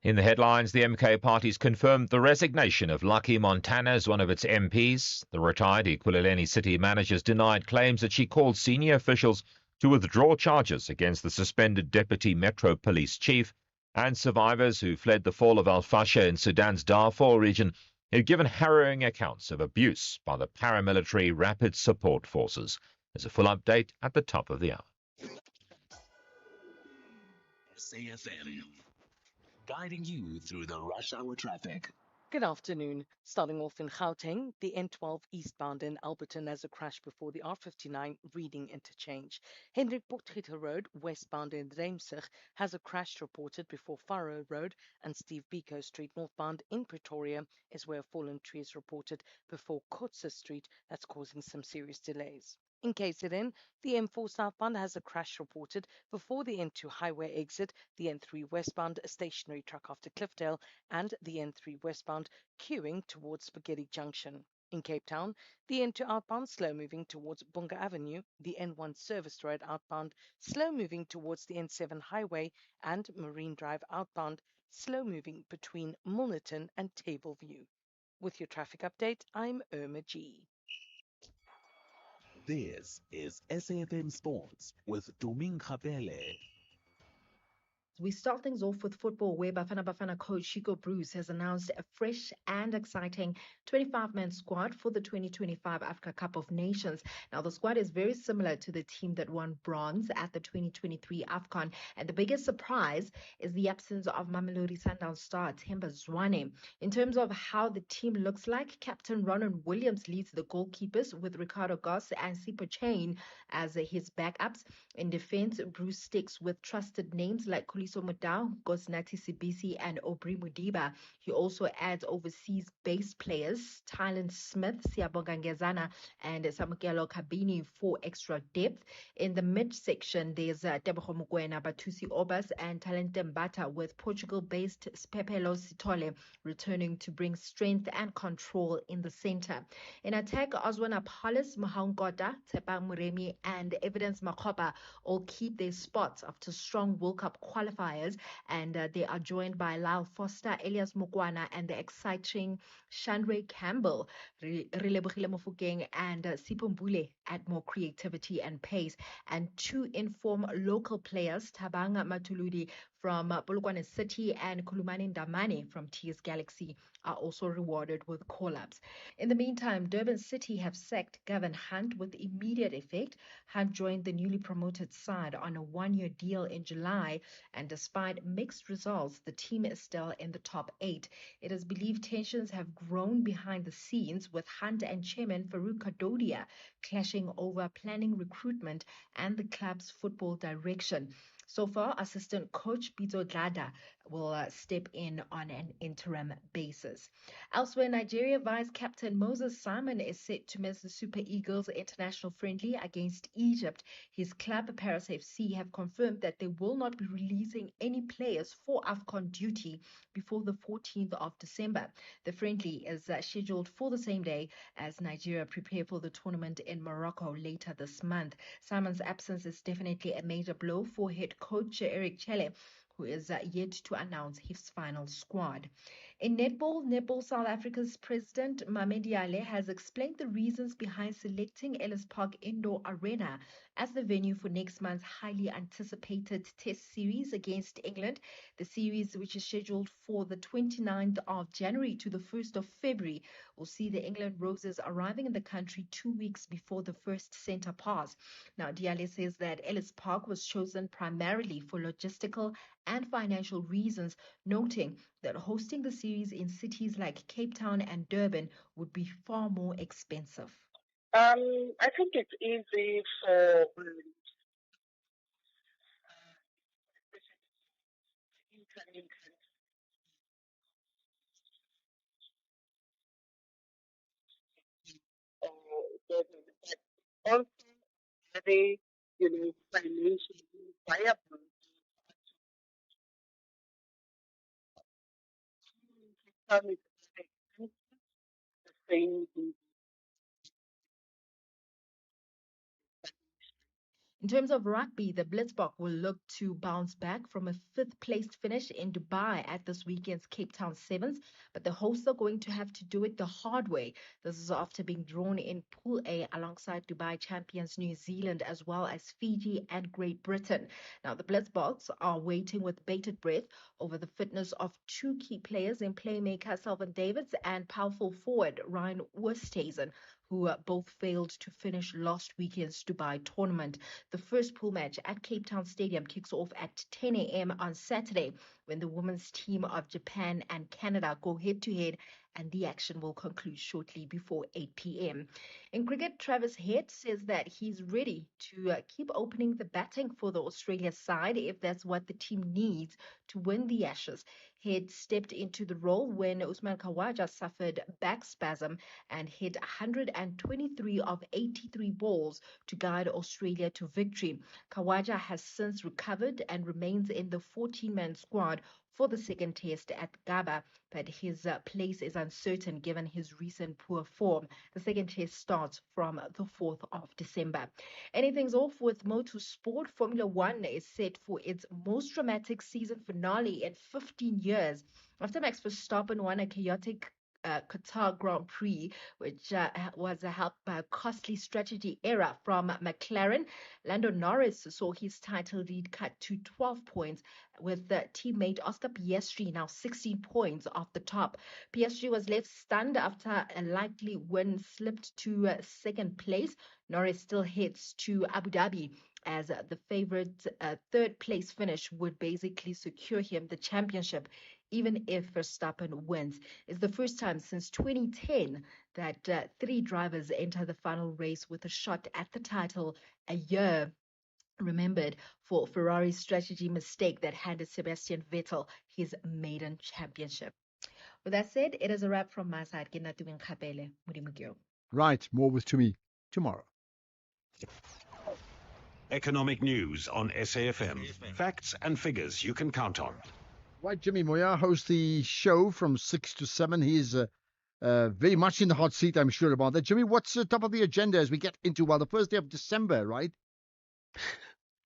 In the headlines, the MK party's confirmed the resignation of Lucky Montana as one of its MPs. The retired Ekurhuleni city manager's denied claims that she called senior officials to withdraw charges against the suspended deputy Metro Police chief, and survivors who fled the fall of al-Fasher in Sudan's Darfur region have given harrowing accounts of abuse by the paramilitary Rapid Support Forces. There's a full update at the top of the hour. SAFM, guiding you through the rush hour traffic. Good afternoon. Starting off in Gauteng, the N12 eastbound in Alberton has a crash before the R59 Reading interchange. Hendrik Potgieter Road, westbound in Reimsig, has a crash reported before Faro Road, and Steve Biko Street, northbound in Pretoria, is where a fallen tree is reported before Kotze Street, that's causing some serious delays. In KZN, the M4 southbound has a crash reported before the N2 highway exit, the N3 westbound a stationary truck after Cliffdale, and the N3 westbound queuing towards Spaghetti Junction. In Cape Town, the N2 outbound slow moving towards Bunga Avenue, the N1 Service Road outbound slow moving towards the N7 highway, and Marine Drive outbound slow moving between Milnerton and Tableview. With your traffic update, I'm Irma G. This is SAFM Sports with Doming Kapele. We start things off with football, where Bafana coach Chico Bruce has announced a fresh and exciting 25-man squad for the 2025 Africa Cup of Nations. Now, the squad is very similar to the team that won bronze at the 2023 AFCON, and the biggest surprise is the absence of Mamelodi Sundowns star Themba Zwane. In terms of how the team looks like, Captain Ronan Williams leads the goalkeepers with Ricardo Goss and Sipho Chain as his backups. In defense, Bruce sticks with trusted names like Kuliso Mudau, Gosnati Sibisi, and Obri Mudiba. He also adds overseas-based players, Tylen Smith, Siabonga Ngezana, and Samukelo Kabini for extra depth. In the midsection, there's Tebogo Mokoena, Batusi Obas, and Talente Mbata, with Portugal-based Pepelo Sitole returning to bring strength and control in the center. In attack, Oswana Palis, Mahangota, Tepang Muremi, and Evidence Makopa all keep their spots after strong World Cup qualifiers, and they are joined by Lyle Foster, Elias Mukwana, and the exciting Shandre Campbell. Relebogile Mofokeng and Sipho Mbule add more creativity and pace, and two informed local players, Tabanga Matuludi from Polokwane City and Kulumani Ndamane from TS Galaxy, are also rewarded with call-ups. In the meantime, Durban City have sacked Gavin Hunt with immediate effect. Hunt joined the newly promoted side on a one-year deal in July, and despite mixed results, the team is still in the top 8. It is believed tensions have grown behind the scenes, with Hunt and chairman Farouk Kadodia clashing over planning recruitment and the club's football direction. So far, assistant coach Pito Glada will step in on an interim basis. Elsewhere, Nigeria vice captain Moses Simon is set to miss the Super Eagles international friendly against Egypt. His club, Paris FC, have confirmed that they will not be releasing any players for AFCON duty before the 14th of December. The friendly is scheduled for the same day as Nigeria prepare for the tournament in Morocco later this month. Simon's absence is definitely a major blow for head coach Eric Chelle, who is yet to announce his final squad. In Netball South Africa's president Mamedi Ale has explained the reasons behind selecting Ellis Park Indoor Arena as the venue for next month's highly anticipated Test series against England. The series, which is scheduled for the 29th of January to the 1st of February, will see the England Roses arriving in the country 2 weeks before the first centre pass. Now, Diale says that Ellis Park was chosen primarily for logistical and financial reasons, noting that hosting the series in cities like Cape Town and Durban would be far more expensive. I think it's easy for incoming but also are they, financially viable? Some is very expensive, the same In terms of rugby, the Blitzbok will look to bounce back from a fifth-placed finish in Dubai at this weekend's Cape Town Sevens, but the hosts are going to have to do it the hard way. This is after being drawn in Pool A alongside Dubai champions New Zealand as well as Fiji and Great Britain. Now, the Blitzboks are waiting with bated breath over the fitness of two key players in playmaker Selvin Davids and powerful forward Ryan Oosthuizen, who both failed to finish last weekend's Dubai tournament. The first pool match at Cape Town Stadium kicks off at 10 a.m. on Saturday when the women's team of Japan and Canada go head-to-head, and the action will conclude shortly before 8 p.m. In cricket, Travis Head says that he's ready to keep opening the batting for the Australia side if that's what the team needs to win the Ashes. Head stepped into the role when Usman Khawaja suffered back spasm and hit 123 of 83 balls to guide Australia to victory. Khawaja has since recovered and remains in the 14-man squad for the second test at Gabba, but his place is uncertain given his recent poor form. The second test starts from the 4th of December. Anything's off with motorsport. Formula One is set for its most dramatic season finale in 15 years. After Max Verstappen won a chaotic Qatar Grand Prix, which was helped by a costly strategy error from McLaren, Lando Norris saw his title lead cut to 12 points, with teammate Oscar Piastri now 16 points off the top. Piastri was left stunned after a likely win slipped to second place. Norris still heads to Abu Dhabi as the favorite third place finish would basically secure him the championship, even if Verstappen wins. It's the first time since 2010 that three drivers enter the final race with a shot at the title, a year remembered for Ferrari's strategy mistake that handed Sebastian Vettel his maiden championship. With that said, it is a wrap from my side. Right, more with Tumi tomorrow. Economic news on SAFM. Facts and figures you can count on. Right, Jimmy Moya hosts the show from 6 to 7. He's very much in the hot seat, I'm sure about that. Jimmy, what's the top of the agenda as we get into, the first day of December, right?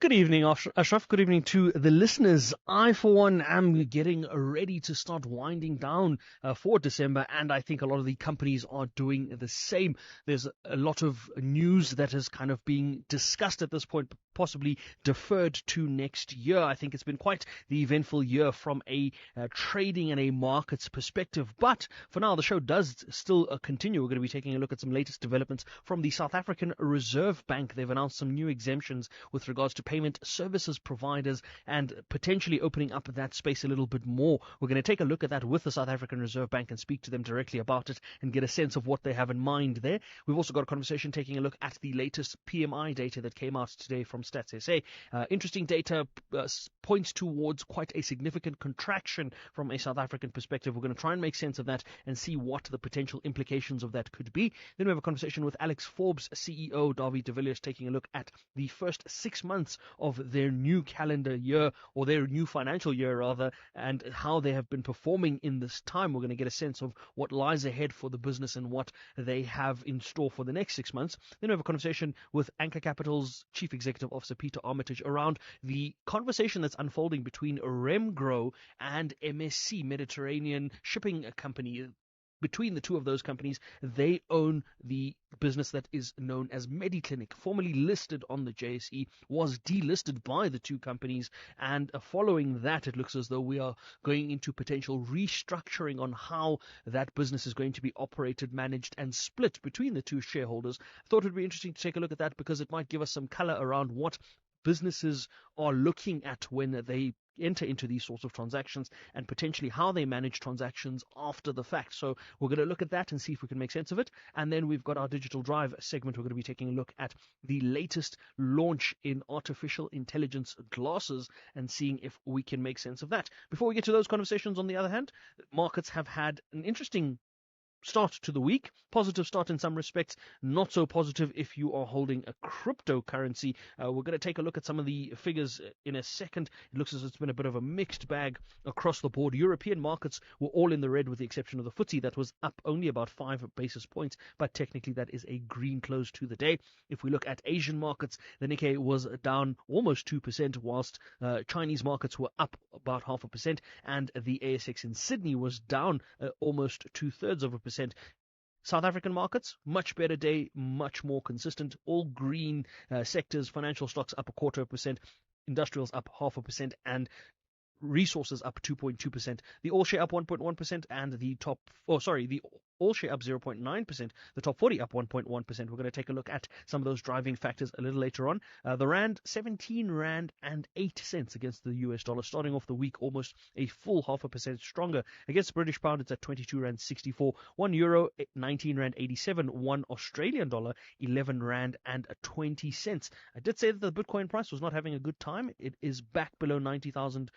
Good evening, Ashraf. Good evening to the listeners. I, for one, am getting ready to start winding down for December, and I think a lot of the companies are doing the same. There's a lot of news that is kind of being discussed at this point, possibly deferred to next year. I think it's been quite the eventful year from a trading and a markets perspective. But for now, the show does still continue. We're going to be taking a look at some latest developments from the South African Reserve Bank. They've announced some new exemptions with regards to payment services providers and potentially opening up that space a little bit more. We're going to take a look at that with the South African Reserve Bank and speak to them directly about it and get a sense of what they have in mind there. We've also got a conversation taking a look at the latest PMI data that came out today from Stats SA. Interesting data points towards quite a significant contraction from a South African perspective. We're going to try and make sense of that and see what the potential implications of that could be. Then we have a conversation with Alex Forbes, CEO, Davy de Villiers, taking a look at the first 6 months of their new calendar year, or their new financial year rather, and how they have been performing in this time. We're going to get a sense of what lies ahead for the business and what they have in store for the next 6 months. Then we have a conversation with Anchor Capital's Chief Executive Officer Peter Armitage around the conversation that's unfolding between Remgro and MSC, Mediterranean Shipping Company. Between the two of those companies, they own the business that is known as Mediclinic, formerly listed on the JSE, was delisted by the two companies, and following that, it looks as though we are going into potential restructuring on how that business is going to be operated, managed, and split between the two shareholders. I thought it would be interesting to take a look at that because it might give us some color around what businesses are looking at when they enter into these sorts of transactions and potentially how they manage transactions after the fact. So we're going to look at that and see if we can make sense of it. And then we've got our Digital Drive segment. We're going to be taking a look at the latest launch in artificial intelligence glasses and seeing if we can make sense of that. Before we get to those conversations, on the other hand, markets have had an interesting start to the week. Positive start in some respects, not so positive if you are holding a cryptocurrency. We're going to take a look at some of the figures in a second. It looks as it's been a bit of a mixed bag across the board. European markets were all in the red with the exception of the FTSE that was up only about 5 basis points, but technically that is a green close to the day. If we look at Asian markets, the Nikkei was down almost 2%, whilst Chinese markets were up about 0.5%, and the ASX in Sydney was down almost 2/3%. South African markets, much better day, much more consistent. All green sectors, financial stocks up 0.25%, industrials up 0.5%, and resources up 2.2%. The all share up 1.1%, and the all share up 0.9%. The top 40 up 1.1%. We're going to take a look at some of those driving factors a little later on. The rand, 17 rand and 8 cents against the US dollar, starting off the week almost a full 0.5% stronger. Against the British pound, it's at 22 rand 64. 1 euro, 19 rand 87. 1 Australian dollar, 11 rand and 20 cents. I did say that the Bitcoin price was not having a good time. It is back below $90,000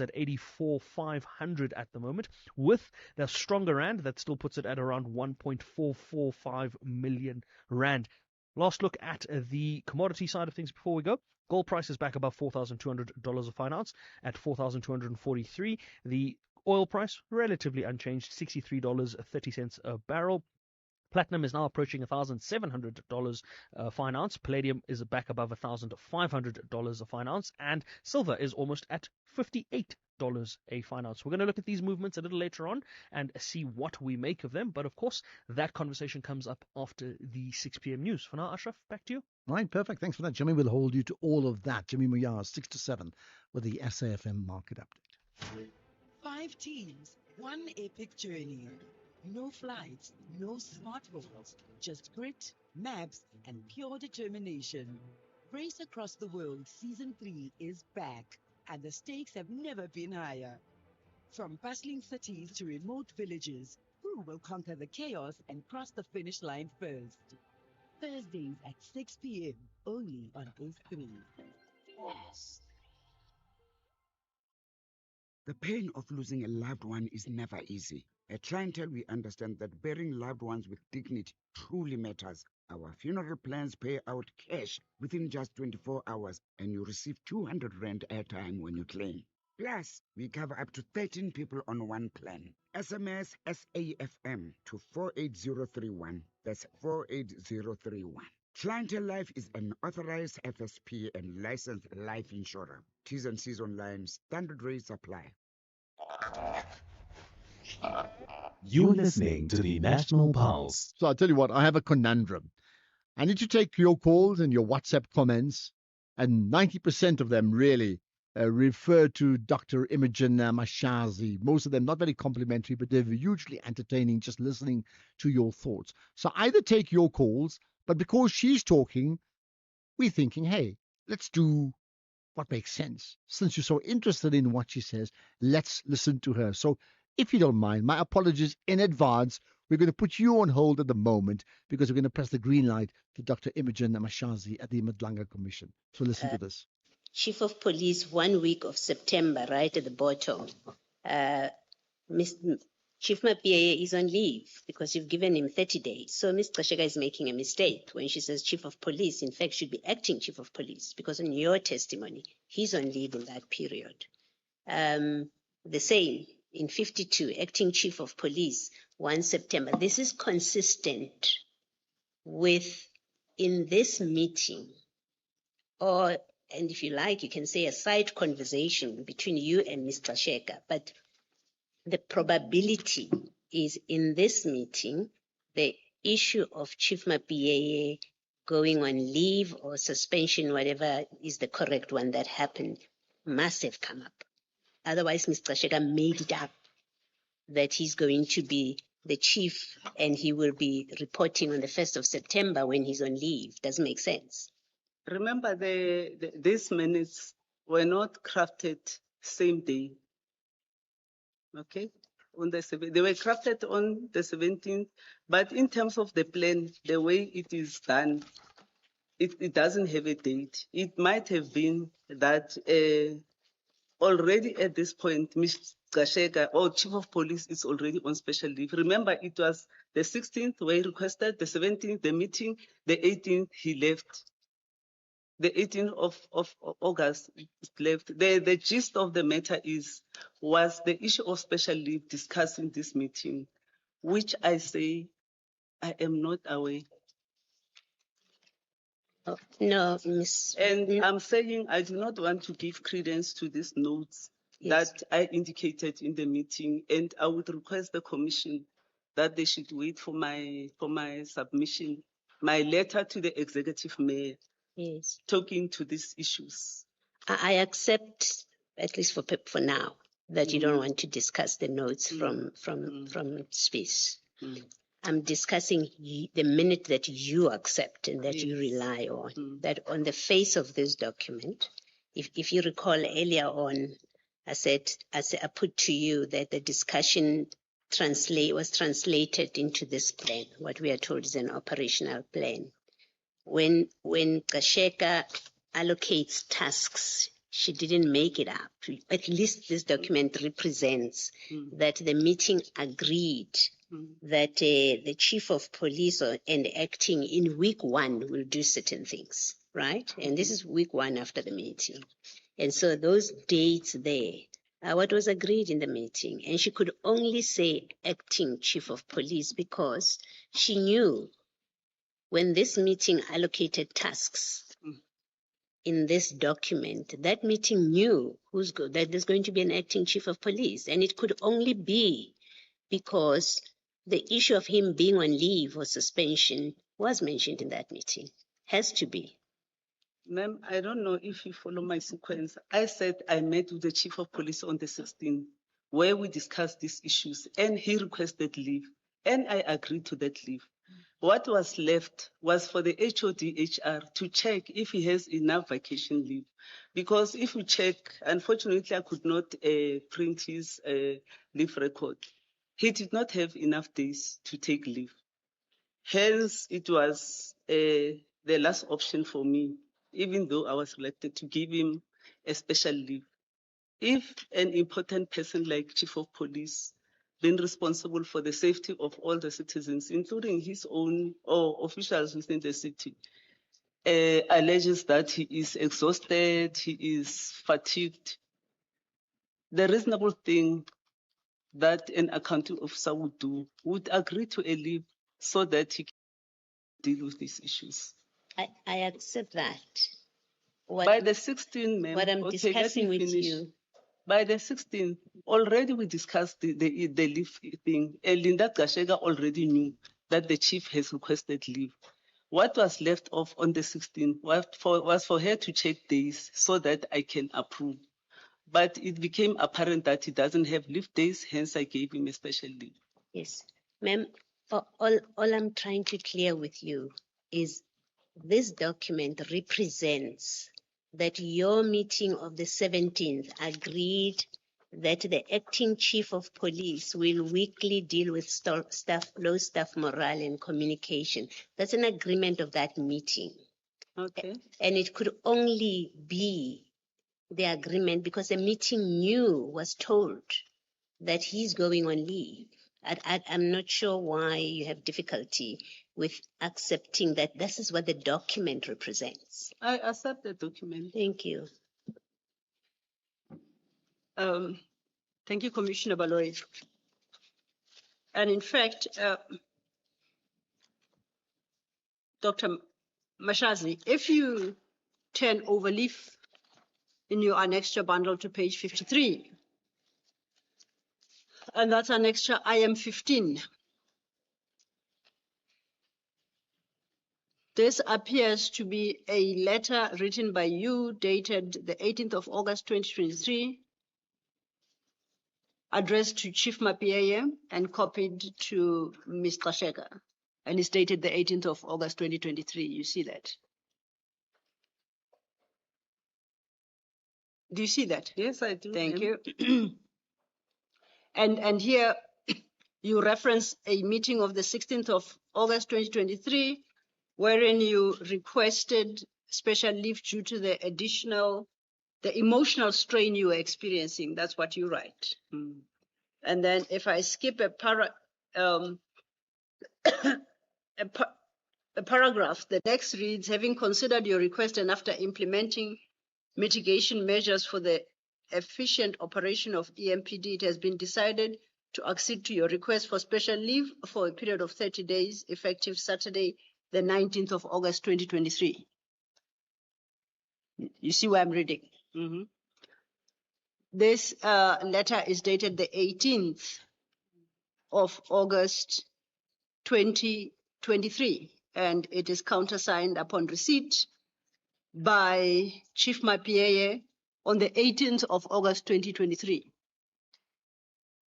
at 84,500 at the moment, with the stronger rand that still puts it at around 1.445 million rand. Last look at the commodity side of things before we go. Gold price is back above $4,200 a fine ounce at 4,243. The oil price relatively unchanged, $63.30 a barrel. Platinum is now approaching $1,700 a fine ounce. Palladium is back above $1,500 a fine ounce, and silver is almost at $58 a fine ounce. We're going to look at these movements a little later on and see what we make of them. But of course, that conversation comes up after the 6 p.m. news. For now, Ashraf, back to you. Right, perfect. Thanks for that, Jimmy. We'll hold you to all of that. Jimmy Moyar, 6 to 7 with the SAFM market update. 5 teams, 1 epic journey. No flights, no smartphones, just grit, maps, and pure determination. Race Across the World Season 3 is back, and the stakes have never been higher. From bustling cities to remote villages, who will conquer the chaos and cross the finish line first? Thursdays at 6 p.m. only on Boost 3. Yes. The pain of losing a loved one is never easy. At Clientele, we understand that burying loved ones with dignity truly matters. Our funeral plans pay out cash within just 24 hours, and you receive 200 Rand airtime when you claim. Plus, we cover up to 13 people on one plan. SMS SAFM to 48031. That's 48031. Clientele Life is an authorized FSP and licensed life insurer. T's and C's online. Standard rates apply. You're listening to the National Pulse. So I'll tell you what, I have a conundrum. I need to take your calls and your WhatsApp comments, and 90% of them really refer to Dr. Imogen Mashazi. Most of them not very complimentary, but they're hugely entertaining just listening to your thoughts. So either take your calls, but because she's talking, we're thinking, hey, let's do what makes sense. Since you're so interested in what she says, let's listen to her. So, if you don't mind, my apologies in advance. We're going to put you on hold at the moment because we're going to press the green light to Dr. Imogen Mashazi at the Madlanga Commission. So, listen to this. Chief of Police, 1 week of September, right at the bottom. Chief Mapia is on leave because you've given him 30 days. So Ms. Kashega is making a mistake when she says Chief of Police. In fact, should be acting Chief of Police because in your testimony, he's on leave in that period. The same in 52, acting Chief of Police, 1 September. This is consistent with in this meeting, or, and if you like, you can say a side conversation between you and Mr. Sheka, but the probability is in this meeting, the issue of Chief Mapia going on leave or suspension, whatever is the correct one that happened, must have come up. Otherwise, Mr. Sheka made it up that he's going to be the chief and he will be reporting on the 1st of September when he's on leave. Doesn't make sense. Remember, these minutes were not crafted same day. Okay, they were crafted on the 17th, but in terms of the plan, the way it is done, it doesn't have a date. It might have been that already at this point, Ms. Gashega or Chief of Police is already on special leave. Remember, it was the 16th where he requested, the 17th, the meeting, the 18th, he left. The 18th of August left. The gist of the matter was the issue of special leave discussed in this meeting, which I say I am not aware. No, Miss. And I'm saying I do not want to give credence to these notes that I indicated in the meeting, and I would request the commission that they should wait for my submission, my letter to the executive mayor. Yes. Talking to these issues. I accept, at least for now, that you don't want to discuss the notes from space. I'm discussing the minute that you accept and that you rely on. That on the face of this document, if you recall earlier on, I put to you that the discussion was translated into this plan. What we are told is an operational plan. When Kasheka allocates tasks, she didn't make it up. At least this document represents that the meeting agreed that the chief of police and acting in week 1 will do certain things, right? And this is week 1 after the meeting. And so those dates there are what was agreed in the meeting. And she could only say acting chief of police because she knew when this meeting allocated tasks in this document, that meeting knew that there's going to be an acting chief of police. And it could only be because the issue of him being on leave or suspension was mentioned in that meeting. Has to be. Ma'am, I don't know if you follow my sequence. I said I met with the chief of police on the 16th, where we discussed these issues, and he requested leave, and I agreed to that leave. What was left was for the HODHR to check if he has enough vacation leave. Because if you check, unfortunately, I could not print his leave record. He did not have enough days to take leave. Hence, it was the last option for me, even though I was elected, to give him a special leave. If an important person like Chief of Police, being responsible for the safety of all the citizens, including his own or officials within the city, alleges that he is exhausted, he is fatigued, the reasonable thing that an accounting officer would do would agree to a leave so that he can deal with these issues. I accept that. By the 16th, ma'am, what I'm discussing with you. By the 16th, already we discussed the leave thing. Linda Gashega already knew that the chief has requested leave. What was left off on the 16th was for her to check days so that I can approve. But it became apparent that he doesn't have leave days, hence I gave him a special leave. Yes. Ma'am, all I'm trying to clear with you is this document represents that your meeting of the 17th agreed that the acting chief of police will weekly deal with low staff morale and communication. That's an agreement of that meeting. Okay. And it could only be the agreement because the meeting was told that he's going on leave. I'm not sure why you have difficulty with accepting that this is what the document represents. I accept the document. Thank you. Thank you, Commissioner Baloyi. And in fact, Dr. Mashazi, if you turn over leaf in your annexure bundle to page 53, and that's annexure IM 15, this appears to be a letter written by you dated the 18th of August 2023, addressed to Chief Mapieye and copied to Ms. Kasheka, and it's dated the 18th of August 2023. You see that? Do you see that? Yes, I do. Thank you. And here you reference a meeting of the 16th of August 2023, wherein you requested special leave due to the emotional strain you were experiencing. That's what you write. Mm. And then if I skip a paragraph, the next reads, having considered your request and after implementing mitigation measures for the efficient operation of EMPD, it has been decided to accede to your request for special leave for a period of 30 days, effective Saturday, the 19th of August, 2023. You see where I'm reading? Mm-hmm. This letter is dated the 18th of August, 2023, and it is countersigned upon receipt by Chief Mapieye on the 18th of August 2023.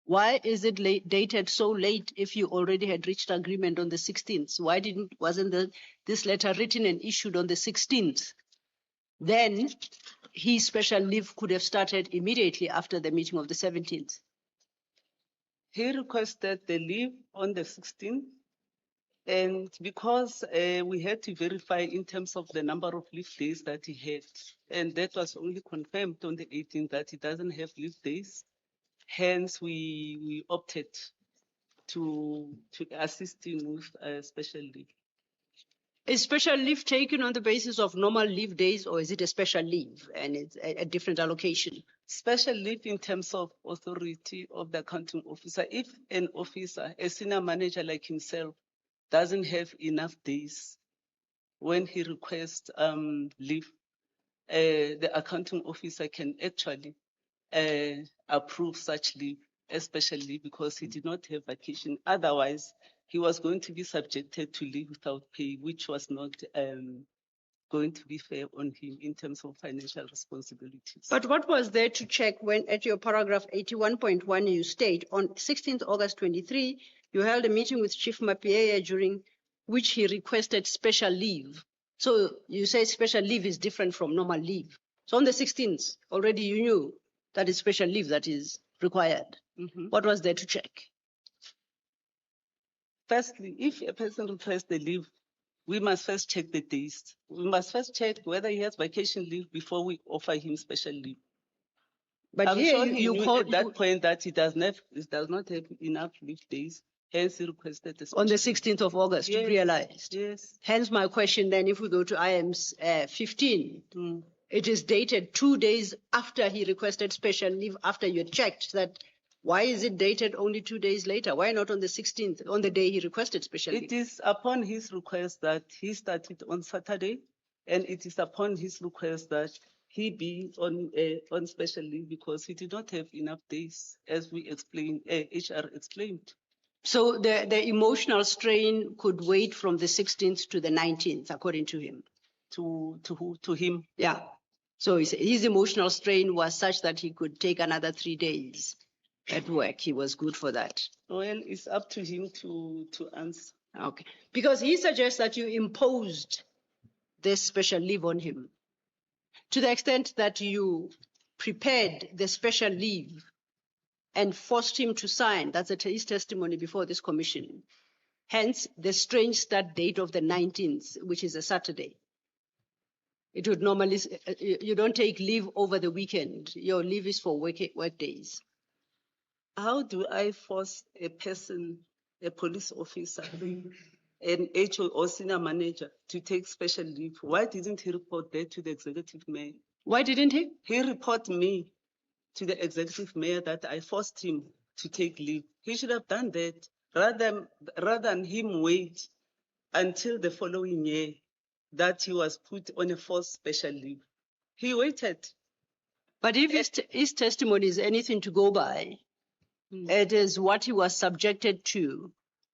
Why is it dated so late if you already had reached agreement on the 16th? Why wasn't this letter written and issued on the 16th? Then his special leave could have started immediately after the meeting of the 17th. He requested the leave on the 16th, and because we had to verify in terms of the number of leave days that he had, and that was only confirmed on the 18th that he doesn't have leave days. Hence, we opted to assist him with special leave. Is special leave taken on the basis of normal leave days, or is it a special leave and it's a different allocation? Special leave in terms of authority of the accounting officer. If an officer, a senior manager like himself, doesn't have enough days when he requests leave, the accounting officer can actually approve such leave, especially because he did not have vacation. Otherwise, he was going to be subjected to leave without pay, which was not going to be fair on him in terms of financial responsibilities. But what was there to check when at your paragraph 81.1 you state on 16th August 23, you held a meeting with Chief Mapieye during which he requested special leave. So you say special leave is different from normal leave. So on the 16th, already you knew that it's special leave that is required. Mm-hmm. What was there to check? Firstly, if a person requests the leave, we must first check the days. We must first check whether he has vacation leave before we offer him special leave. But I'm here sure you he knew called at that point that he does not have enough leave days. Hence, he requested the special on the 16th of August, yes, you realized. Yes. Hence my question then, if we go to IM's 15, it is dated 2 days after he requested special leave, after you checked that. Why is it dated only 2 days later? Why not on the 16th, on the day he requested special leave? It is upon his request that he started on Saturday, and it is upon his request that he be on special leave because he did not have enough days, as we explained, HR explained. So the emotional strain could wait from the 16th to the 19th, according to him. To him? Yeah. So his emotional strain was such that he could take another 3 days at work. He was good for that. Well, it's up to him to answer. Okay. Because he suggests that you imposed this special leave on him. To the extent that you prepared the special leave and forced him to sign, that's his testimony before this commission. Hence, the strange start date of the 19th, which is a Saturday. It would normally, you don't take leave over the weekend. Your leave is for work days. How do I force a person, a police officer, an HO or senior manager to take special leave? Why didn't he report that to the executive mayor? Why didn't he? He reported me to the executive mayor that I forced him to take leave. He should have done that rather than him wait until the following year that he was put on a forced special leave. He waited. But if his testimony is anything to go by, it is what he was subjected to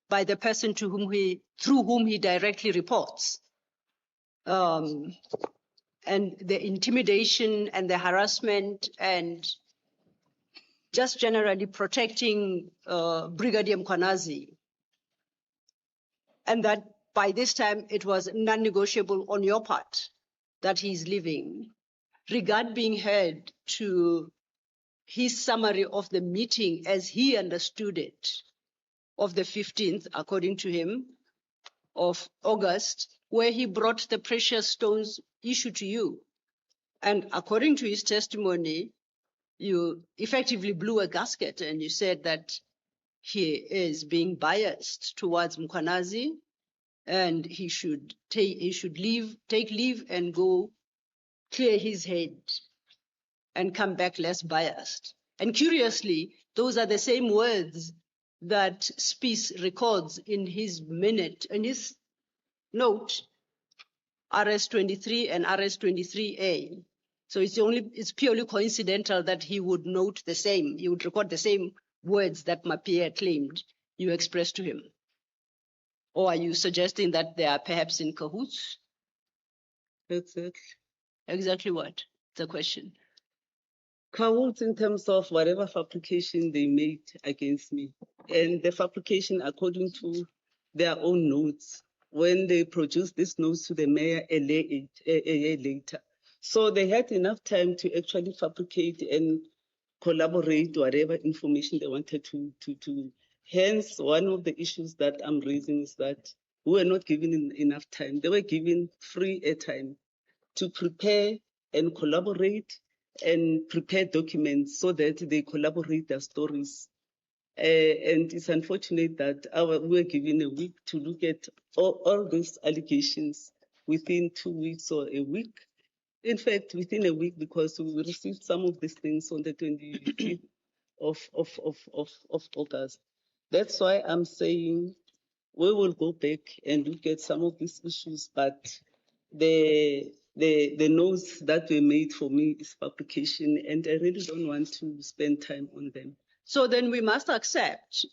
by the person through whom he directly reports. And the intimidation and the harassment and just generally protecting Brigadier Mkwanazi. And that by this time it was non-negotiable on your part that he's leaving. Regard being heard to his summary of the meeting as he understood it, of the 15th, according to him, of August, where he brought the precious stones issue to you. And according to his testimony, you effectively blew a gasket and you said that he is being biased towards Mkwanazi and he should take leave and go clear his head and come back less biased. And curiously, those are the same words that Spies records in his note, RS-23 and RS-23A. So it's purely coincidental that he would note the same, he would record the same words that Mapia claimed you expressed to him. Or are you suggesting that they are perhaps in cahoots? Exactly. Exactly what? The question. Cahoots in terms of whatever fabrication they made against me. And the fabrication according to their own notes, when they produced these notes to the mayor a year later. So they had enough time to actually fabricate and collaborate whatever information they wanted to. Hence, one of the issues that I'm raising is that we were not given enough time. They were given free airtime to prepare and collaborate and prepare documents so that they collaborate their stories. And it's unfortunate that we were given a week to look at all those allegations within 2 weeks or a week. In fact, within a week, because we received some of these things on the 25th of August. That's why I'm saying we will go back and look at some of these issues, but the notes that were made for me is fabrication, and I really don't want to spend time on them. So then we must accept,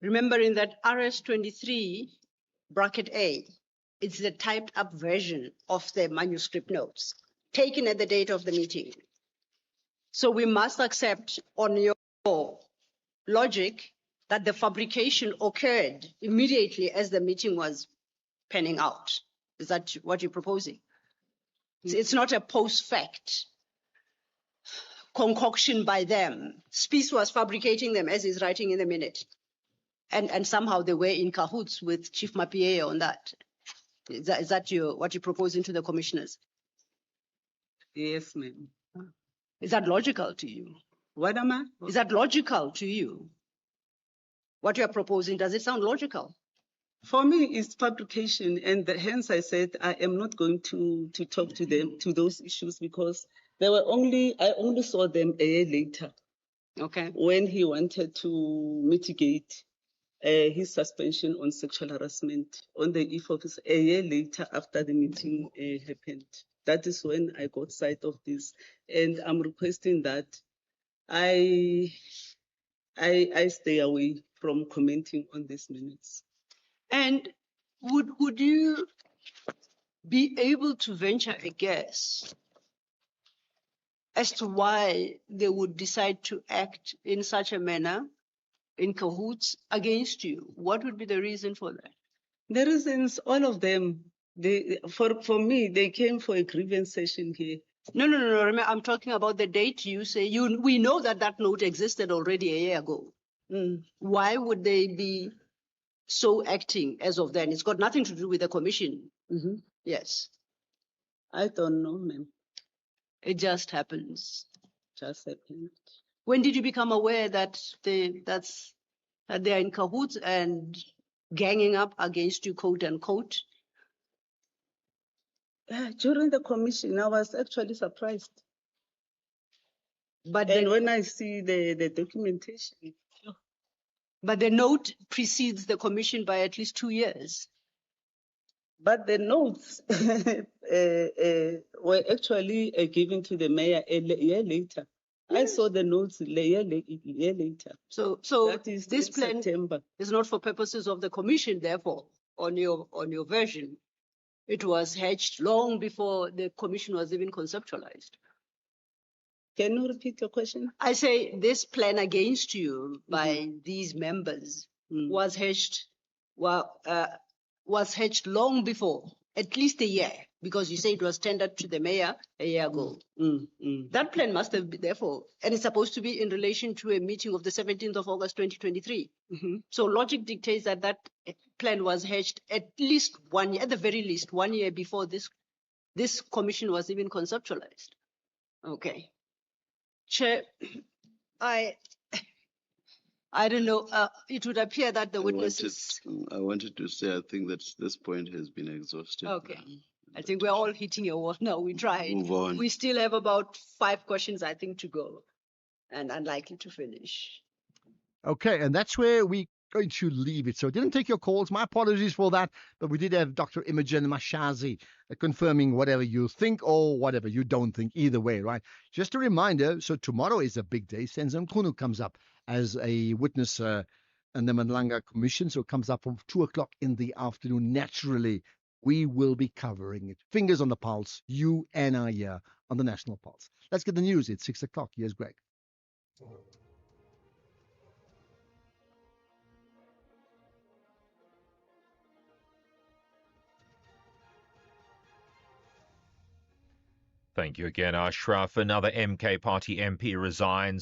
remembering that RS-23 bracket A, it's the typed up version of the manuscript notes taken at the date of the meeting. So we must accept on your logic that the fabrication occurred immediately as the meeting was panning out. Is that what you're proposing? It's not a post-fact concoction by them. Spies was fabricating them as he's writing in the minute. And somehow they were in cahoots with Chief Mapia on that. Is that what you're proposing to the commissioners? Yes, ma'am. Is that logical to you? What am I? Is that logical to you? What you're proposing, does it sound logical? For me, it's fabrication, and hence I said I am not going to talk to them to those issues because I only saw them a year later. Okay. When he wanted to mitigate his suspension on sexual harassment on the eve of a year later after the meeting happened. That is when I got sight of this, and I'm requesting that I stay away from commenting on these minutes. And would you be able to venture a guess as to why they would decide to act in such a manner, in cahoots against you? What would be the reason for that? The reasons, all of them, For me, they came for a grievance session here. No. Remember, I'm talking about the date you say. We know that that note existed already a year ago. Why would they be so acting as of then? It's got nothing to do with the commission. Yes, I don't know, ma'am. it just happens. Just happened. When did you become aware that that they're in cahoots and ganging up against you, quote unquote? During the commission, I was actually surprised. But when I see the documentation. But the note precedes the commission by at least 2 years. But the notes were actually given to the mayor a year later. I saw the notes a year later. So that is this in plan September. is not for purposes of the commission, therefore, on your version. It was hatched long before the commission was even conceptualized. Can you repeat your question? I say this plan against you by these members was hatched long before, at least a year, because you say it was tendered to the mayor a year ago. That plan must have been therefore, and it's supposed to be in relation to a meeting of the 17th of August 2023. So logic dictates that that plan was hatched at least 1 year, at the very least 1 year before this commission was even conceptualized. Okay. Chair, I don't know. It would appear that the witnesses. I wanted to say I think that this point has been exhausted. Okay. I think we're all hitting a wall now. We tried. Move on. We still have about 5 questions, I think, to go, and unlikely to finish. Okay, and that's where we're going to leave it. So I didn't take your calls. My apologies for that. But we did have Dr. Imogen Mashazi confirming whatever you think or whatever you don't think. Either way, right? Just a reminder, so tomorrow is a big day. Senzo Mkhunu comes up as a witness in the Madlanga Commission. So it comes up from 2 o'clock in the afternoon. Naturally, we will be covering it. Fingers on the pulse, you and I here on the National Pulse. Let's get the news. It's 6 o'clock. Here's Greg. Thank you again, Ashraf. Another MK Party MP resigns